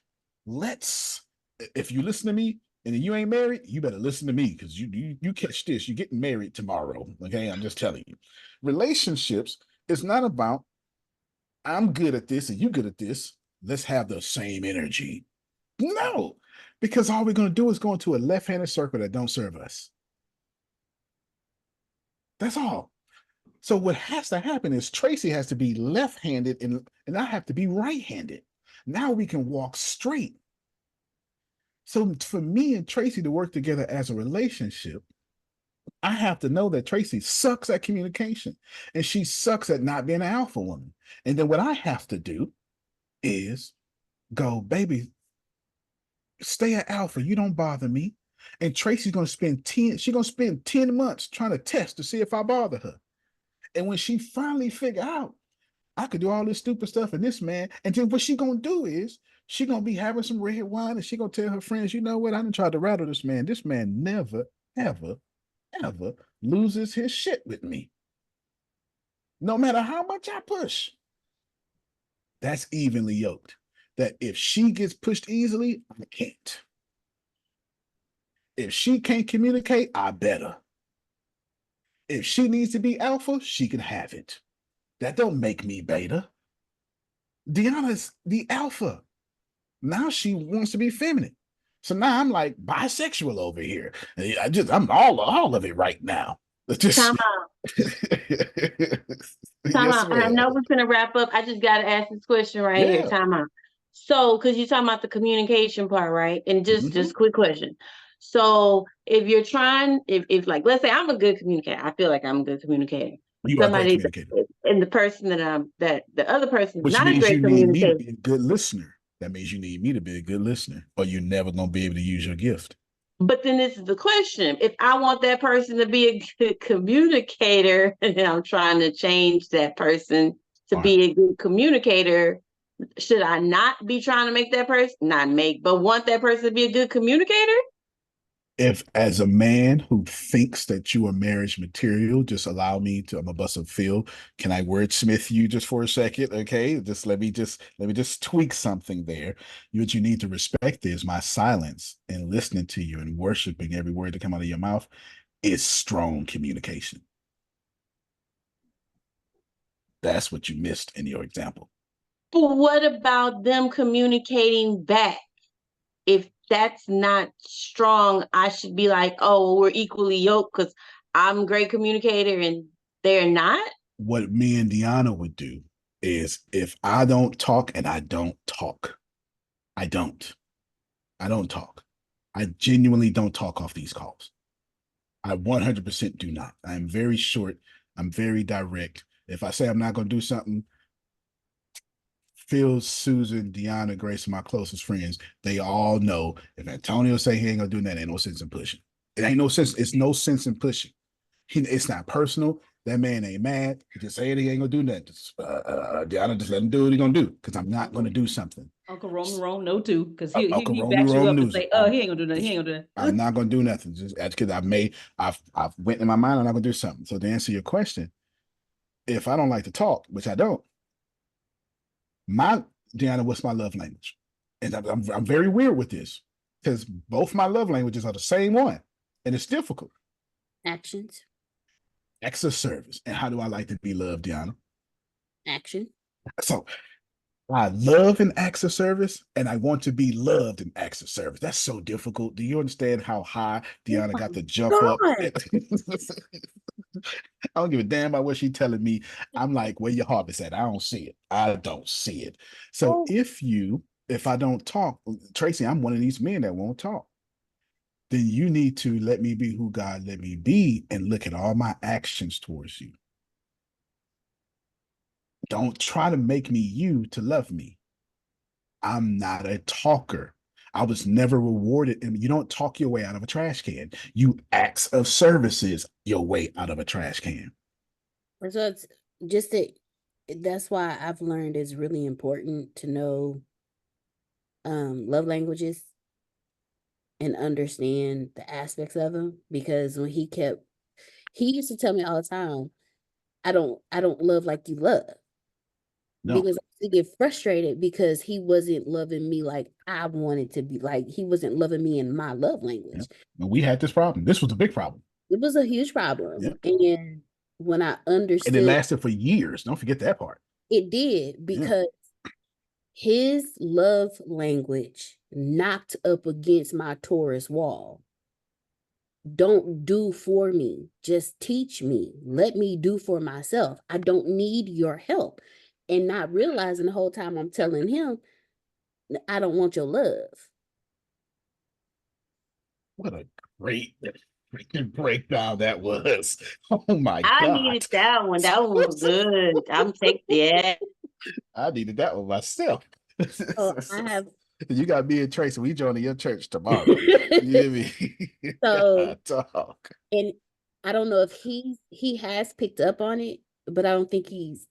If you listen to me and you ain't married, you better listen to me because you catch this. You're getting married tomorrow. Okay, I'm just telling you. Relationships is not about I'm good at this and you good at this. Let's have the same energy. No, because all we're going to do is go into a left-handed circle that don't serve us. That's all. So what has to happen is Tracy has to be left-handed and I have to be right-handed. Now we can walk straight. So for me and Tracy to work together as a relationship, I have to know that Tracy sucks at communication and she sucks at not being an alpha woman. And then what I have to do is go, baby, stay at alpha. You don't bother me. And Tracy's going to spend 10 months trying to test to see if I bother her. And when she finally figure out I could do all this stupid stuff and this man, and then what she gonna do is she gonna be having some red wine and she gonna tell her friends, you know what? I done tried to rattle this man. This man never, ever, ever loses his shit with me. No matter how much I push. That's evenly yoked. That if she gets pushed easily, I can't. If she can't communicate, I better. If she needs to be alpha, she can have it. That don't make me beta. Deanna's the alpha. Now she wants to be feminine. So now I'm like bisexual over here. I'm all of it right now. Time out. Time Yes, out. I ma'am. know we're gonna wrap up. I just gotta ask this question right here. Yeah. Time out. So, because you're talking about the communication part, right? And just quick question. So, if you're trying, if like, let's say I'm a good communicator, I feel like I'm a good communicator. You are a great communicator. And the person that the other person is Which not a means great you need me to communicator. be a good listener. That means you need me to be a good listener, or you're never gonna be able to use your gift. But then this is the question. If I want that person to be a good communicator, and I'm trying to change that person to be a good communicator, should I not be trying to make that person, not make, but want that person to be a good communicator? If as a man who thinks that you are marriage material, just allow me to, I'm a bust of Phil. Can I wordsmith you just for a second? Okay. Let me just tweak something there. What you need to respect is my silence and listening to you and worshiping every word that come out of your mouth is strong communication. That's what you missed in your example. But what about them communicating back? If that's not strong, I should be like, oh, we're equally yoked because I'm a great communicator and they're not. What me and Deanna would do is if I don't talk and I don't talk, I don't talk. I genuinely don't talk off these calls. I 100% do not. I'm very short. I'm very direct. If I say I'm not going to do something, Phil, Susan, Deanna, Grace, my closest friends, they all know if Antonio say he ain't gonna do that, ain't no sense in pushing. It ain't no sense. It's no sense in pushing. It's not personal. That man ain't mad. He just saying he ain't gonna do nothing. Deanna, just let him do what he gonna do because I'm not gonna do something. Uncle Roman know too, because he Uncle backs you up and knows say, he ain't gonna do nothing. He ain't gonna do that. I'm not gonna do nothing. Just because I've went in my mind, I'm not gonna do something. So to answer your question, if I don't like to talk, which I don't, Deanna, what's my love language? And I'm very weird with this because both my love languages are the same one, and it's difficult. Actions. Acts of service. And how do I like to be loved, Deanna? Action. So I love in acts of service, and I want to be loved in acts of service. That's so difficult. Do you understand how high Deanna got to jump up? I don't give a damn about what she's telling me. I'm like, where your heart is at? I don't see it. I don't see it. So if I don't talk, Tracy, I'm one of these men that won't talk. Then you need to let me be who God let me be and look at all my actions towards you. Don't try to make me you to love me. I'm not a talker. I was never rewarded. And you don't talk your way out of a trash can. You acts of services your way out of a trash can. So it's just that's why I've learned it's really important to know love languages and understand the aspects of them, because when he used to tell me all the time, I don't love like you love. No. Because I get frustrated because he wasn't loving me like I wanted to be, like he wasn't loving me in my love language. Yeah. We had this problem. This was a big problem. It was a huge problem. Yeah. And when I understood, and it lasted for years. Don't forget that part. It did, because his love language knocked up against my Taurus wall. Don't do for me. Just teach me. Let me do for myself. I don't need your help. And not realizing the whole time I'm telling him, I don't want your love. What a great breakdown that was. Oh my God. I needed that one. That one was good. I'm taking it. I needed that one myself. Oh, I have. You got me and Tracy. We joining your church tomorrow. You hear me? So talk. And I don't know if he has picked up on it, but I don't think he's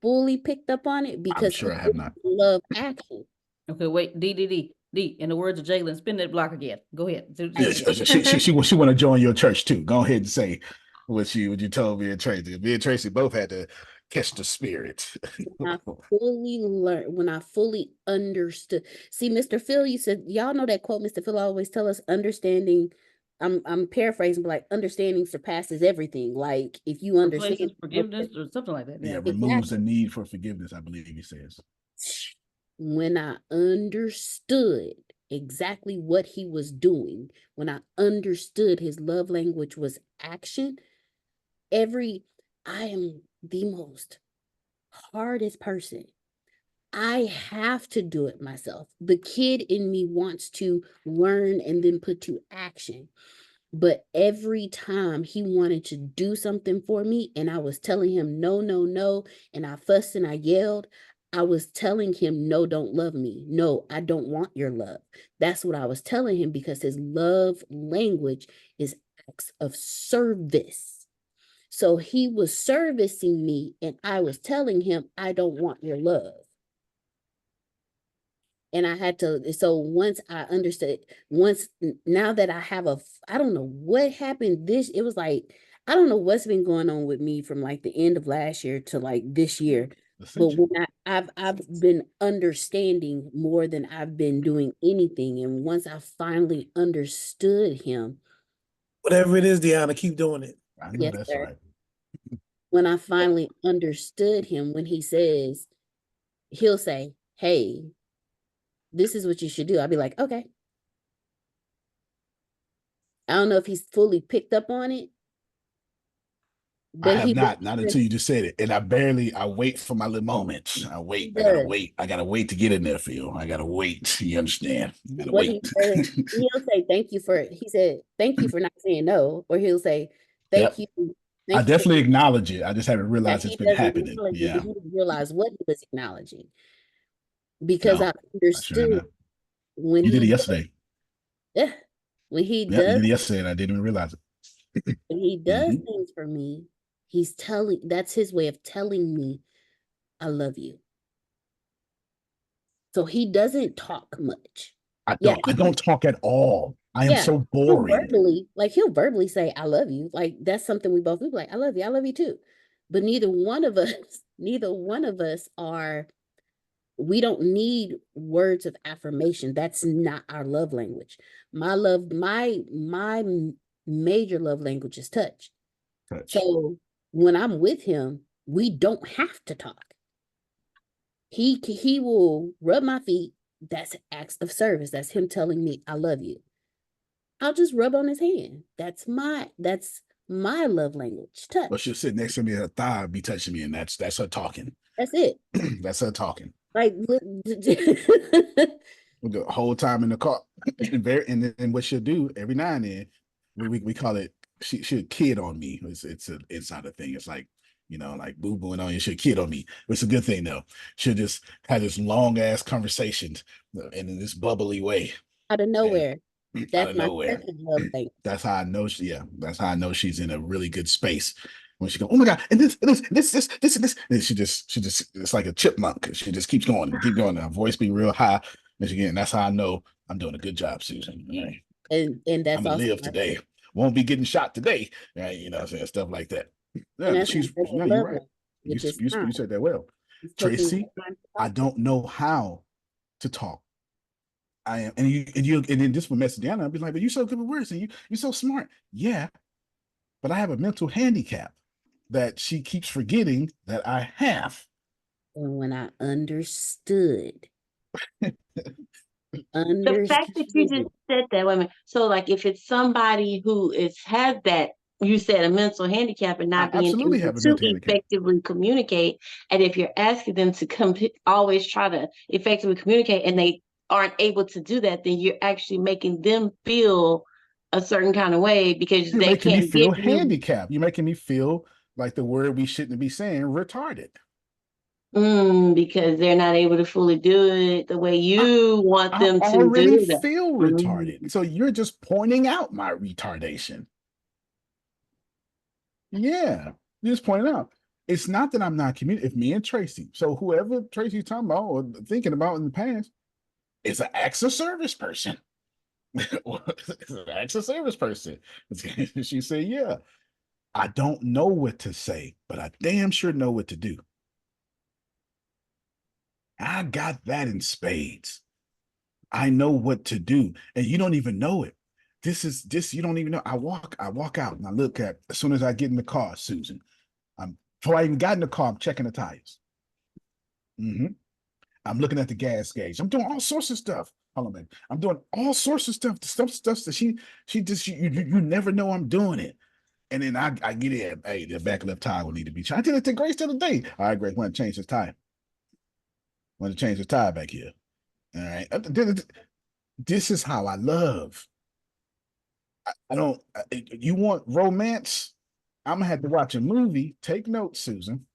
fully picked up on it, because I'm sure I have not. Love action. Okay, wait, D. In the words of Jalen, spin that block again. Go ahead. Yeah, she want to join your church too. Go ahead and say what you told me and Tracy. Me and Tracy both had to catch the spirit. When I fully understood. See, Mr. Phil, you said, y'all know that quote Mr. Phil always tell us, understanding. I'm paraphrasing, but like understanding surpasses everything. Like if you understand forgiveness or something like that. Yeah, removes the need for forgiveness, I believe he says. When I understood exactly what he was doing, when I understood his love language was action, I am the most hardest person. I have to do it myself. The kid in me wants to learn and then put to action. But every time he wanted to do something for me and I was telling him, no, no, no, and I fussed and I yelled, I was telling him, no, don't love me. No, I don't want your love. That's what I was telling him because his love language is acts of service. So he was servicing me and I was telling him, I don't want your love. And I had to, so once I understood, now that I have I don't know what happened it was like, I don't know what's been going on with me from like the end of last year to like this year. But when I've been understanding more than I've been doing anything. And once I finally understood him. Whatever it is, Deanna, keep doing it. I know that's right. When I finally understood him, when he'll say, hey, this is what you should do. I'll be like, okay. I don't know if he's fully picked up on it. But I have not until you just said it. And I wait for my little moments. I gotta wait to get in there, Phil. I gotta wait. You understand? I gotta wait. He'll say, thank you for not saying no. Or he'll say, thank you. I definitely acknowledge it. I just haven't realized it's been happening. Yeah. He didn't realize what he was acknowledging. Because I understood when you did it yesterday. Yeah. When he does, you did it yesterday and I didn't even realize it. When he does things for me, that's his way of telling me, I love you. So he doesn't talk much. I don't talk at all. I am so boring. He'll verbally say, I love you. Like that's something we both do. Like, I love you too. But neither one of us we don't need words of affirmation. That's not our love language. My major love language is touch. So when I'm with him, we don't have to talk. He will rub my feet. That's acts of service. That's him telling me, I love you. I'll just rub on his hand. That's my love language, touch. Well, she'll sit next to me at her thigh, be touching me, and that's her talking. That's it. That's her talking. Like the whole time in the car. And what she'll do every now and then, we call it, she'll kid on me. It's an insider thing. It's like, like boo-booing on you. She'll kid on me. It's a good thing though. She'll just have this long ass conversation and in this bubbly way. Out of nowhere. That's my love thing. That's how I know that's how I know she's in a really good space. When she go, oh my God, and this, and she just, it's like a chipmunk. She just keeps going and keep going. Her voice be real high. And again, that's how I know I'm doing a good job, Susan. Right? And that's I'm gonna live today. Won't be getting shot today. Right? You know what I'm saying? Stuff like that. Yeah, you're right. You said that well. Tracy, I don't know how to talk. I am, and then this would mess Deanna. I'd be like, but you're so good with words and you're so smart. Yeah, but I have a mental handicap that she keeps forgetting that I have. And when I understood. The fact that you just said that, women. So like if it's somebody who has that, you said a mental handicap and not being able to effectively communicate, and if you're asking them to always try to effectively communicate and they aren't able to do that, then you're actually making them feel a certain kind of way because you're making me feel handicapped. You're making me feel like the word we shouldn't be saying, retarded. Because they're not able to fully do it the way you want them to do it. I already feel retarded. So you're just pointing out my retardation. Yeah, you're just pointing out. It's not that I'm not communicating. If me and Tracy, so whoever Tracy's talking about or thinking about in the past, It's an acts of service person. It's an acts of service person. She said, yeah, I don't know what to say, but I damn sure know what to do. I got that in spades. I know what to do, and you don't even know it. This you don't even know. I walk out and I look at as soon as I get in the car, Susan. Before I even got in the car, I'm checking the tires. I'm looking at the gas gauge. I'm doing all sorts of stuff. Hold on, man. I'm doing all sorts of stuff. Stuff that she just you never know I'm doing it. And then I get in. Hey, the back left tire will need to be changed. I did it to Grace the other day. All right, Grace, want to change his tire. Want to change his tire back here. All right. This is how I love. I don't. You want romance? I'm gonna have to watch a movie. Take notes, Susan,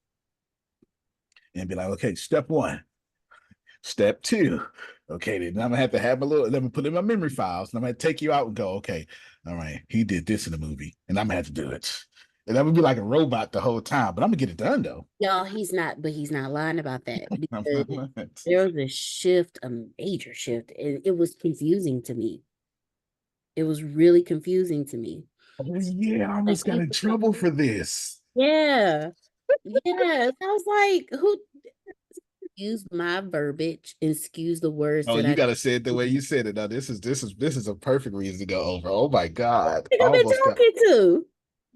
and be like, okay, step one, step two. Okay, then I'm gonna have to have a little. Let me put in my memory files, and I'm gonna take you out and go. Okay, all right, he did this in the movie, and I'm gonna have to do it. And I'm gonna be like a robot the whole time, but I'm gonna get it done though. No, he's not, but he's not lying about that because there was a shift, a major shift, and it was confusing to me. It was really confusing to me. Oh, yeah, I almost got in trouble for this. Yeah. Yes. I was like, who use my verbiage and excuse the words Oh, that you gotta say it the way you said it. Now, this is a perfect reason to go over. Oh my God. I've been talking to.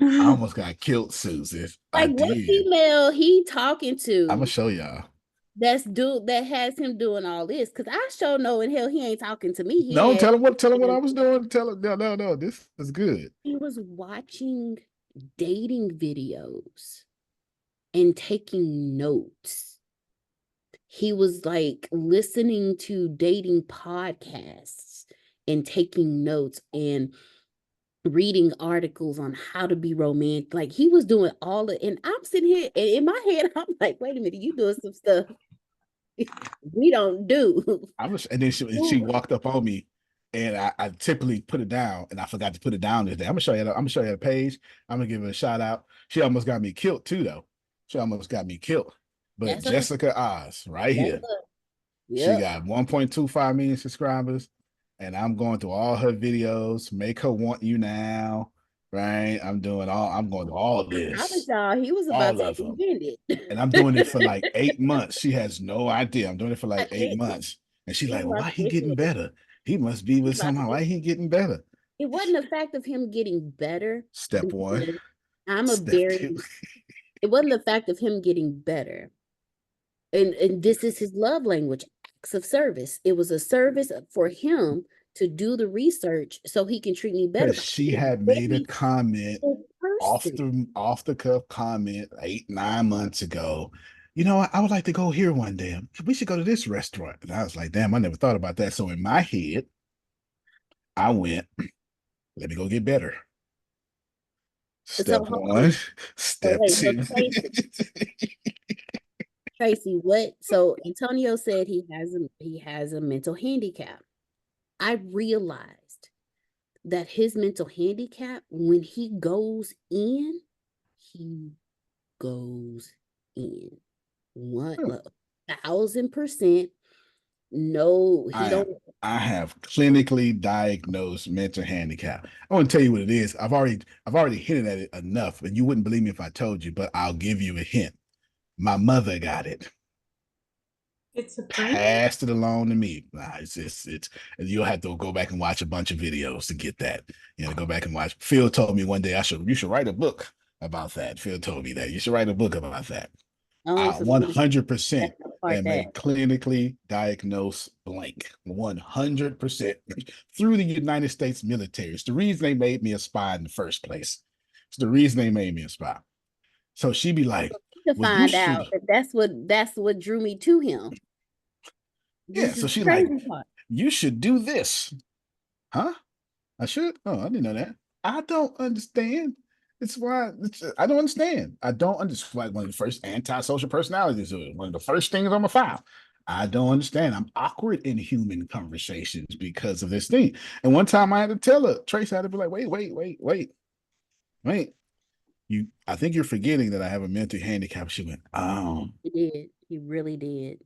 I almost got killed, Susan. Like, what female he talking to? I'm gonna show y'all. That has him doing all this, because I sure know in hell he ain't talking to me. No, tell him what I was doing. Tell him no. This is good. He was watching dating videos and taking notes. He was like listening to dating podcasts and taking notes and reading articles on how to be romantic. Like, he was doing all of, and I'm sitting here and in my head, I'm like, wait a minute, you doing some stuff we don't do. And then she walked up on me, and I typically put it down, and I forgot to put it down today. I'm gonna show you the page. I'm gonna give her a shout out. She almost got me killed too, though. She almost got me killed. But that's Jessica Oz, right here. She got 1.25 million subscribers, and I'm going through all her videos. Make her want you now, right? I'm going to all of this. He was about to end it. And I'm doing it for like 8 months. She has no idea. I'm doing it for like 8 months. And she's like, why he getting better? He must be with somehow. Why he getting better? It wasn't the fact of him getting better. Step one. It wasn't the fact of him getting better. And this is his love language, acts of service. It was a service for him to do the research so he can treat me better. She had made a comment, off the cuff comment 8-9 months ago. You know, I would like to go here one day. We should go to this restaurant. And I was like, damn, I never thought about that. So in my head, I went, let me go get better. Step one, step two. Tracy, what? So Antonio said he has a mental handicap. I realized that his mental handicap, when he goes in, he goes in 1,000%. No, I have clinically diagnosed mental handicap. I want to tell you what it is. I've already hinted at it enough, and you wouldn't believe me if I told you, but I'll give you a hint. My mother got it. It's passed it along to me. It's you'll have to go back and watch a bunch of videos to get that. You know, go back and watch. Phil told me one day you should write a book about that. Phil told me that you should write a book about that. 100% am a clinically diagnosed blank. 100% through the United States military. It's the reason they made me a spy in the first place. It's the reason they made me a spy. So she'd be like, to find out that that's what drew me to him. Yeah, so she's like, you should do this. Huh? I should? Oh, I didn't know that. I don't understand. I don't understand. I don't understand. Like one of the first antisocial personalities, one of the first things on my file. I don't understand. I'm awkward in human conversations because of this thing. And one time I had to tell her, Trace had to be like, wait. I think you're forgetting that I have a mental handicap. She went, oh. He did. He really did.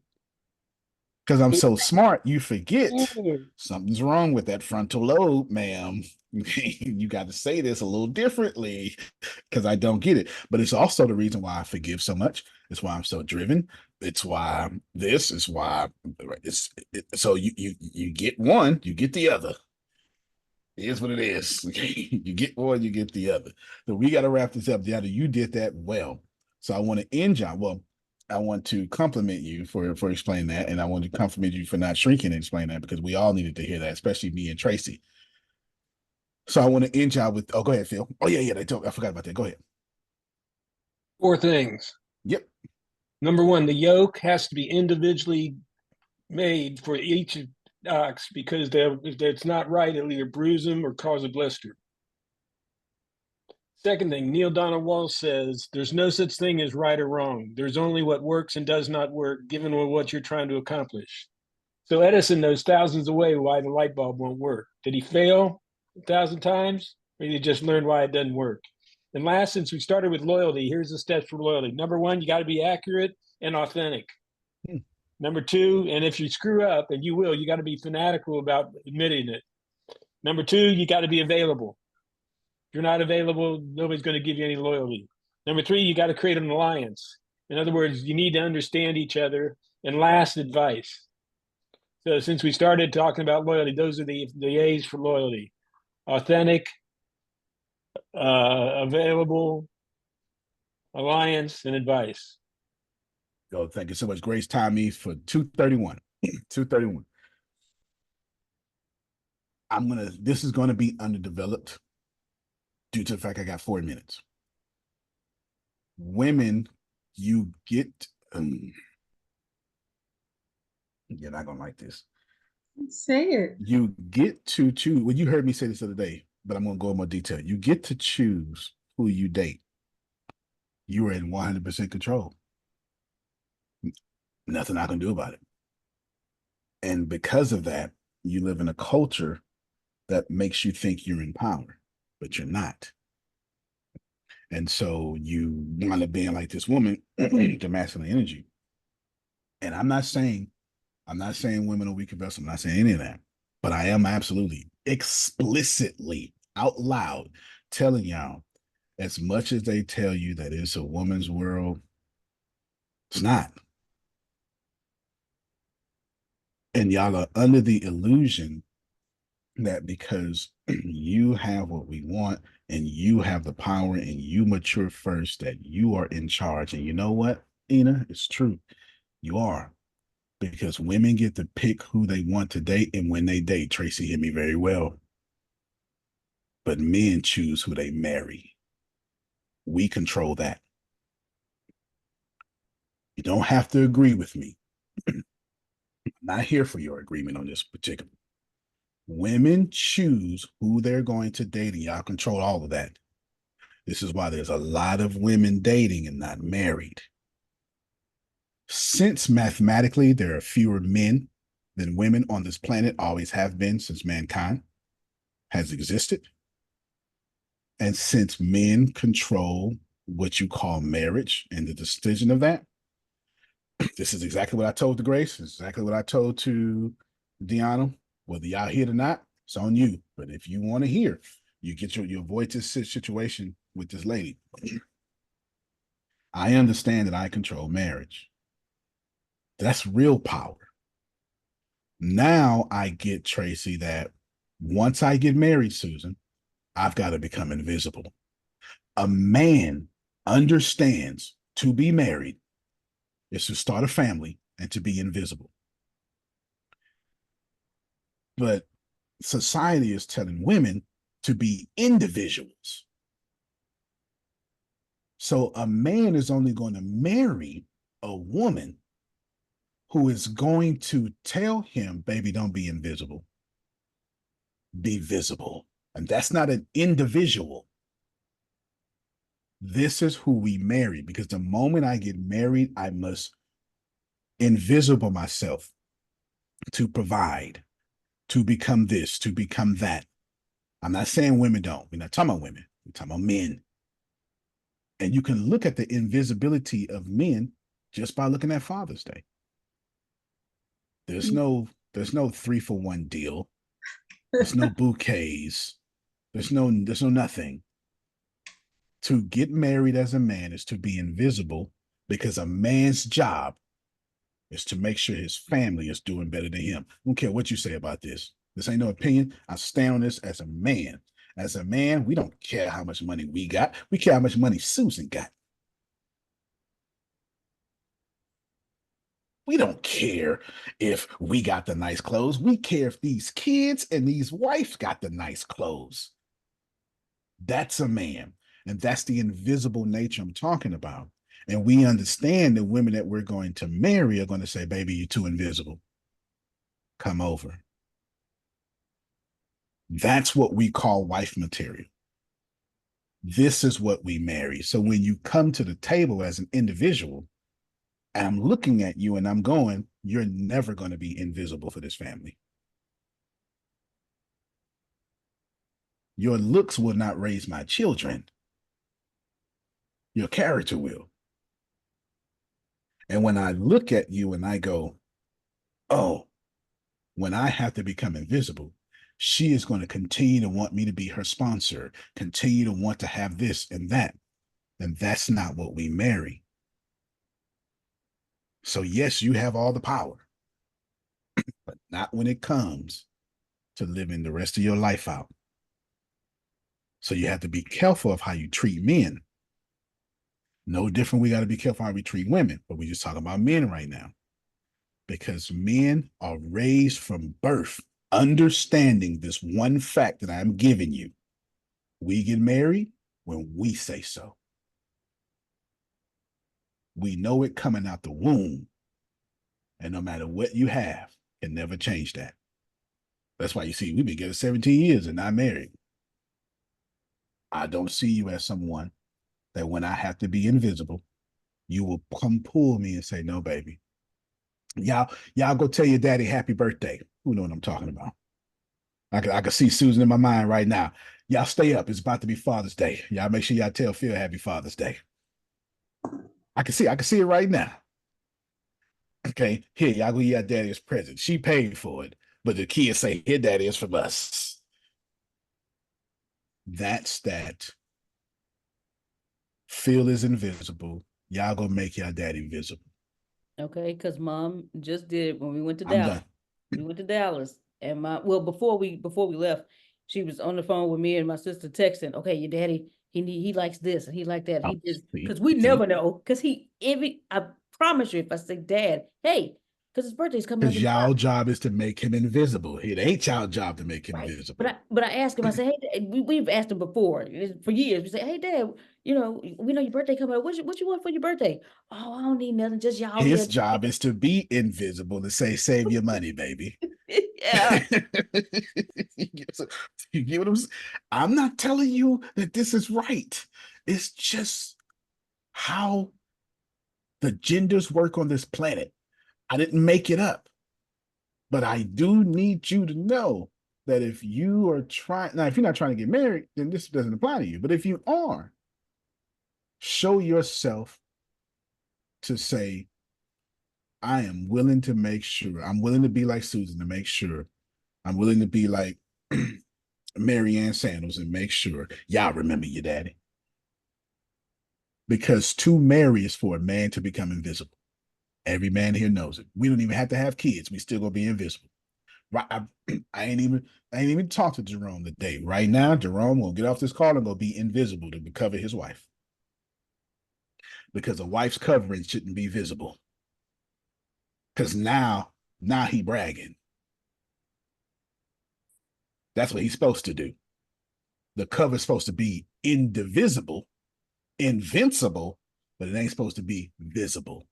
Because I'm so smart, you forget Yes. something's wrong with that frontal lobe, ma'am. You got to say this a little differently because I don't get it. But it's also the reason why I forgive so much. It's why I'm so driven. It's why this is why so you get one, you get the other. It is what it is. You get one, you get the other. So we got to wrap this up. Deanna, you did that well. So I want to end, John. Well, I want to compliment you for explaining that, and I want to compliment you for not shrinking and explain that because we all needed to hear that, especially me and Tracy. So I want to end y'all with. Oh, go ahead, Phil. Oh yeah, they told. I forgot about that. Go ahead. 4 things. Yep. Number 1, the yolk has to be individually made for each ox because if it's not right, it'll either bruise them or cause a blister. Second thing, Neil Donald Walsh says, there's no such thing as right or wrong. There's only what works and does not work, given what you're trying to accomplish. So Edison knows thousands of ways why the light bulb won't work. Did he fail 1,000 times? Or did he just learn why it doesn't work? And last, since we started with loyalty, here's the steps for loyalty. Number 1, you got to be accurate and authentic. Number 2, and if you screw up, and you will, you got to be fanatical about admitting it. Number 2, you got to be available. If you're not available, nobody's going to give you any loyalty. Number 3, you got to create an alliance. In other words, you need to understand each other. And last, advice. So since we started talking about loyalty, those are the A's for loyalty: authentic, available, alliance, and advice. Oh, thank you so much. Grace time me for 231. 231. This is gonna be underdeveloped due to the fact I got 4 minutes. Women, you get you're not gonna like this. Say it. You get to choose. Well, you heard me say this the other day, but I'm gonna go in more detail. You get to choose who you date. You are in 100% control. Nothing I can do about it. And because of that, you live in a culture that makes you think you're in power, but you're not. And so you wind up being like this woman, the masculine energy. And I'm not saying women are weak or vessels. I'm not saying any of that. But I am absolutely explicitly out loud telling y'all, as much as they tell you that it's a woman's world, it's not. And y'all are under the illusion that because you have what we want and you have the power and you mature first, that you are in charge. And you know what, Ina? It's true. You are. Because women get to pick who they want to date and when they date. Tracy hit me very well. But men choose who they marry. We control that. You don't have to agree with me. I'm not here for your agreement on this particular. Women choose who they're going to date, and y'all control all of that. This is why there's a lot of women dating and not married. Since mathematically there are fewer men than women on this planet, always have been since mankind has existed. And since men control what you call marriage and the decision of that, this is exactly what I told to Grace. It's exactly what I told to Deanna. Whether y'all hear it or not, it's on you. But if you want to hear, you get you avoid this situation with this lady. I understand that I control marriage. That's real power. Now I get, Tracy, that once I get married, Susan, I've got to become invisible. A man understands to be married is to start a family and to be invisible. But society is telling women to be individuals. So a man is only going to marry a woman who is going to tell him, baby, don't be invisible. Be visible. And that's not an individual. This is who we marry, because the moment I get married, I must invisible myself to provide, to become this, to become that. I'm not saying women don't. We're not talking about women. We're talking about men. And you can look at the invisibility of men just by looking at Father's Day. There's no 3-for-1 deal. There's no bouquets. There's no nothing. To get married as a man is to be invisible, because a man's job is to make sure his family is doing better than him. I don't care what you say about this. This ain't no opinion. I stand on this as a man. As a man, we don't care how much money we got. We care how much money Susan got. We don't care if we got the nice clothes. We care if these kids and these wives got the nice clothes. That's a man. And that's the invisible nature I'm talking about. And we understand the women that we're going to marry are going to say, baby, you're too invisible. Come over. That's what we call wife material. This is what we marry. So when you come to the table as an individual, and I'm looking at you and I'm going, you're never going to be invisible for this family. Your looks will not raise my children. Your character will. And when I look at you and I go, oh, when I have to become invisible, she is going to continue to want me to be her sponsor, continue to want to have this and that. And that's not what we marry. So yes, you have all the power, but not when it comes to living the rest of your life out. So you have to be careful of how you treat men. No different, we got to be careful how we treat women, but we're just talking about men right now. Because men are raised from birth understanding this one fact that I'm giving you. We get married when we say so. We know it coming out the womb. And no matter what you have, can never change that. That's why you see, we've been together 17 years and not married. I don't see you as someone that when I have to be invisible, you will come pull me and say, no, baby. Y'all go tell your daddy happy birthday. Who know what I'm talking about? I can see Susan in my mind right now. Y'all stay up. It's about to be Father's Day. Y'all make sure y'all tell Phil happy Father's Day. I can see it right now. Okay, here, y'all go get your daddy's present. She paid for it, but the kids say, here, daddy is from us. That's that. Phil is invisible. Y'all gonna make your daddy visible. Okay, because mom just did when we went to I'm Dallas. done. We went to Dallas, and before we left, she was on the phone with me and my sister texting. Okay, your daddy he likes this and he like that. He just because we never know because I promise you if I say dad, hey, because his birthday's coming up. Because y'all job is to make him invisible. It ain't y'all job to make him invisible. But I asked him. I said, hey, we've asked him before for years. We say, hey, dad, we know your birthday coming up. What you want for your birthday? Oh, I don't need nothing. Just y'all. His job is to be invisible to say, save your money, baby. Yeah. So, you get what I'm saying? I'm not telling you that this is right. It's just how the genders work on this planet. I didn't make it up. But I do need you to know that if you are trying, now, if you're not trying to get married, then this doesn't apply to you. But if you are, show yourself to say, I am willing to make sure, I'm willing to be like Susan to make sure, I'm willing to be like Marianne Sandals and make sure y'all remember your daddy. Because to marry is for a man to become invisible. Every man here knows it. We don't even have to have kids. We still gonna be invisible. Right? I ain't even talked to Jerome today. Right now, Jerome will get off this call and go be invisible to cover his wife. Because a wife's covering shouldn't be visible. Because now he bragging. That's what he's supposed to do. The cover's supposed to be indivisible, invincible, but it ain't supposed to be visible.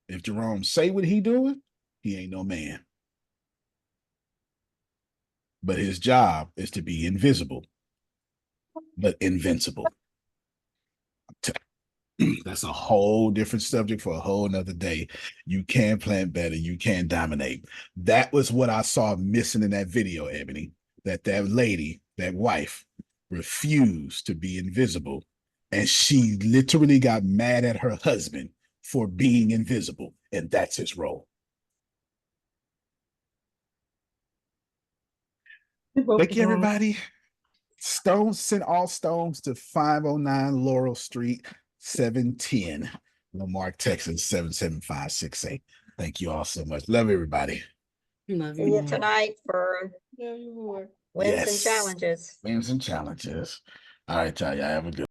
If Jerome say what he doing, he ain't no man. But his job is to be invisible, but invincible. That's a whole different subject for a whole nother day. You can plan better. You can dominate. That was what I saw missing in that video, Ebony, that lady, that wife refused to be invisible. And she literally got mad at her husband for being invisible, and that's his role. Thank you, everybody. Stones, send all stones to 509 Laurel Street, 710, Lamarck, Texas, 77568. Thank you all so much. Love everybody. Love See you you tonight for wins and challenges. Wins and challenges. All right, y'all. Y'all have a good